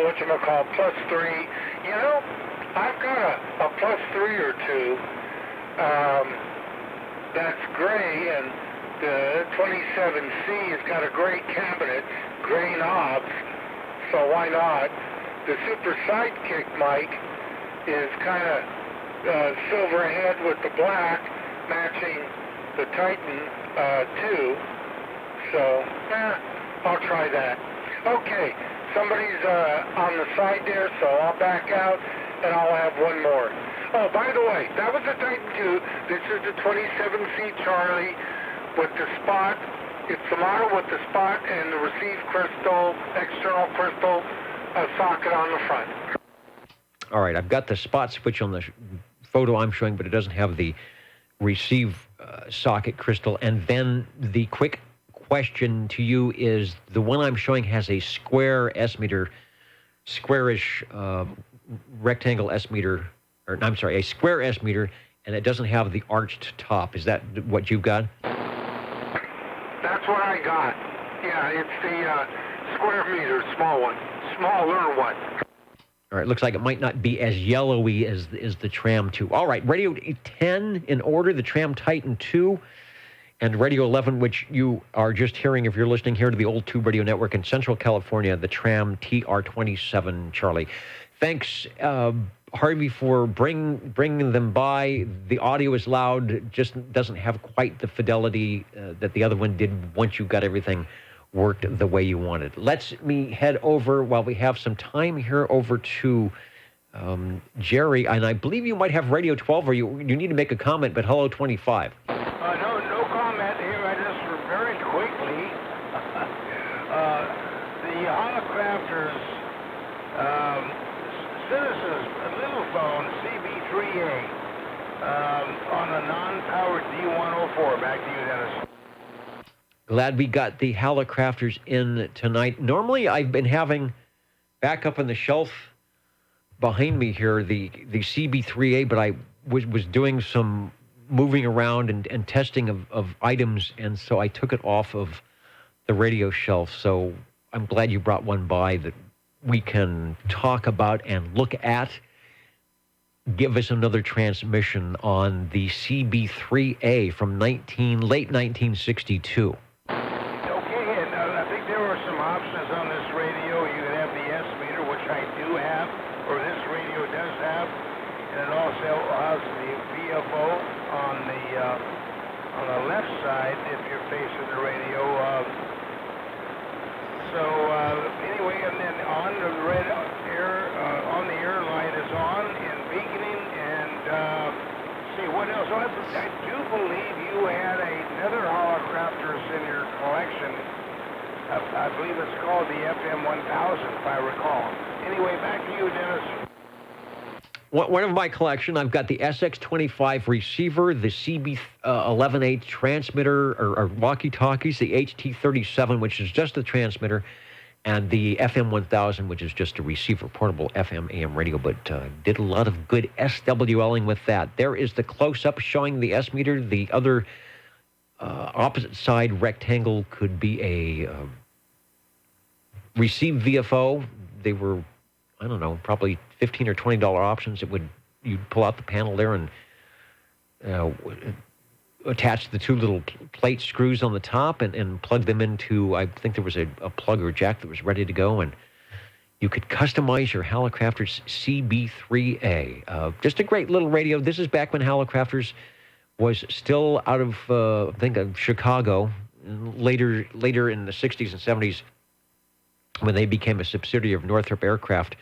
whatchamacallit, +3. You know, I've got a +3 or two that's gray, and the 27C has got a gray cabinet, gray knobs, so why not? The Super Sidekick mic is kind of silver head with the black, matching the Titan II. So, I'll try that. Okay, somebody's on the side there, so I'll back out, and I'll have one more. Oh, by the way, that was the Titan II. This is the 27C Charlie with the spot. It's the model with the spot and the receive crystal, external crystal socket on the front. All right, I've got the spot switch on the photo I'm showing, but it doesn't have the receive socket crystal. And then the quick question to you is, the one I'm showing has a square S-meter, squarish rectangle S-meter, or I'm sorry, a square S-meter, and it doesn't have the arched top. Is that what you've got? That's what I got. Yeah, it's the square meter, smaller one. All right, looks like it might not be as yellowy as the Tram 2. All right, Radio 10 in order, the Tram Titan 2, and Radio 11, which you are just hearing if you're listening here to the Old Tube Radio Network in Central California, the Tram TR27 Charlie. Thanks, Harvey, for bringing them by. The audio is loud, just doesn't have quite the fidelity that the other one did once you got everything worked the way you wanted. Let's me head over, while we have some time here, over to Jerry, and I believe you might have Radio 12, or you need to make a comment, but hello, 25. No comment here. I just very quickly, the Holocrafters Citizens little phone CB3A on a non-powered D104. Back to you, Dennis. Glad we got the Hallicrafters in tonight. Normally, I've been having back up on the shelf behind me here the CB3A, but I was doing some moving around and testing of items, and so I took it off of the radio shelf. So I'm glad you brought one by that we can talk about and look at. Give us another transmission on the CB3A from late 1962. Options on this radio. You can have the S-meter, which I do have, or this radio does have, and it also has the VFO on the left side if you're facing the radio. Anyway, and then on the red air, on the air light is on and beaconing, and see what else. I do believe you had another Holocrafters in your collection. I believe it's called the FM 1000, if I recall. Anyway, back to you, Dennis. One of my collection, I've got the SX25 receiver, the CB11A transmitter, or walkie-talkies, the HT37, which is just the transmitter, and the FM 1000, which is just a receiver, portable FM AM radio, but did a lot of good SWLing with that. There is the close-up showing the S-meter. The other opposite side rectangle could be a receive VFO. They were, I don't know, probably $15 or $20 options. You'd pull out the panel there and attach the two little plate screws on the top and plug them into, I think there was a plug or jack that was ready to go, and you could customize your Hallicrafters CB3A. Just a great little radio. This is back when Hallicrafters was still out of, I think, Chicago. Later in the 60s and 70s, when they became a subsidiary of Northrop Aircraft,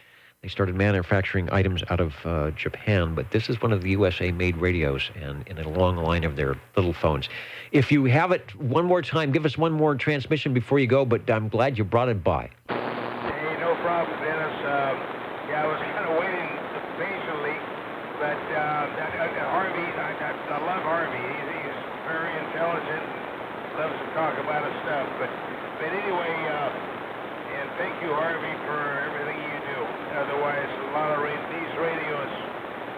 They started manufacturing items out of Japan, but this is one of the USA-made radios and in a long line of their little phones. If you have it one more time, give us one more transmission before you go, but I'm glad you brought it by. Hey, no problem, Dennis. Yeah, I was kind of waiting patiently, but Harvey, I love Harvey. He's very intelligent, loves to talk about his stuff. But anyway, and thank you, Harvey, for everything you do. Otherwise, a lot of these radios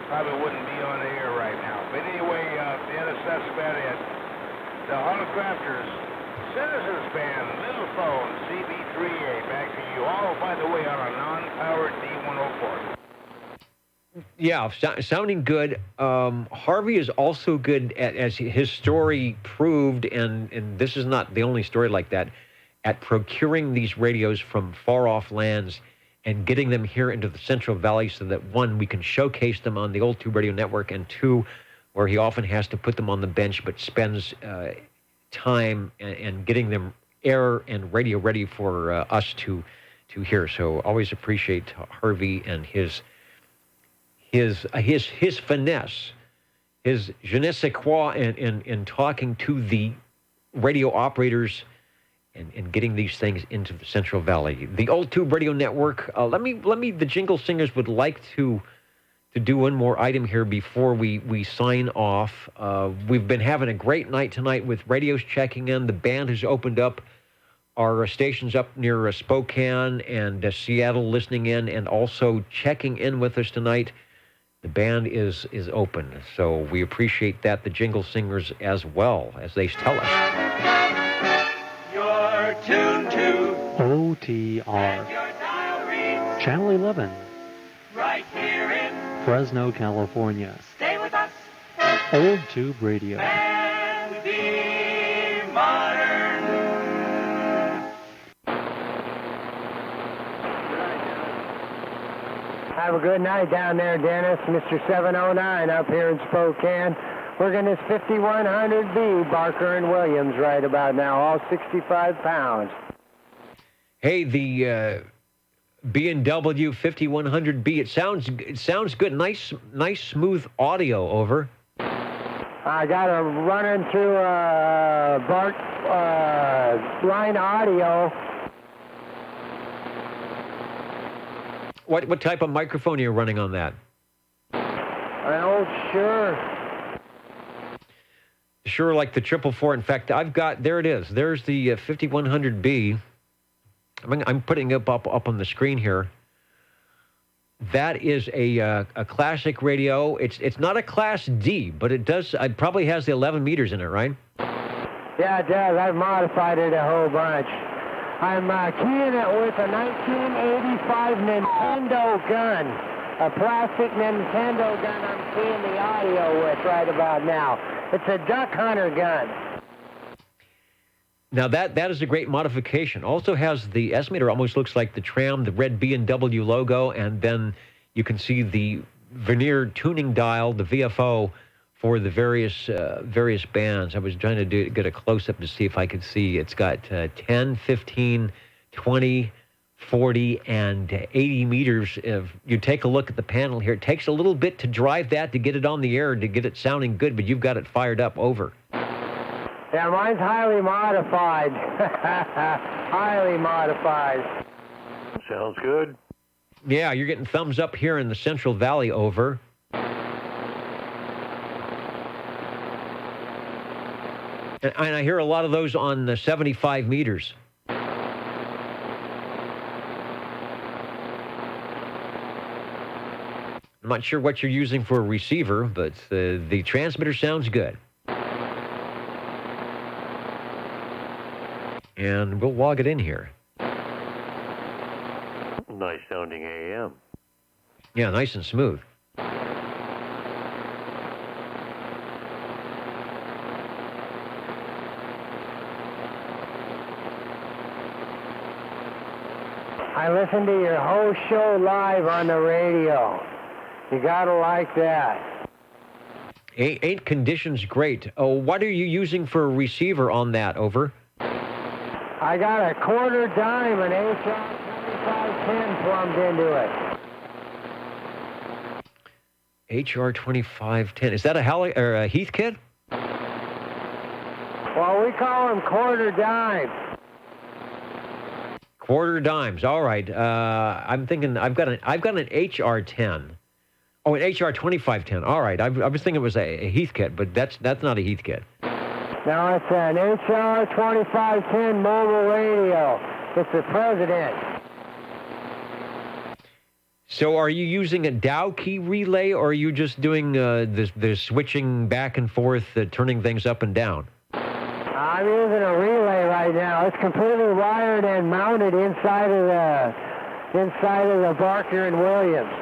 probably wouldn't be on the air right now. But anyway, Dennis, that's about it. The Holocrafters, Citizens Band, Little Phone, CB3A, back to you. All, by the way, on a non-powered D104. Yeah, sounding good. Harvey is also good at, as his story proved, and this is not the only story like that, at procuring these radios from far-off lands and getting them here into the Central Valley so that, one, we can showcase them on the Old Tube Radio Network, and two, where he often has to put them on the bench but spends time and getting them air and radio ready for us to hear. So always appreciate Harvey and his finesse, his je ne sais quoi in talking to the radio operators and getting these things into the Central Valley. The Old Tube Radio Network. The Jingle Singers would like to do one more item here before we sign off. We've been having a great night tonight with radios checking in. The band has opened up our stations up near Spokane and Seattle listening in and also checking in with us tonight. The band is open, so we appreciate that. The Jingle Singers as well, as they tell us. You're tuned to OTR, Channel 11, right here in Fresno, California. Stay with us Old Tube Radio. and be modern. Have a good night down there, Dennis. Mr. 709 up here in Spokane. Working this 5100B, Barker and Williams right about now, all 65 pounds. Hey, the B&W 5100B, it sounds good. Nice smooth audio, over. I got a running through Bart line audio. What type of microphone are you running on that? An old Shure. Sure, like the 444. In fact, I've got, there it is. There's the 5100B. I'm putting it up on the screen here. That is a classic radio. It's not a Class D, but it probably has the 11 meters in it, right? Yeah, it does. I've modified it a whole bunch. I'm keying it with a 1985 Nintendo gun. A plastic Nintendo gun I'm keying the audio with right about now. It's a duck hunter gun. Now, that is a great modification. Also has the estimator, almost looks like the tram, the red B&W logo, and then you can see the vernier tuning dial, the VFO, for the various bands. I was trying to get a close-up to see if I could see. It's got 10, 15, 20, 40, and 80 meters. If you take a look at the panel here, it takes a little bit to drive that to get it on the air, to get it sounding good, but you've got it fired up, over. Yeah, mine's highly modified. Highly modified. Sounds good. Yeah, you're getting thumbs up here in the Central Valley, over. And I hear a lot of those on the 75 meters. I'm not sure what you're using for a receiver, but the transmitter sounds good. And we'll log it in here. Nice sounding AM. Yeah, nice and smooth. I listen to your whole show live on the radio. You gotta like that. Ain't conditions great? Oh, what are you using for a receiver on that, over? I got a quarter dime and HR 2510 plumbed into it. HR 2510. Is that a Heath kit? Well, we call them quarter dimes. Quarter dimes. All right. I'm thinking I've got an HR10. Oh, an HR 2510. All right. I was thinking it was a Heath kit, but that's not a Heath kit. No, it's an HR 2510 mobile radio. It's the President. So are you using a Dow key relay, or are you just doing the switching back and forth, turning things up and down? I'm using a relay right now. It's completely wired and mounted inside of the Barker and Williams.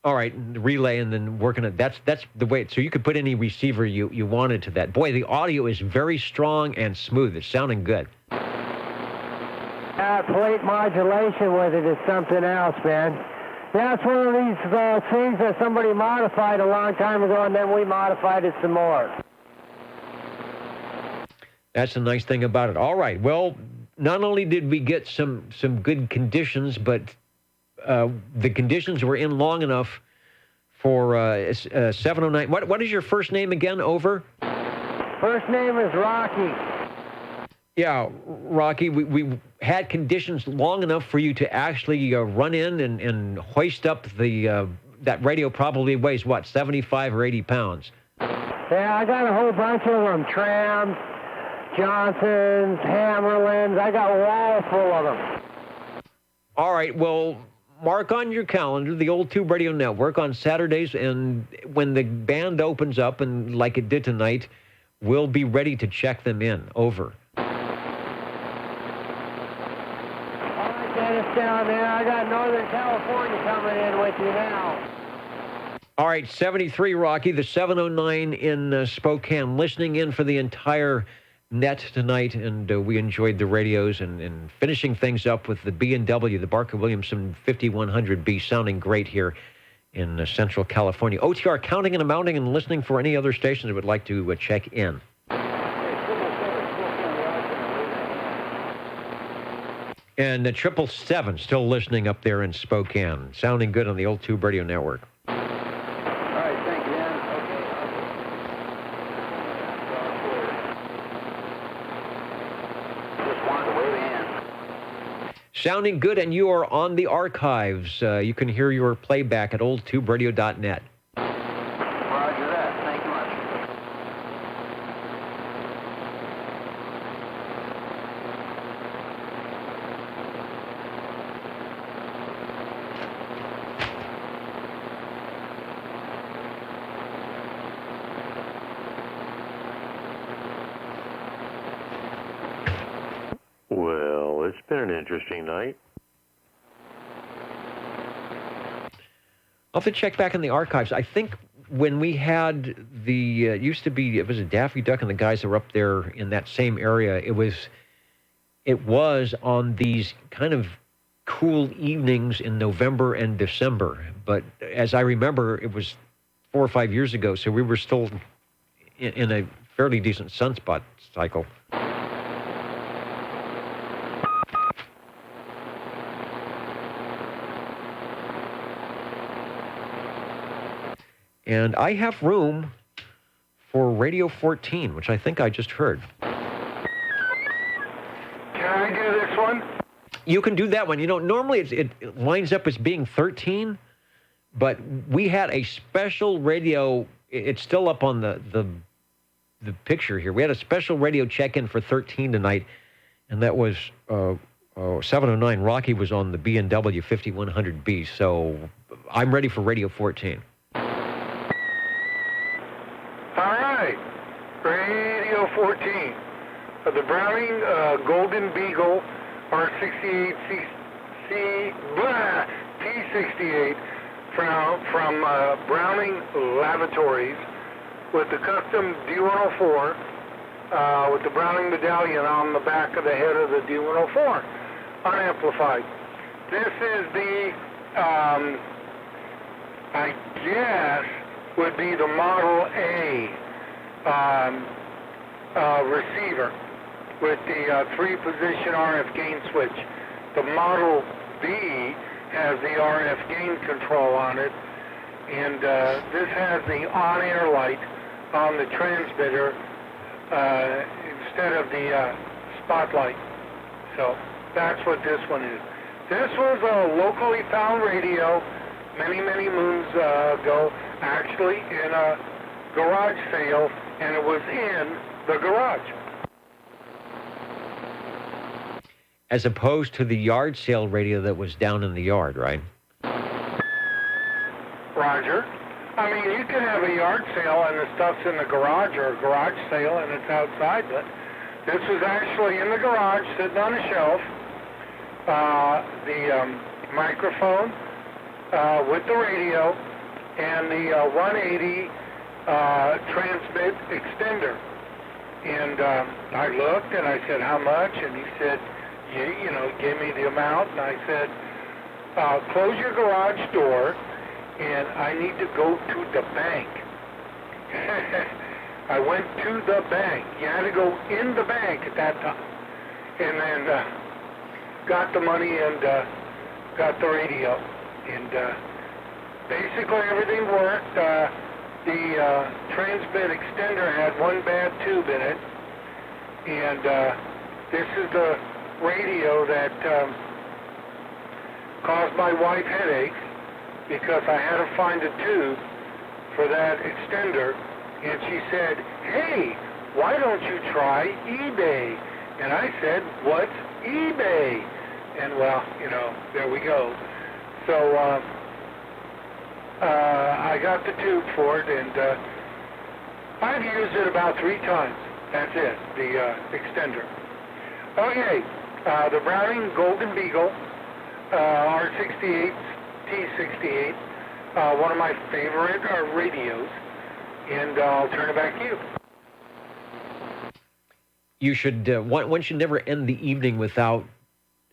All right, the relay and then working it. That's the way. So you could put any receiver you wanted to that. Boy, the audio is very strong and smooth. It's sounding good. Plate modulation with it is something else, man. Yeah, it's one of these things that somebody modified a long time ago, and then we modified it some more. That's the nice thing about it. All right. Well, not only did we get some good conditions, but the conditions were in long enough for 709. What is your first name again? Over. First name is Rocky. Yeah, Rocky. We had conditions long enough for you to actually run in and hoist up that radio. Probably weighs what, 75 or 80 pounds. Yeah, I got a whole bunch of them. Trams, Johnsons, Hammerlands. I got a wall full of them. All right. Well, mark on your calendar the Old Tube Radio Network on Saturdays, and when the band opens up, and like it did tonight, we'll be ready to check them in. Over. All right, Dennis, down there. I got Northern California coming in with you now. All right, 73, Rocky, the 709 in Spokane, listening in for the entire net tonight, and we enjoyed the radios and finishing things up with the B&W, the Barker Williamson 5100B, sounding great here in Central California. OTR counting and amounting and listening for any other stations that would like to check in. And the 777 still listening up there in Spokane, sounding good on the Old Tube Radio Network. Sounding good, and you are on the archives. You can hear your playback at oldtuberadio.net. Roger that. Thank you much. Well, it's been an interesting night. I'll have to check back in the archives. I think when we had the, it used to be, it was a Daffy Duck and the guys that were up there in that same area. It was on these kind of cool evenings in November and December. But as I remember, it was 4 or 5 years ago, so we were still in a fairly decent sunspot cycle. And I have room for Radio 14, which I think I just heard. Can I do this one? You can do that one. You know, normally it lines up as being 13, but we had a special radio. It's still up on the picture here. We had a special radio check-in for 13 tonight, and that was 709. Rocky was on the B&W 5100B, so I'm ready for Radio 14. Radio 14. The Browning Golden Beagle R68 T68 from Browning Lavatories with the custom D104 with the Browning medallion on the back of the head of the D104 unamplified. This is the, I guess, would be the Model A receiver with the 3-position RF gain switch. The Model B has the RF gain control on it, And this has the on-air light on the transmitter instead of the spotlight. So that's what this one is. This was a locally found radio many, many moons ago, actually in a garage sale, and it was in the garage. As opposed to the yard sale radio that was down in the yard, right? Roger. I mean, you can have a yard sale and the stuff's in the garage, or a garage sale and it's outside, but this was actually in the garage, sitting on a shelf. The microphone with the radio and the 180 transmit extender. And I looked and I said, how much? And he said, you know, gave me the amount, and I said, close your garage door, and I need to go to the bank. I went to the bank. You had to go in the bank at that time. And then got the money and got the radio. And basically everything worked. The transmit extender had one bad tube in it. And this is the radio that caused my wife headaches, because I had to find a tube for that extender, and she said, hey, why don't you try eBay? And I said, what's eBay? And well, you know, there we go. So I got the tube for it, and I've used it about 3 times. That's it, the extender. Okay, the Browning Golden Beagle R68 T68, one of my favorite radios, and I'll turn it back to you. You should, one should never end the evening without,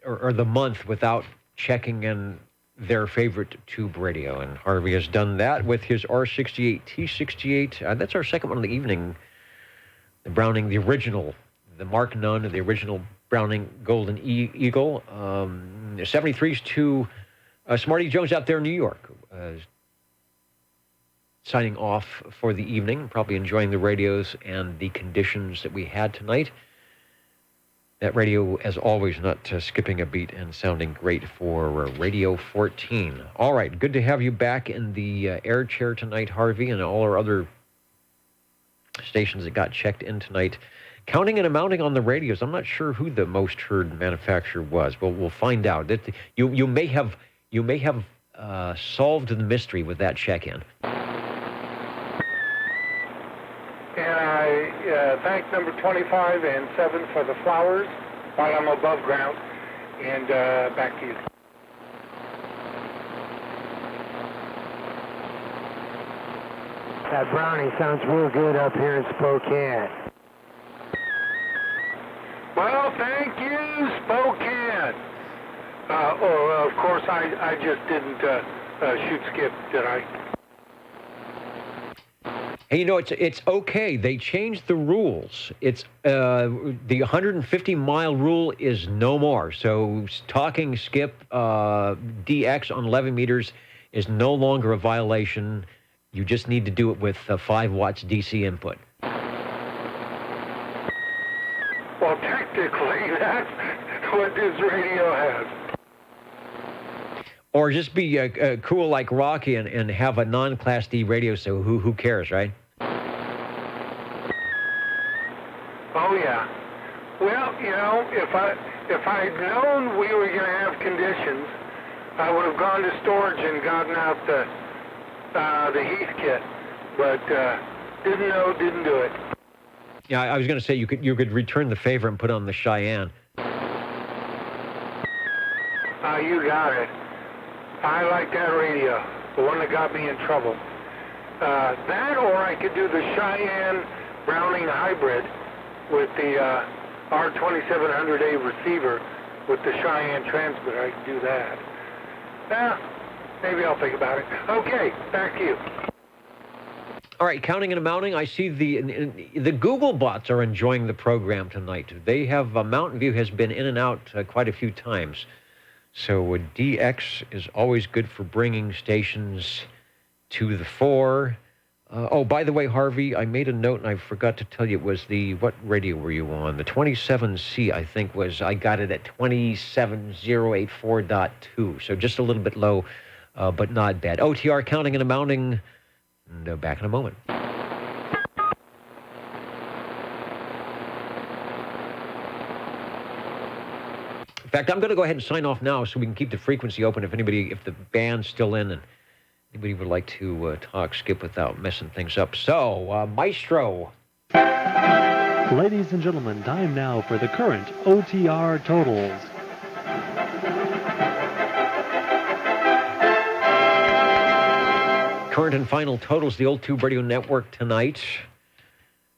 or the month without checking in their favorite tube radio, and Harvey has done that with his R68 T68. That's our second one of the evening. The Browning, the original, the Mark Nunn, the original Browning Golden Eagle. 73s to Smarty Jones out there in New York, signing off for the evening, probably enjoying the radios and the conditions that we had tonight. That radio, as always, not skipping a beat and sounding great for Radio 14. All right, good to have you back in the air chair tonight, Harvey, and all our other stations that got checked in tonight. Counting and amounting on the radios, I'm not sure who the most heard manufacturer was, but we'll find out. You may have solved the mystery with that check-in. And I thank number 25 and 7 for the flowers while I'm above ground. And back to you. That Brownie sounds real good up here in Spokane. Well, thank you, Spokane. Of course, I just didn't shoot skip, did I? Hey, you know, it's okay. They changed the rules. It's the 150-mile rule is no more. So talking skip DX on 11 meters is no longer a violation. You just need to do it with 5 watts DC input. Well, technically, that's what this radio has. Or just be cool like Rocky and have a non-Class D radio, so who cares, right? Oh, yeah. Well, you know, if I'd known we were going to have conditions, I would have gone to storage and gotten out the Heath kit. But didn't know, didn't do it. Yeah, I was going to say you could return the favor and put on the Cheyenne. You got it. I like that radio, the one that got me in trouble. That, or I could do the Cheyenne Browning hybrid with the R2700A receiver with the Cheyenne transmitter. I could do that. Maybe I'll think about it. Okay, back to you. All right, counting and amounting, I see the Google bots are enjoying the program tonight. They have, Mountain View has been in and out quite a few times. So DX is always good for bringing stations to the 4. Oh, by the way, Harvey, I made a note and I forgot to tell you it was what radio were you on? The 27C, I think, I got it at 27084.2. So just a little bit low, but not bad. OTR counting and amounting. And back in a moment. In fact, I'm going to go ahead and sign off now so we can keep the frequency open if the band's still in and anybody would like to talk, Skip, without messing things up. So, Maestro. Ladies and gentlemen, time now for the current OTR totals. Current and final totals, the Old Tube Radio Network tonight.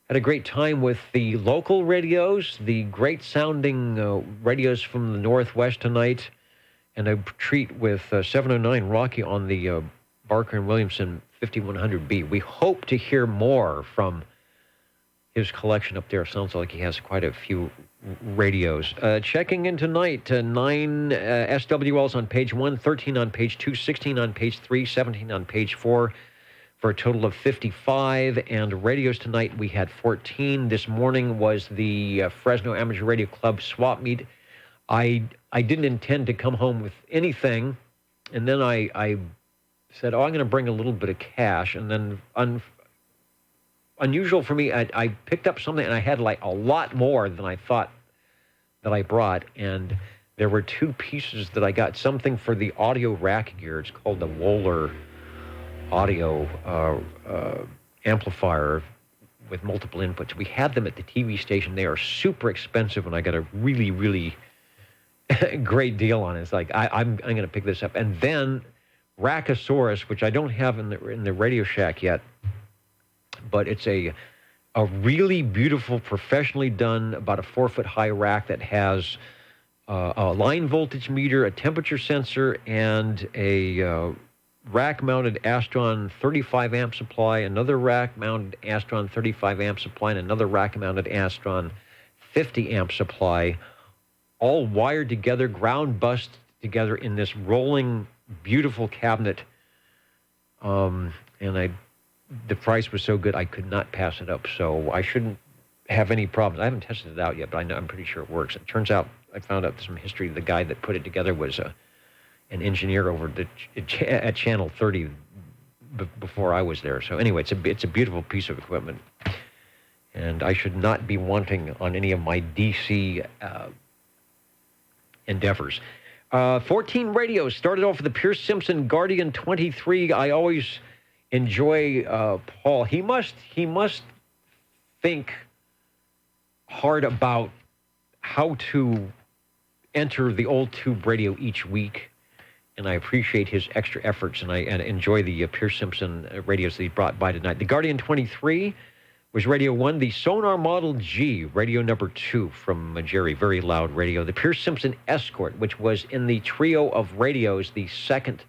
Had a great time with the local radios, the great sounding radios from the Northwest tonight, and a treat with 709 Rocky on the Barker and Williamson 5100B. We hope to hear more from his collection up there. Sounds like he has quite a few radios. Checking in tonight, 9 SWLs on page 1, 13 on page 2, 16 on page 3, 17 on page 4, for a total of 55. And radios tonight, we had 14. This morning was the Fresno Amateur Radio Club swap meet. I didn't intend to come home with anything, and then I said, I'm going to bring a little bit of cash, and then unusual for me, I picked up something, and I had like a lot more than I thought that I brought, and there were 2 pieces that I got, something for the audio rack gear. It's called the Wohler audio amplifier with multiple inputs. We had them at the TV station. They are super expensive, and I got a really, really great deal on it. It's like, I'm going to pick this up. And then Rackosaurus, which I don't have in the Radio Shack yet, but it's a really beautiful, professionally done, about a 4-foot high rack that has a line voltage meter, a temperature sensor, and a rack-mounted Astron 35 amp supply, another rack-mounted Astron 35 amp supply, and another rack-mounted Astron 50 amp supply, all wired together, ground bussed together in this rolling, beautiful cabinet. And the price was so good I could not pass it up, so I shouldn't have any problems. I haven't tested it out yet, but I'm pretty sure it works. It turns out I found out some history. The guy that put it together was an engineer over at Channel 30 before I was there. So anyway, it's a beautiful piece of equipment, and I should not be wanting on any of my DC endeavors. 14 radios. Started off with the Pierce Simpson Guardian 23. I always enjoy Paul. He must think hard about how to enter the Old Tube Radio each week, and I appreciate his extra efforts, and I enjoy the Pierce Simpson radios that he brought by tonight. The Guardian 23 was Radio 1. The Sonar Model G, radio number 2 from Jerry, very loud radio. The Pierce Simpson Escort, which was in the trio of radios, the second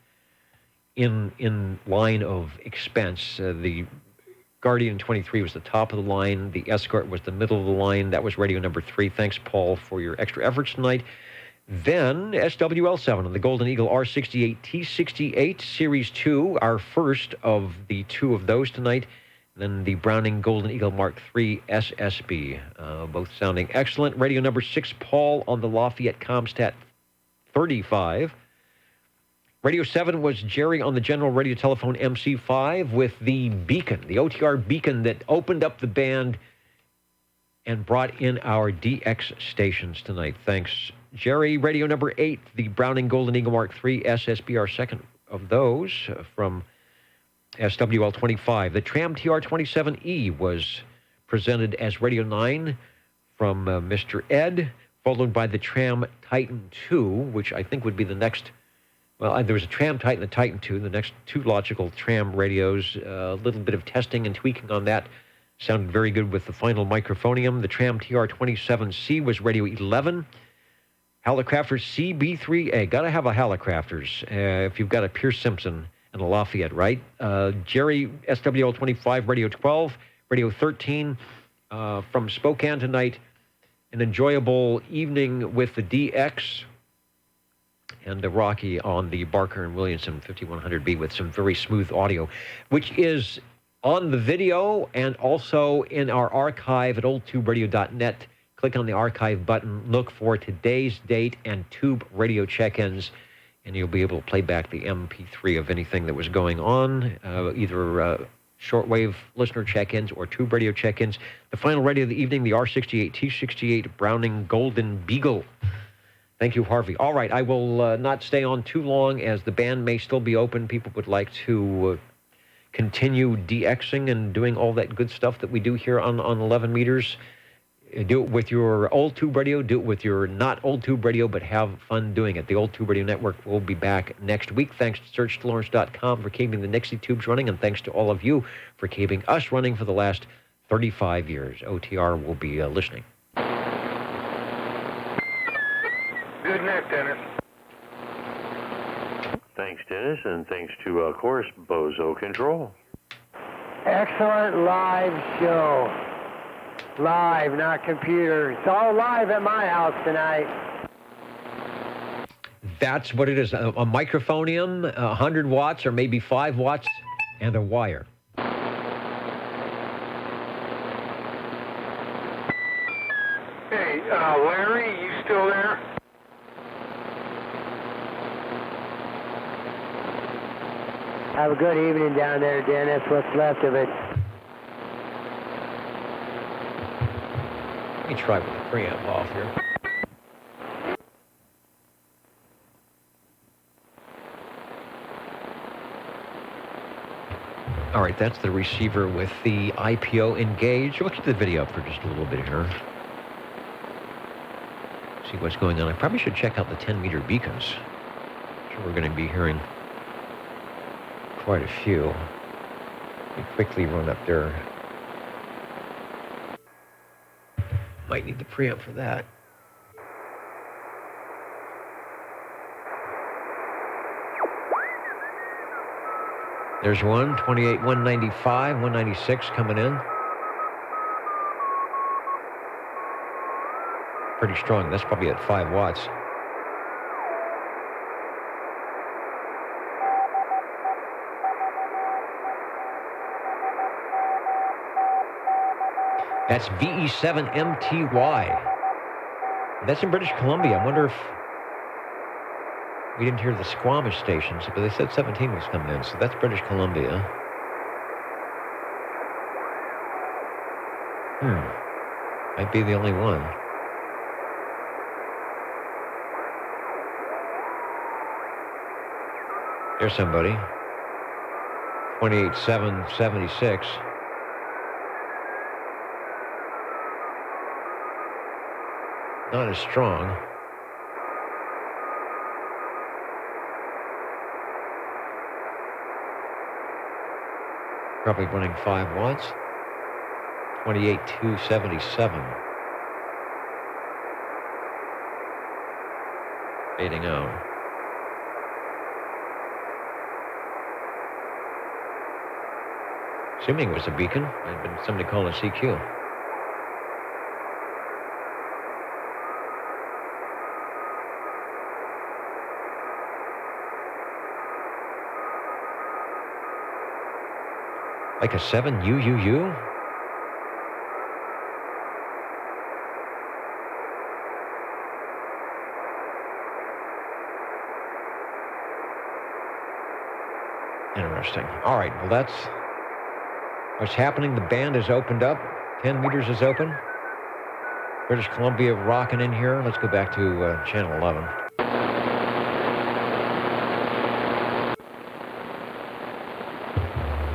in line of expense. The Guardian 23 was the top of the line. The Escort was the middle of the line. That was radio number 3. Thanks, Paul, for your extra efforts tonight. Then SWL7 on the Golden Eagle R68 T68 Series 2, our first of the 2 of those tonight. Then the Browning Golden Eagle Mark III SSB, both sounding excellent. Radio number 6, Paul on the Lafayette Comstat 35. Radio 7 was Jerry on the General Radio Telephone MC5 with the beacon, the OTR beacon that opened up the band and brought in our DX stations tonight. Thanks, Jerry. Radio number 8, the Browning Golden Eagle Mark III SSB, our second of those from SWL 25. The Tram TR27E was presented as Radio 9 from Mr. Ed, followed by the Tram Titan 2, which I think would be the next. Well, there was a Tram Titan and a Titan 2, the next 2 logical Tram radios. A little bit of testing and tweaking on that. Sounded very good with the final microphonium. The Tram TR27C was Radio 11. Hallicrafters CB3A. Got to have a Hallicrafters if you've got a Pierce Simpson and a Lafayette, right? Jerry, SWL 25, Radio 12, Radio 13 from Spokane tonight. An enjoyable evening with the DX. and Rocky on the Barker and Williamson 5100B with some very smooth audio, which is on the video and also in our archive at oldtuberadio.net. Click on the archive button, look for today's date and Tube Radio check-ins, and you'll be able to play back the MP3 of anything that was going on, either shortwave listener check-ins or Tube Radio check-ins. The final radio of the evening, the R68 T68 Browning Golden Beagle. Thank you, Harvey. All right, I will not stay on too long as the band may still be open. People would like to continue DXing and doing all that good stuff that we do here on 11 meters. Do it with your old tube radio, do it with your not old tube radio, but have fun doing it. The Old Tube Radio Network will be back next week. Thanks to SearchLawrence.com for keeping the Nixie tubes running, and thanks to all of you for keeping us running for the last 35 years. OTR will be listening. Good night, Dennis. Thanks, Dennis, and thanks to, of course, Bozo Control. Excellent live show. Live, not computer. It's all live at my house tonight. That's what it is. A microphonium, 100 watts or maybe 5 watts, and a wire. Hey, Larry, you still there? Have a good evening down there, Dennis. What's left of it? Let me try with the preamp off here. All right, that's the receiver with the IPO engaged. We'll keep the video up for just a little bit here. See what's going on. I probably should check out the 10-meter beacons. I'm sure we're going to be hearing quite a few. Let me quickly run up there. Might need the preamp for that. There's one, 28, 195, 196 coming in. Pretty strong. That's probably at 5 watts. That's VE7MTY. That's in British Columbia. I wonder if we didn't hear the Squamish stations, but they said 17 was coming in, so that's British Columbia. Might be the only one. There's somebody. 28,776. Not as strong. Probably running 5 watts. 28,277. Fading out. Assuming it was a beacon, I'd been somebody calling CQ. Like a 7 UUU? Interesting. All right, well, that's what's happening. The band is opened up. 10 meters is open. British Columbia rocking in here. Let's go back to channel 11.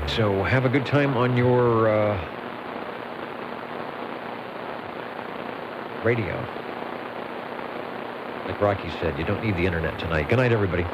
So have a good time on your radio. Like Rocky said, you don't need the internet tonight. Good night, everybody.